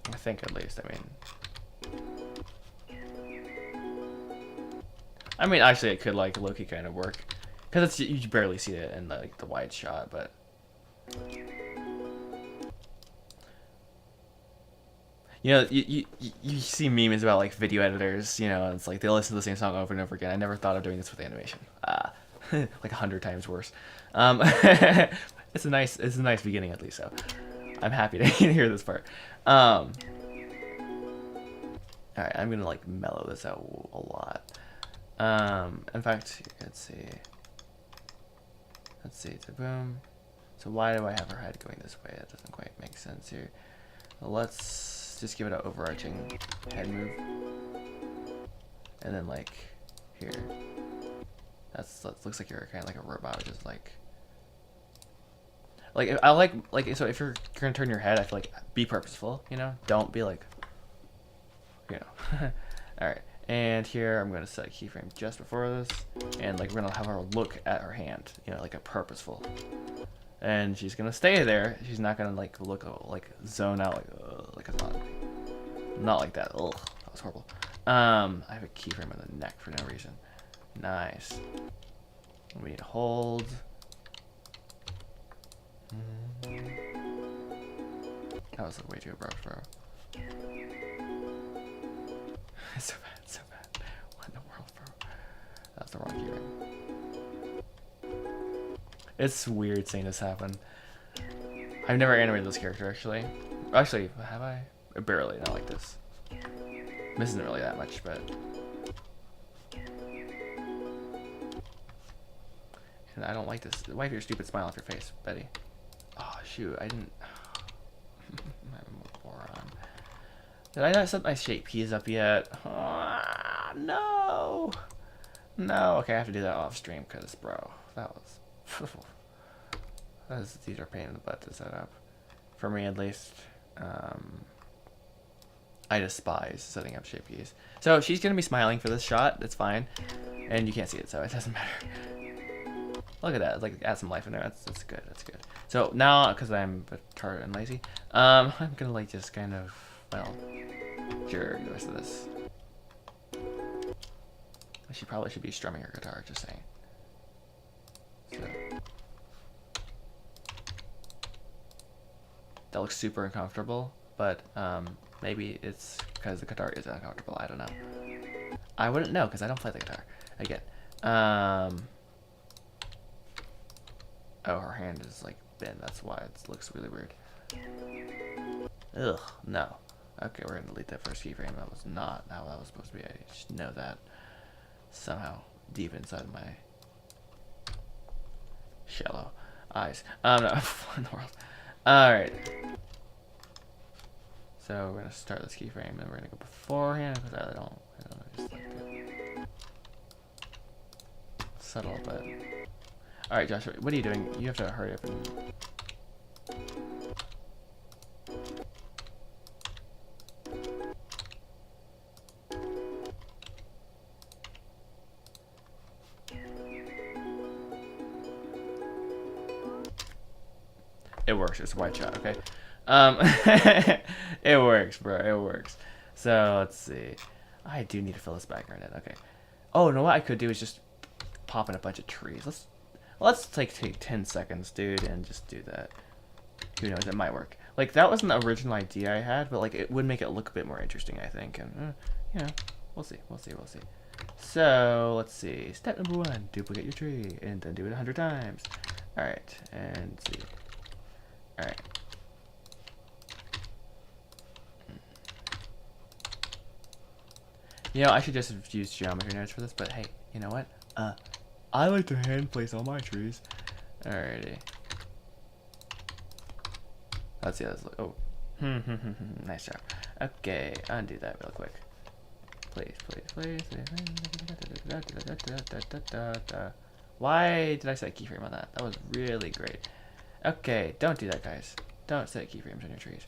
I think at least, I mean, actually, it could like Loki kind of work, because it's you barely see it in like the wide shot, but you know, you see memes about like video editors, you know, and it's like they listen to the same song over and over again. I never thought of doing this with animation, like 100 times worse. It's a nice beginning at least. So I'm happy to hear this part. All right, I'm gonna like mellow this out a lot. In fact, let's see, boom. So why do I have her head going this way? That doesn't quite make sense here. Let's let's just give it an overarching head move. And then like here. That looks like you're kind of like a robot, which is like I like so if you're gonna turn your head, I feel like be purposeful, you know? Don't be like, you know. Alright, and here I'm gonna set a keyframe just before this, and like we're gonna have her look at her hand, you know, like a purposeful. And she's gonna stay there. She's not gonna like look like zone out like a not like that. Ugh, that was horrible. I have a keyframe on the neck for no reason. Nice. We need to hold. That was way too abrupt, bro. It's so bad, so bad. What in the world, bro? That's the wrong keyframe. It's weird seeing this happen. I've never animated this character, actually. Actually, have I? Barely, not like this. This isn't really that much, but... And I don't like this. Wipe your stupid smile off your face, Betty. Oh, shoot, I didn't... I'm a moron. Did I not set my shape keys up yet? Oh, no! No, okay, I have to do that off stream, because, bro, that was... These are a pain in the butt to set up. For me, at least. I despise setting up shape keys. So she's gonna be smiling for this shot. That's fine, and you can't see it, so it doesn't matter. Look at that. Like add some life in there. That's good. That's good. So now, because I'm retarded and lazy, I'm gonna like just kind of cure the rest of this. She probably should be strumming her guitar. Just saying. So. That looks super uncomfortable, but maybe it's because the guitar is uncomfortable. I don't know. I wouldn't know because I don't play the guitar. Again. Oh, her hand is like bent. That's why it looks really weird. Ugh, no. Okay, we're gonna delete that first keyframe. That was not how that was supposed to be. I should know that somehow deep inside of my shallow eyes. No, what in the world? Alright. So we're gonna start this keyframe and we're gonna go beforehand because I don't just like to subtle, but alright, Joshua, what are you doing? You have to hurry up and it works. It's a white shot, okay? It works, bro. It works. So let's see. I do need to fill this background in. Okay. Oh, no, what I could do is just pop in a bunch of trees. Let's take 10 seconds, dude, and just do that. Who knows? It might work. Like that wasn't the original idea I had, but like it would make it look a bit more interesting, I think. And you know, we'll see. We'll see. We'll see. So let's see. Step number 1: duplicate your tree, and then do it 100 times. All right, and see. All right. You know, I should just use geometry nodes for this, but hey, you know what? I like to hand place all my trees. Alrighty. Let's see how this looks. Oh. Nice job. Okay, undo that real quick. Please, please, please. Why did I set a keyframe on that? That was really great. Okay, don't do that, guys. Don't set keyframes on your trees.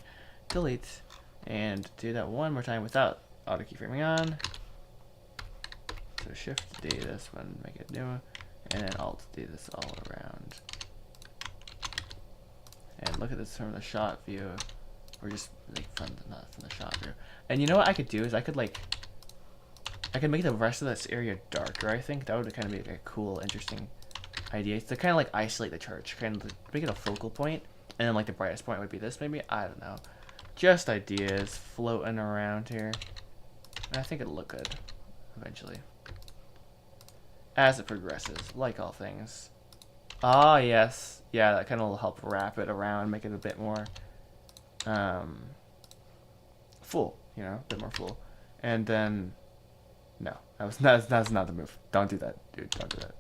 Delete. And do that one more time without auto keyframing on. So shift D this one, make it new, and then alt D this all around. And look at this from the shot view, or just like not from the shot view. And you know what I could do is I could make the rest of this area darker. I think that would kind of be a cool, interesting idea to kind of like isolate the church, kind of make it a focal point, and then like the brightest point would be this. Maybe, I don't know. Just ideas floating around here. And I think it'll look good eventually. As it progresses, like all things. Ah, yes. Yeah, that kind of will help wrap it around, make it a bit more full, you know, a bit more full. And then, no, that's not the move. Don't do that, dude. Don't do that.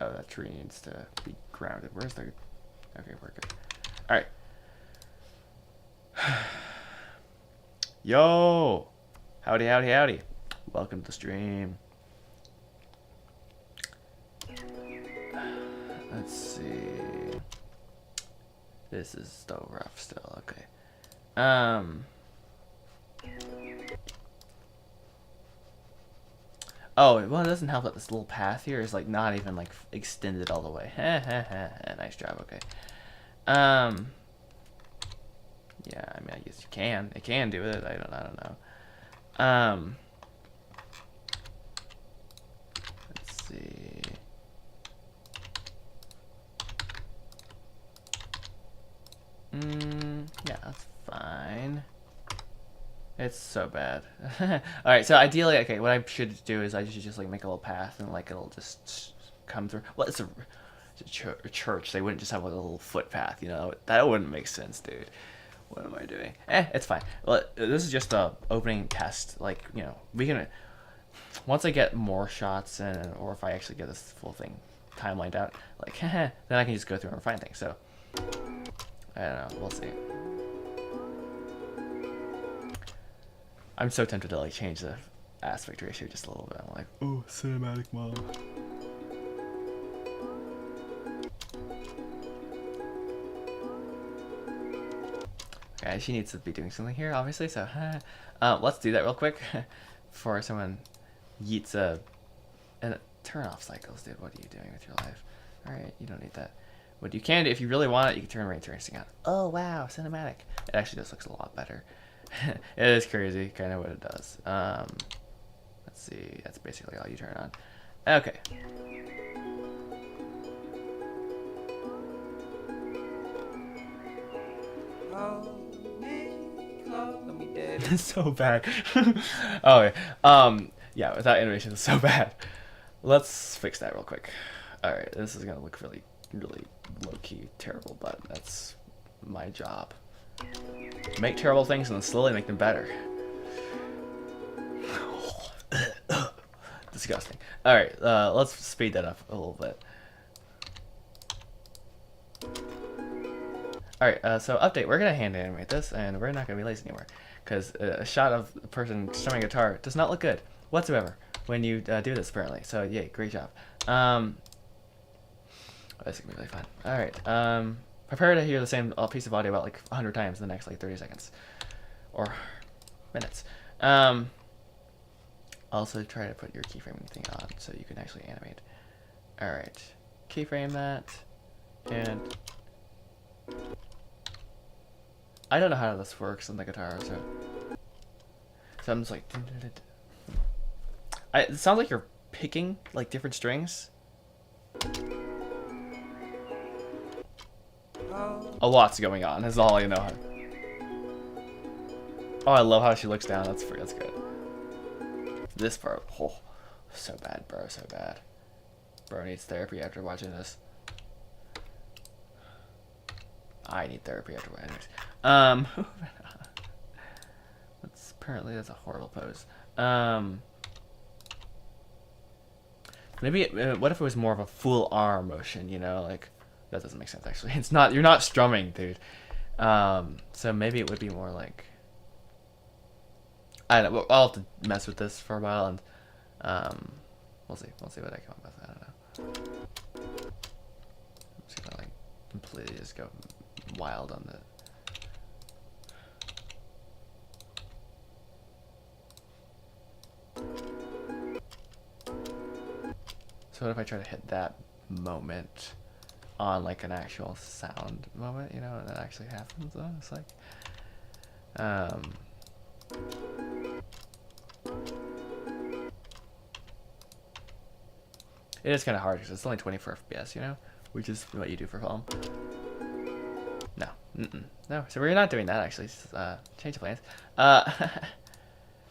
Oh, that tree needs to be grounded. Where's the... Okay, we're good. Alright. Yo! Howdy, howdy, howdy. Welcome to the stream. Let's see. This is still rough still, okay. Oh, well, it doesn't help that this little path here is like not even like extended all the way. Nice job, okay. Yeah, I mean, I guess you can. It can do it. I don't know. Let's see. Yeah, that's fine. It's so bad. Alright, so ideally, okay, what I should do is I should just like make a little path and like it'll just come through. Well, it's a church. They wouldn't just have like a little footpath, you know? That wouldn't make sense, dude. What am I doing? It's fine. Well, this is just a opening test. Like, you know, we can... Once I get more shots in, or if I actually get this full thing timelined out, like, then I can just go through and refine things. So, I don't know. We'll see. I'm so tempted to, like, change the aspect ratio just a little bit. I'm like, oh, cinematic mom. Okay, she needs to be doing something here, obviously, so let's do that real quick before someone yeets and turn off cycles, dude. What are you doing with your life? Alright, you don't need that. What you can do, if you really want it, you can turn rain tracing on. Oh, wow, cinematic. It actually just looks a lot better. It is crazy, kind of what it does. Let's see, that's basically all you turn on. Okay. It's so bad. Oh, yeah. Yeah, without animation, it's so bad. Let's fix that real quick. Alright, this is gonna look really, really low-key terrible, but that's my job. Make terrible things and then slowly make them better. Disgusting. Alright, let's speed that up a little bit. Alright, so update. We're going to hand animate this, and we're not going to be lazy anymore. Because a shot of a person strumming a guitar does not look good whatsoever when you do this, apparently. So, yay, great job. That's going to be really fun. Alright, prepare to hear the same piece of audio about like 100 times in the next like 30 seconds. Or minutes. Also, try to put your keyframing thing on so you can actually animate. Alright, keyframe that, and... I don't know how this works on the guitar, so I'm just like... it sounds like you're picking, like, different strings. A lot's going on, is all you know. Oh, I love how she looks down, that's good. This part, oh, so bad, bro, so bad. Bro needs therapy after watching this. I need therapy after watching this. That's a horrible pose. Maybe, what if it was more of a full arm motion, you know, like, that doesn't make sense, actually. It's not, you're not strumming, dude. So maybe it would be more like, I don't know, I'll have to mess with this for a while, and, we'll see what I come up with, I don't know. I'm just gonna, like, completely just go wild on the... So what if I try to hit that moment on like an actual sound moment, you know, and that actually happens though? It's like, it is kind of hard because it's only 24 FPS, you know, which is what you do for film. No, no. So we're not doing that actually. Change the plans.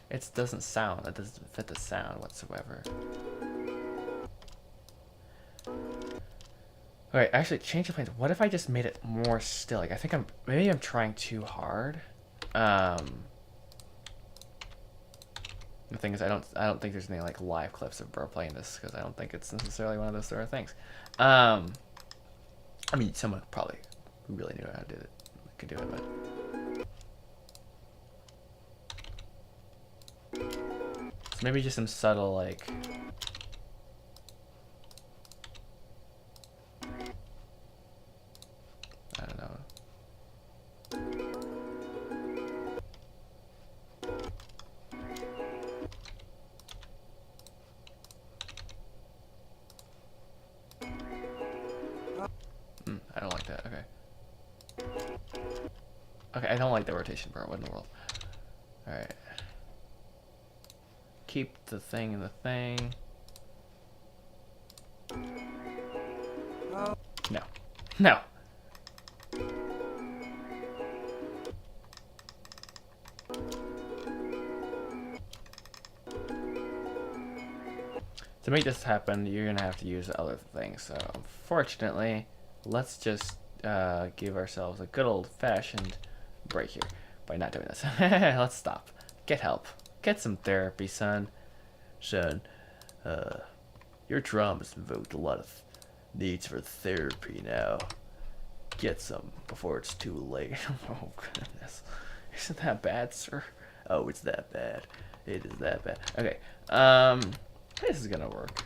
It doesn't sound. It doesn't fit the sound whatsoever. Alright, actually, change the plans. What if I just made it more still? Like, I think maybe I'm trying too hard. The thing is, I don't think there's any like live clips of bro playing this because I don't think it's necessarily one of those sort of things. I mean, someone probably who really knew how to do it could do it, but Maybe just some subtle, like... I don't know. I don't like that. Okay. Okay, I don't like the rotation part. What in the world? Alright. Keep the thing in the thing. No. No. To make this happen, you're gonna have to use other things. So, unfortunately, let's just give ourselves a good old-fashioned break here by not doing this. Let's stop. Get help. Get some therapy, son. Son, your trauma's invoked a lot of needs for therapy now. Get some before it's too late. Oh, goodness. Isn't that bad, sir? Oh, it's that bad. It is that bad. Okay, this is gonna work.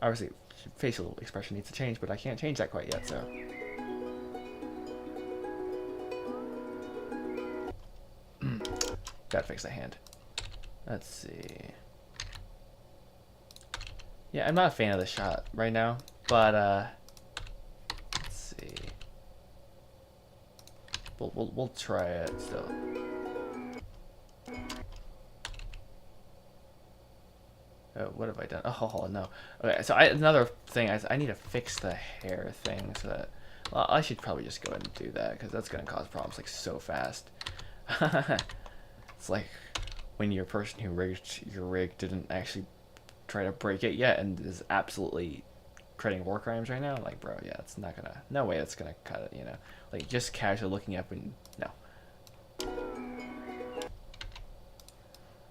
Obviously, facial expression needs to change, but I can't change that quite yet, so. Gotta fix the hand. Let's see. Yeah, I'm not a fan of the shot right now, but let's see. We'll try it still. Oh, what have I done? Oh no. Okay, so another thing I need to fix the hair thing so that. Well, I should probably just go ahead and do that because that's gonna cause problems like so fast. It's like when your person who rigged your rig didn't actually try to break it yet and is absolutely creating war crimes right now. Like, bro, yeah, it's not gonna. No way, it's gonna cut it. You know, like just casually looking up and no.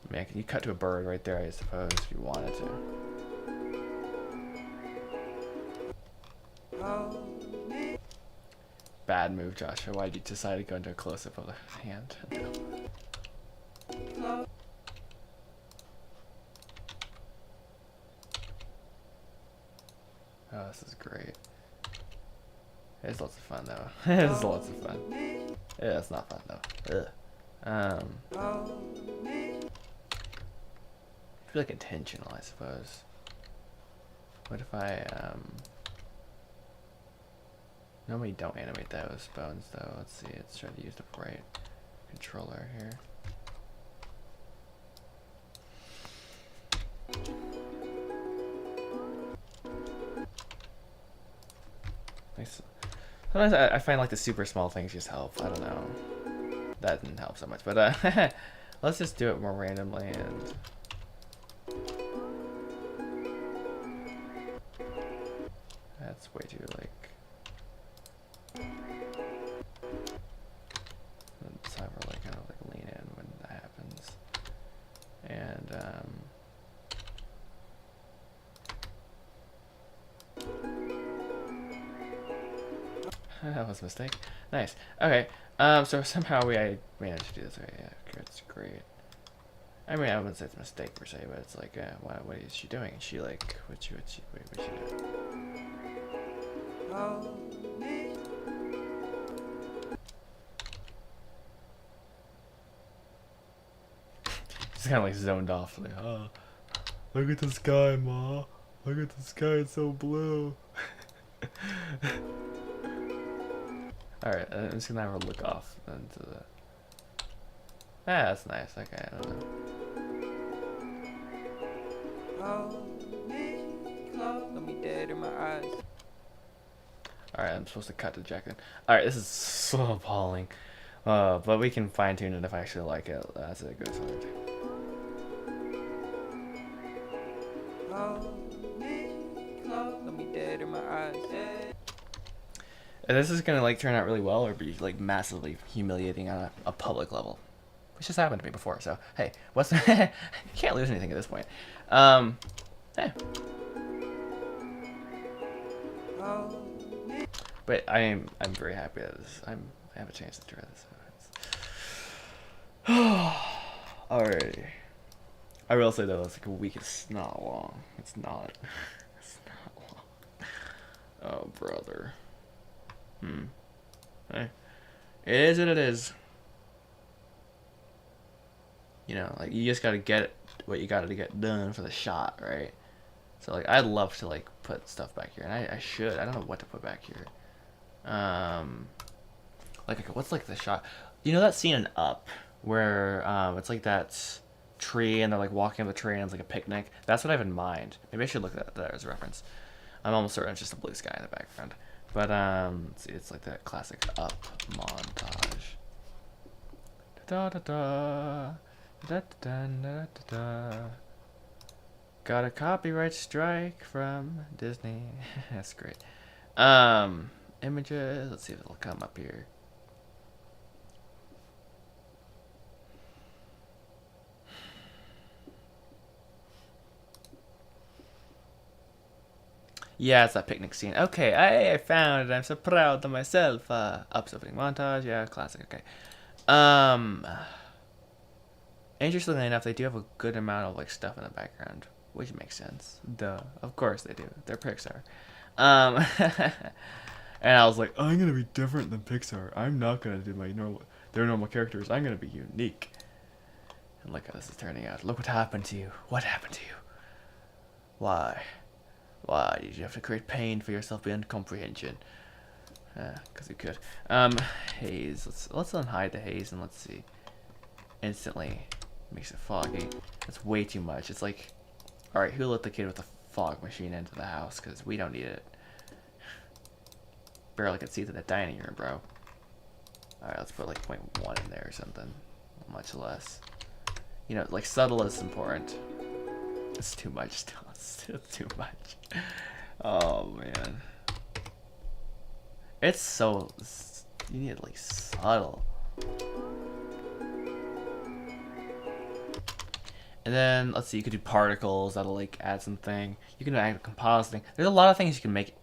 Man, can you cut to a bird right there? I suppose if you wanted to. Bad move, Joshua. Why did you decide to go into a close-up of the hand? Oh, this is great. It's lots of fun though. It's lots of fun. Yeah, it's not fun though. Ugh. I feel like intentional, I suppose. What if I normally don't animate those bones though. Let's see, let's try to use the right controller here. Nice. Sometimes I find like the super small things just help. I don't know. That didn't help so much, but let's just do it more randomly and. That's way too like. Let's have her like kind of like lean in when that happens, and that was a mistake. Nice. Okay. So somehow I managed to do this. Okay, yeah, that's great. I mean, I wouldn't say it's a mistake per se, but it's like, what is she doing? Is she like, what's she doing? She's kind of like zoned off, like, oh, look at the sky, Ma. Look at the sky, it's so blue. Alright, I'm just gonna have her look off into the. Ah, that's nice. Okay, I don't know. Let me dead in my eyes. Alright, I'm supposed to cut to Jack then. Alright, this is so appalling. But we can fine tune it if I actually like it. That's a good song. Let me dead in my eyes. And this is gonna like turn out really well or be like massively humiliating on a public level. Which just happened to me before, so hey, what's you can't lose anything at this point. Yeah. But I'm very happy that I have a chance to try this. Alrighty. I will say though, it's like a week. It's not long. It's not. It's not long. Oh, brother. Hey. It is what it is. You know, like, you just gotta get what you gotta get done for the shot, right? So, like, I'd love to, like, put stuff back here. And I should. I don't know what to put back here. Like, what's, like, the shot? You know that scene in Up where it's, like, that tree and they're, like, walking up the tree and it's, like, a picnic? That's what I have in mind. Maybe I should look at that as a reference. I'm almost certain it's just a blue sky in the background. But, it's like that classic Up montage. Da-da-da. Da-da-da-da-da-da. Got a copyright strike from Disney. That's great. Images. Let's see if it'll come up here. Yeah, it's that picnic scene. Okay, I found it. I'm so proud of myself. Up's opening montage. Yeah, classic. Okay. Interestingly enough, they do have a good amount of like stuff in the background, which makes sense. Duh. Of course they do. They're Pixar. And I was like, I'm gonna be different than Pixar. I'm not gonna do their normal characters. I'm gonna be unique. And look how this is turning out. Look what happened to you. What happened to you? Why? Why did you have to create pain for yourself beyond comprehension? Because you could. Haze. Let's unhide the haze and let's see. Instantly makes it foggy. That's way too much. It's like, all right, who let the kid with the fog machine into the house? Because we don't need it. Barely could see to the dining room, bro. All right, let's put like 0.1 in there or something. Much less. You know, like subtle is important. It's too much still. It's still too much. Oh man. It's so, you need like subtle. And then let's see, you could do particles that'll like add something. You can add compositing. There's a lot of things you can make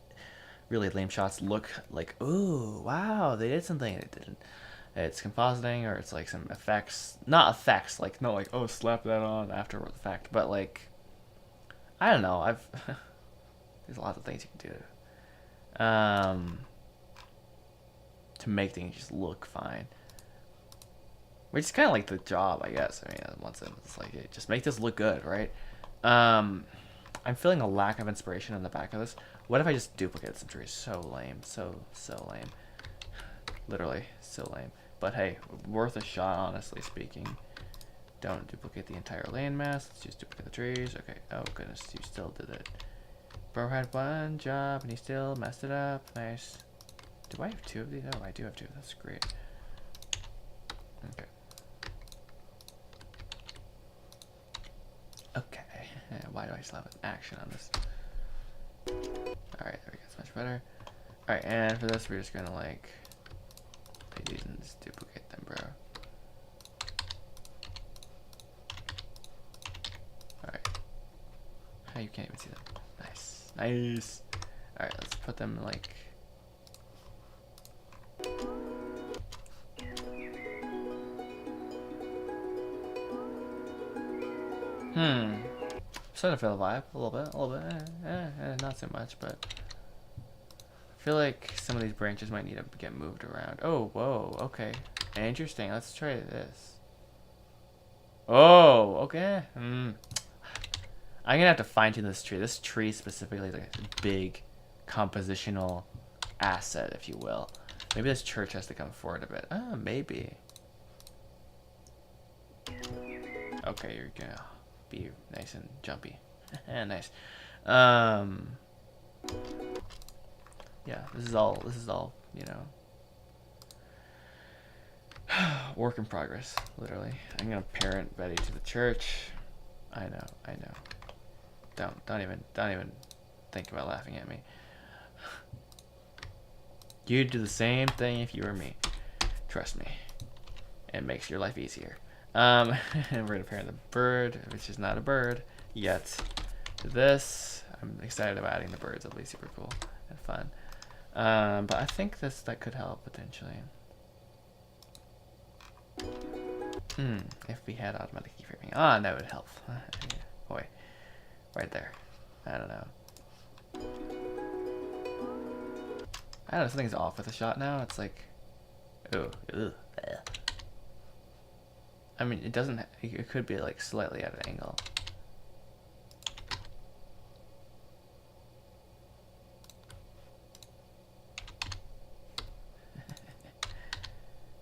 really lame shots look like, ooh, wow, they did something they didn't. It's compositing or it's like some effects. Not effects, like not like, oh, slap that on after the fact, but like, I don't know. There's lots of things you can do. To make things just look fine. Which is kind of like the job, I guess. I mean, once it's like, hey, just make this look good, right? I'm feeling a lack of inspiration on the back of this. What if I just duplicated some trees? So lame. So lame. Literally, so lame. But hey, worth a shot, honestly speaking. Don't duplicate the entire landmass. Let's just duplicate the trees. Okay. Oh, goodness. You still did it. Bro had one job, and he still messed it up. Nice. Do I have two of these? Oh, I do have two. That's great. Okay. Okay. Why do I still have an action on this? Alright, there we go. It's much better. Alright, and for this, we're just gonna, like, take these and just duplicate them, bro. Alright. Oh, you can't even see them. Nice. Nice. Alright, let's put them, like... Starting to feel the vibe a little bit, not so much, but I feel like some of these branches might need to get moved around. Oh, whoa, okay, interesting. Let's try this. Oh, okay. I'm gonna have to fine tune this tree. This tree specifically is like a big compositional asset, if you will. Maybe this church has to come forward a bit. Maybe. Okay, you're gonna be nice and jumpy. Nice. Yeah, this is all, you know, work in progress, literally. I'm gonna parent Betty to the church. I know. Don't even think about laughing at me. You'd do the same thing if you were me. Trust me. It makes your life easier. And we're gonna parent the bird, which is not a bird yet, to this. I'm excited about adding the birds. It'll be super cool and fun. But I think that could help potentially. If we had automatic keyframing on, that would help. Boy, right there. I don't know. I don't know, something's off with the shot now. It's like, ooh, ugh. I mean, it doesn't. It could be like slightly at an angle.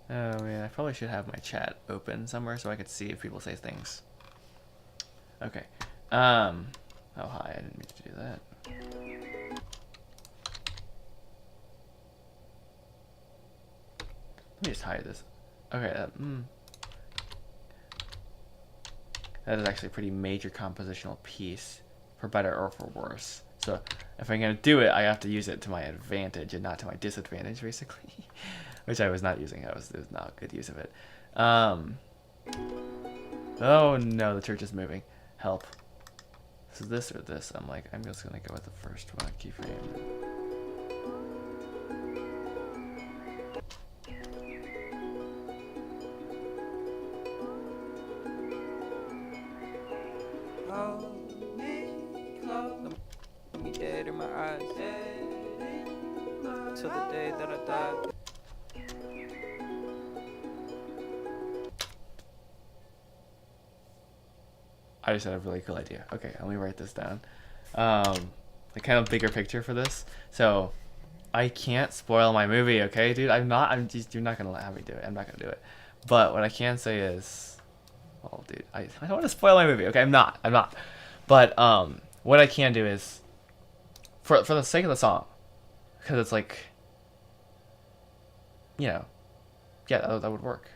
Oh man, I probably should have my chat open somewhere so I could see if people say things. Okay. Oh hi, I didn't mean to do that. Let me just hide this. Okay, that is actually a pretty major compositional piece, for better or for worse. So if I'm gonna do it, I have to use it to my advantage and not to my disadvantage, basically. Which I was not using. It was not a good use of it. Oh no, the church is moving. Help. So this or this? I'm just gonna go with the first one, keyframe. Let me dead in my eyes till the day that I die. I just had a really cool idea. Okay, let me write this down. The kind of bigger picture for this. So, I can't spoil my movie, okay, dude? You're not gonna have me do it. I'm not gonna do it. But what I can say is, well, dude, I don't want to spoil my movie, okay? I'm not. But, what I can do is, for the sake of the song, because it's like, you know, yeah, that would work.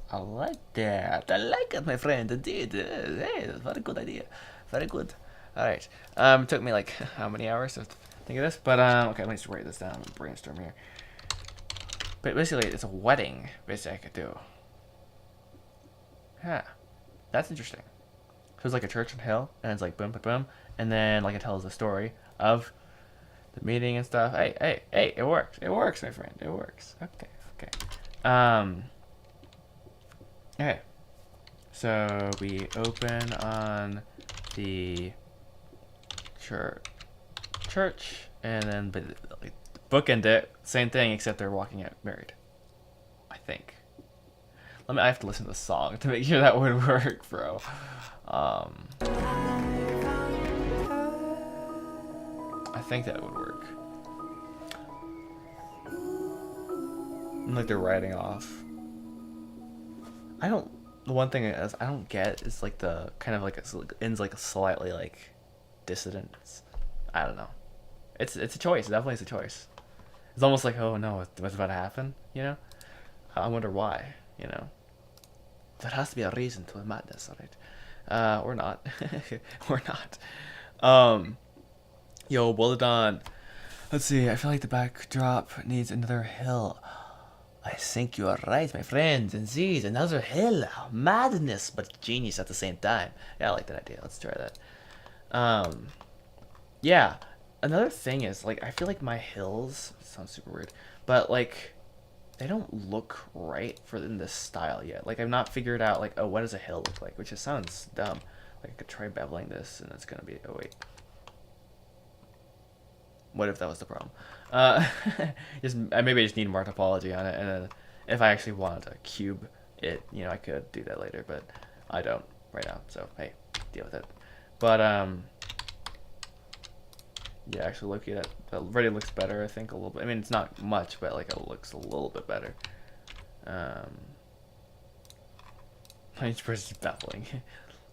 I like that. I like it, my friend. Indeed. Hey, very good idea. Very good. Alright. It took me like how many hours to think of this? But okay, let me just write this down and brainstorm here. But basically it's a wedding, basically I could do. Yeah. That's interesting. So it's like a church and hill, and it's like boom, boom, boom, and then like it tells the story of the meeting and stuff. Hey, it works. It works, my friend. It works. Okay. Okay, so we open on the church, and then like, bookend it. Same thing, except they're walking out married. I think. I have to listen to the song to make sure that would work, bro. I think that would work. And like they're riding off. The one thing is I don't get is like the kind of like it ends like slightly like dissident. I don't know. It's a choice. Definitely it's a choice. It's almost like, oh no, what's about to happen? You know? I wonder why. You know? There has to be a reason to the madness, alright? Or not. Or not. Yo, well done. Let's see. I feel like the backdrop needs another hill. I think you are right, my friend. Indeed, another hill. Madness, but genius at the same time. Yeah, I like that idea. Let's try that. Yeah. Another thing is, like, I feel like my hills, sounds super weird, but, like, they don't look right in this style yet. Like, I've not figured out, like, oh, what does a hill look like? Which just sounds dumb. Like, I could try beveling this, and it's gonna be, oh, wait. What if that was the problem? Maybe I just need more topology on it, and then if I actually wanted to cube it, you know, I could do that later, but I don't right now, so hey, deal with it. But yeah, actually looking at it already looks better, I think, a little bit. I mean, it's not much, but like it looks a little bit better. Each person's baffling.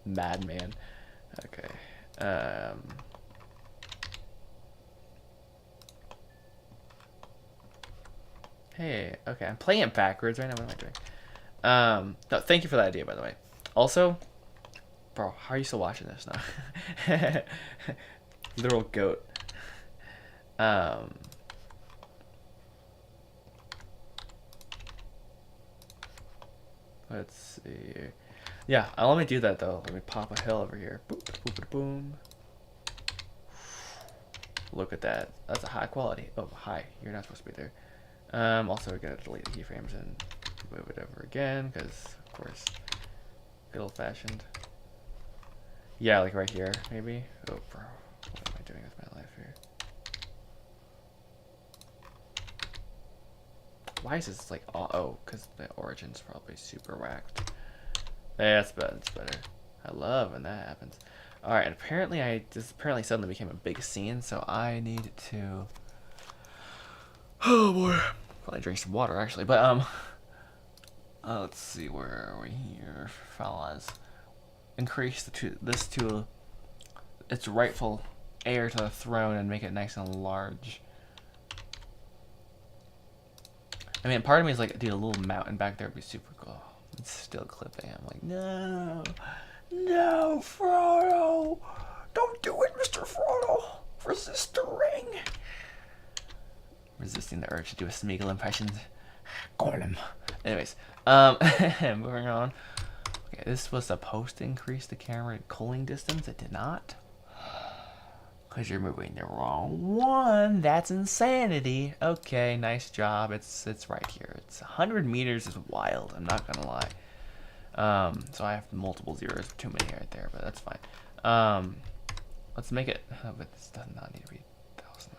Madman. Okay. Hey, okay, I'm playing it backwards right now. What am I doing? No, thank you for that idea, by the way. Also, bro, how are you still watching this now? Literal goat. Let's see. Yeah, let me do that though. Let me pop a hill over here. Boop, boop, boom. Look at that. That's a high quality. Oh, hi. You're not supposed to be there. Also, we're gonna delete the keyframes and move it over again, because of course. Good old fashioned. Yeah, like right here, maybe. Oh, bro. What am I doing with my life here? Why is this like, oh, because the origin's probably super whacked. Yeah, that's better. That's better. I love when that happens. All right, and apparently this apparently suddenly became a big scene, so I need to. Oh boy, probably drink some water actually. But let's see, where are we here, fellas? Increase this to its rightful heir to the throne and make it nice and large. I mean, part of me is like, dude, a little mountain back there would be super cool. It's still clipping. I'm like, no, no, Frodo, don't do it, Mr. Frodo. Resist the ring. Resisting the urge to do a Smeagol impression. Gollum. Anyways, moving on. Okay, this was supposed to increase the camera culling distance. It did not. Because you're moving the wrong one. That's insanity. Okay, nice job. It's right here. It's 100 meters is wild. I'm not gonna lie. So I have multiple zeros, too many right there, but that's fine. Let's make it. Oh, but this does not need to be 1,000,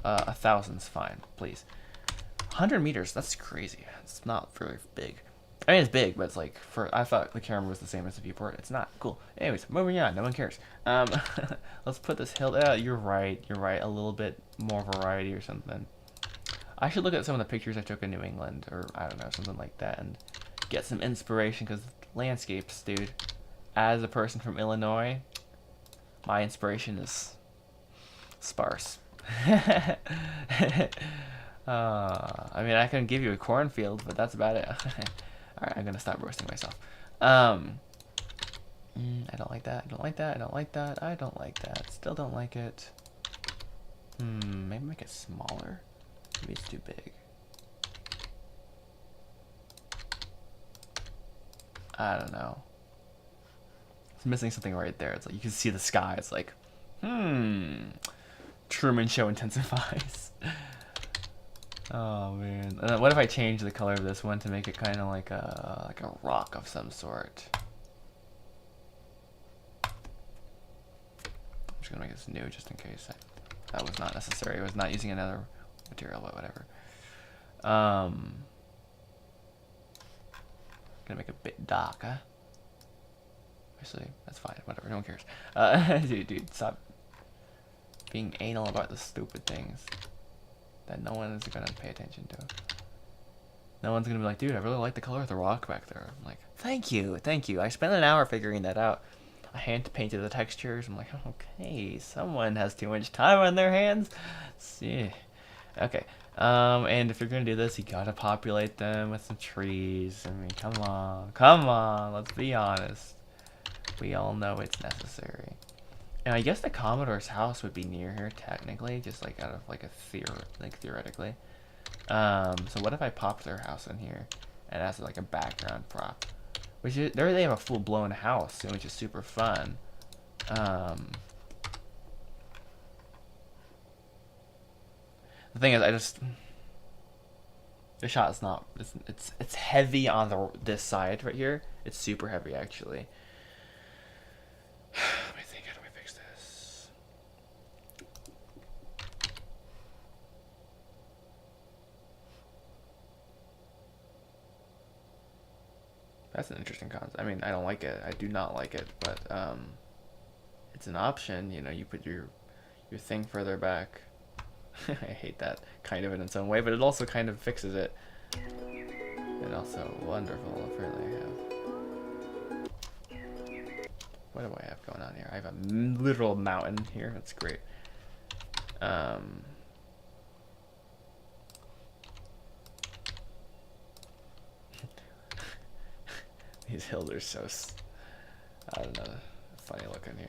whatever. 1,000's fine, please. 100 meters. That's crazy. It's not very big. I mean, it's big, but it's like, I thought the camera was the same as the viewport. It's not. Cool. Anyways, moving on. No one cares. Let's put this hill. You're right. You're right. A little bit more variety or something. I should look at some of the pictures I took in New England, or I don't know, something like that, and get some inspiration, because landscapes, dude. As a person from Illinois, my inspiration is sparse. I mean, I can give you a cornfield, but that's about it. Alright, I'm gonna stop roasting myself. I don't like that. I don't like that. I don't like that. I don't like that. Still don't like it. Maybe make it smaller. Maybe it's too big. I don't know. It's missing something right there. It's like you can see the sky. It's like, Truman Show intensifies. Oh man. And then what if I change the color of this one to make it kind of like a rock of some sort? I'm just gonna make this new just in case. That was not necessary. I was not using another material, but whatever. Gonna make it a bit darker. Actually, that's fine. Whatever. No one cares. Dude, stop being anal about the stupid things that no one is gonna pay attention to. No one's gonna be like, dude, I really like the color of the rock back there. I'm like, thank you. I spent an hour figuring that out. I hand painted the textures. I'm like, okay, someone has too much time on their hands. See, okay. And if you're gonna do this, you gotta populate them with some trees. I mean, come on, let's be honest. We all know it's necessary. And I guess the Commodore's house would be near here, technically, just like out of like theoretically. So what if I popped their house in here and as like a background prop? Which is, they have a full-blown house, which is super fun. The thing is, the shot is not. It's heavy on this side right here. It's super heavy actually. Let me think. How do I fix this? That's an interesting concept. I mean, I don't like it. I do not like it, but it's an option. You know, you put your thing further back. I hate that kind of in its own way, but it also kind of fixes it. And also wonderful. Apparently, I have. What do I have going on here? I have a literal mountain here. That's great. These hills are so, I don't know, funny looking here.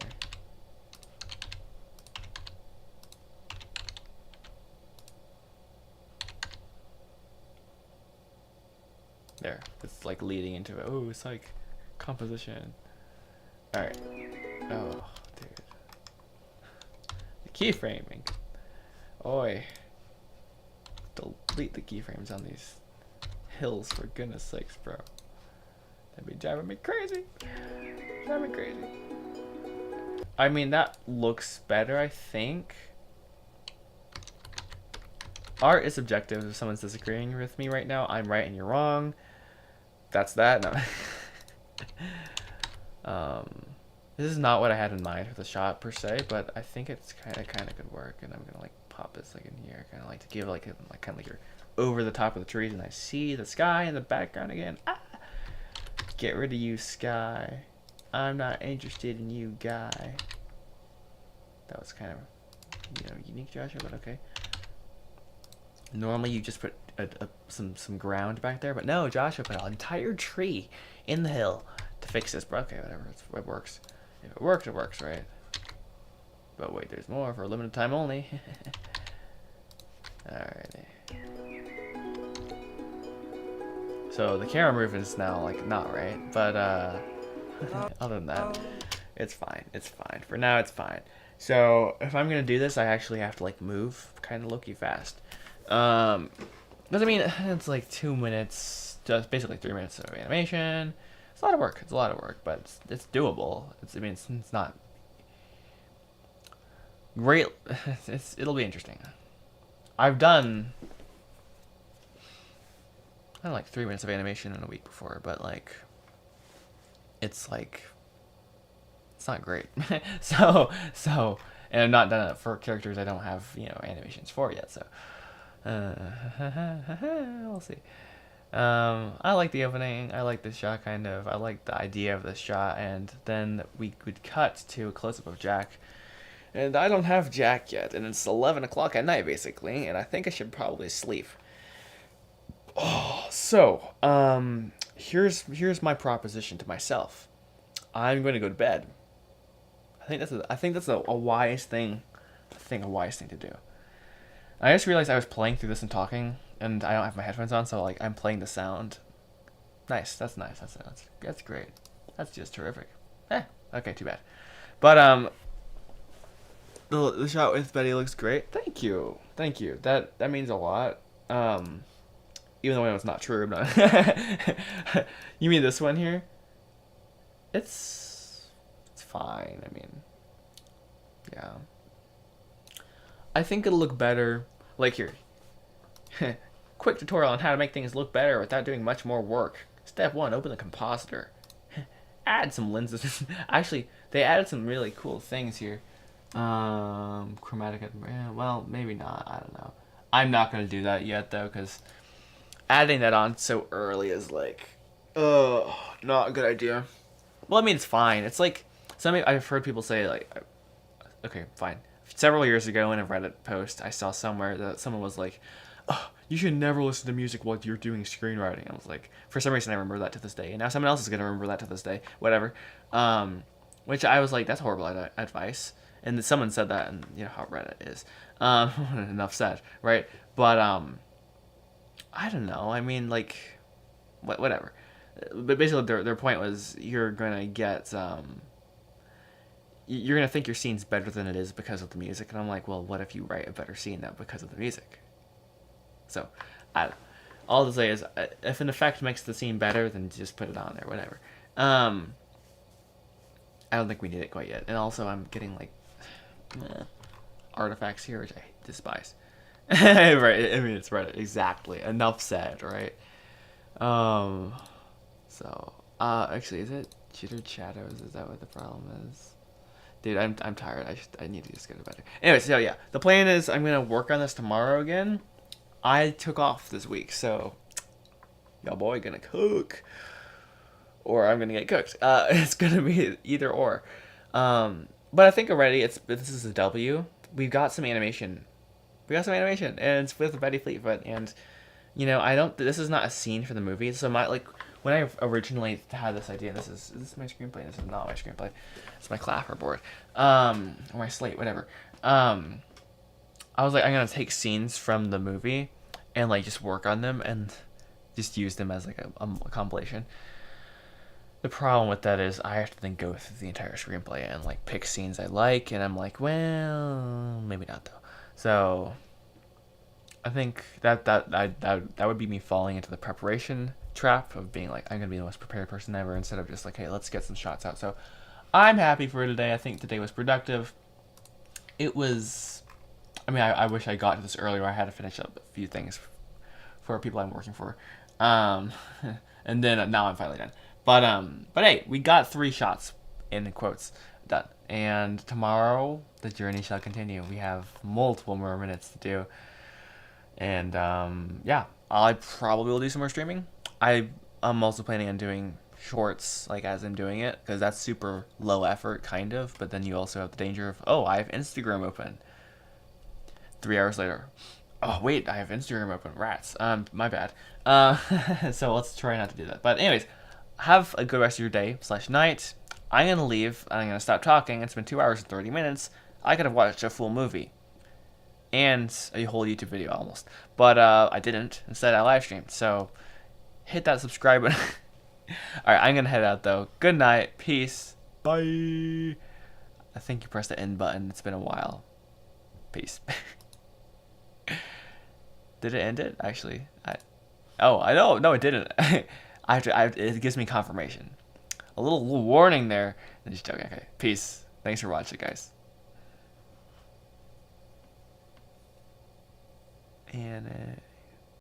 There, it's like leading into it. Oh, it's like composition. Alright. Oh, dude. The keyframing. Oi. Delete the keyframes on these hills, for goodness sakes, bro. That'd be driving me crazy. Driving me crazy. I mean, that looks better, I think. Art is subjective. If someone's disagreeing with me right now, I'm right and you're wrong. That's that. No. This is not what I had in mind for the shot per se, but I think it's kind of could work. And I'm gonna like pop this like in here, kind of like to give like kind of like you're over the top of the trees, and I see the sky in the background again. Ah! Get rid of you, sky. I'm not interested in you, guy. That was kind of, unique, Joshua, but okay. Normally you just put some ground back there, but no, Joshua put an entire tree in the hill to fix this. But okay, whatever, it works. If it works, it works, right? But wait, there's more for a limited time only. Alrighty. So the camera movement is now like not right, but other than that, it's fine. It's fine. For now, it's fine. So if I'm gonna do this, I actually have to like move kind of low-key fast. Because I mean, it's like 2 minutes, just basically 3 minutes of animation. It's a lot of work. It's a lot of work, but it's doable. It's not great. It'll be interesting. I've done like 3 minutes of animation in a week before, but like it's not great. so and I've not done it for characters I don't have animations for yet. So we'll see. I like the opening. I like this shot kind of. I like the idea of this shot, and then we would cut to a close up of Jack. And I don't have Jack yet, and it's 11 o'clock at night basically, and I think I should probably sleep. Oh, so here's my proposition to myself. I'm going to go to bed. I think that's a wise thing. A wise thing to do. I just realized I was playing through this and talking, and I don't have my headphones on, so like I'm playing the sound. Nice. That's nice. That's great. That's just terrific. Okay, too bad. But the shot with Betty looks great. Thank you. That means a lot. Even though I know it's not true. Not you mean this one here? It's fine. I mean, yeah. I think it'll look better. Like here. Quick tutorial on how to make things look better without doing much more work. Step 1, open the compositor. Add some lenses. Actually, they added some really cool things here. Chromatic, well, maybe not. I don't know. I'm not going to do that yet, though, because adding that on so early is like, not a good idea. Well, I mean, it's fine. It's like, I've heard people say, like, okay, fine. Several years ago in a Reddit post, I saw somewhere that someone was like, oh, you should never listen to music while you're doing screenwriting. I was like, for some reason I remember that to this day. And now someone else is going to remember that to this day. Whatever. Which I was like, that's horrible advice. And then someone said that, and you know how Reddit is. Enough said, right? But, I don't know. I mean, like, whatever. But basically their point was you're going to get, you're going to think your scene's better than it is because of the music. And I'm like, well, what if you write a better scene now because of the music? So, all to say is, if an effect makes the scene better, then just put it on there, whatever. I don't think we need it quite yet. And also, I'm getting, like, artifacts here, which I despise. Right, I mean, it's right, exactly. Enough said, right? Actually, is it jittered shadows? Is that what the problem is? Dude, I'm tired. I need to just go to bed. Anyway, so yeah, the plan is I'm gonna work on this tomorrow again. I took off this week, so y'all boy gonna cook, or I'm gonna get cooked. It's gonna be either or. But I think already this is a W. We've got some animation. And it's with Betty Fleetfoot, and this is not a scene for the movie. So when I originally had this idea, this is my screenplay. This is not my screenplay. It's my clapperboard, or my slate, whatever. I was like, I'm gonna take scenes from the movie and like just work on them and just use them as like a compilation. The problem with that is I have to then go through the entire screenplay and like pick scenes I like, and I'm like, well, maybe not though. So I think that would be me falling into the preparation trap of being like, I'm gonna be the most prepared person ever, instead of just like, hey, let's get some shots out. So I'm happy for today. I think today was productive. It was, I mean, I wish I got to this earlier. I had to finish up a few things for people I'm working for. And then now I'm finally done. But hey, we got 3 shots in quotes done. And tomorrow the journey shall continue. We have multiple more minutes to do. And yeah, I probably will do some more streaming. I'm also planning on doing shorts like as I'm doing it, because that's super low effort kind of, but then you also have the danger of, oh, I have Instagram open 3 hours later. Oh wait, I have Instagram open. Rats. My bad. So let's try not to do that. But anyways, have a good rest of your day / night. I'm gonna leave. I'm gonna stop talking. It's been 2 hours and 30 minutes. I could have watched a full movie and a whole YouTube video almost, but I didn't. Instead, I live streamed. So hit that subscribe button. All right, I'm gonna head out though. Good night. Peace. Bye. I think you pressed the end button. It's been a while. Peace. Did it end it? Actually, I know. No, it didn't. It gives me confirmation. A little warning there. Just joking. Okay. Peace. Thanks for watching, guys.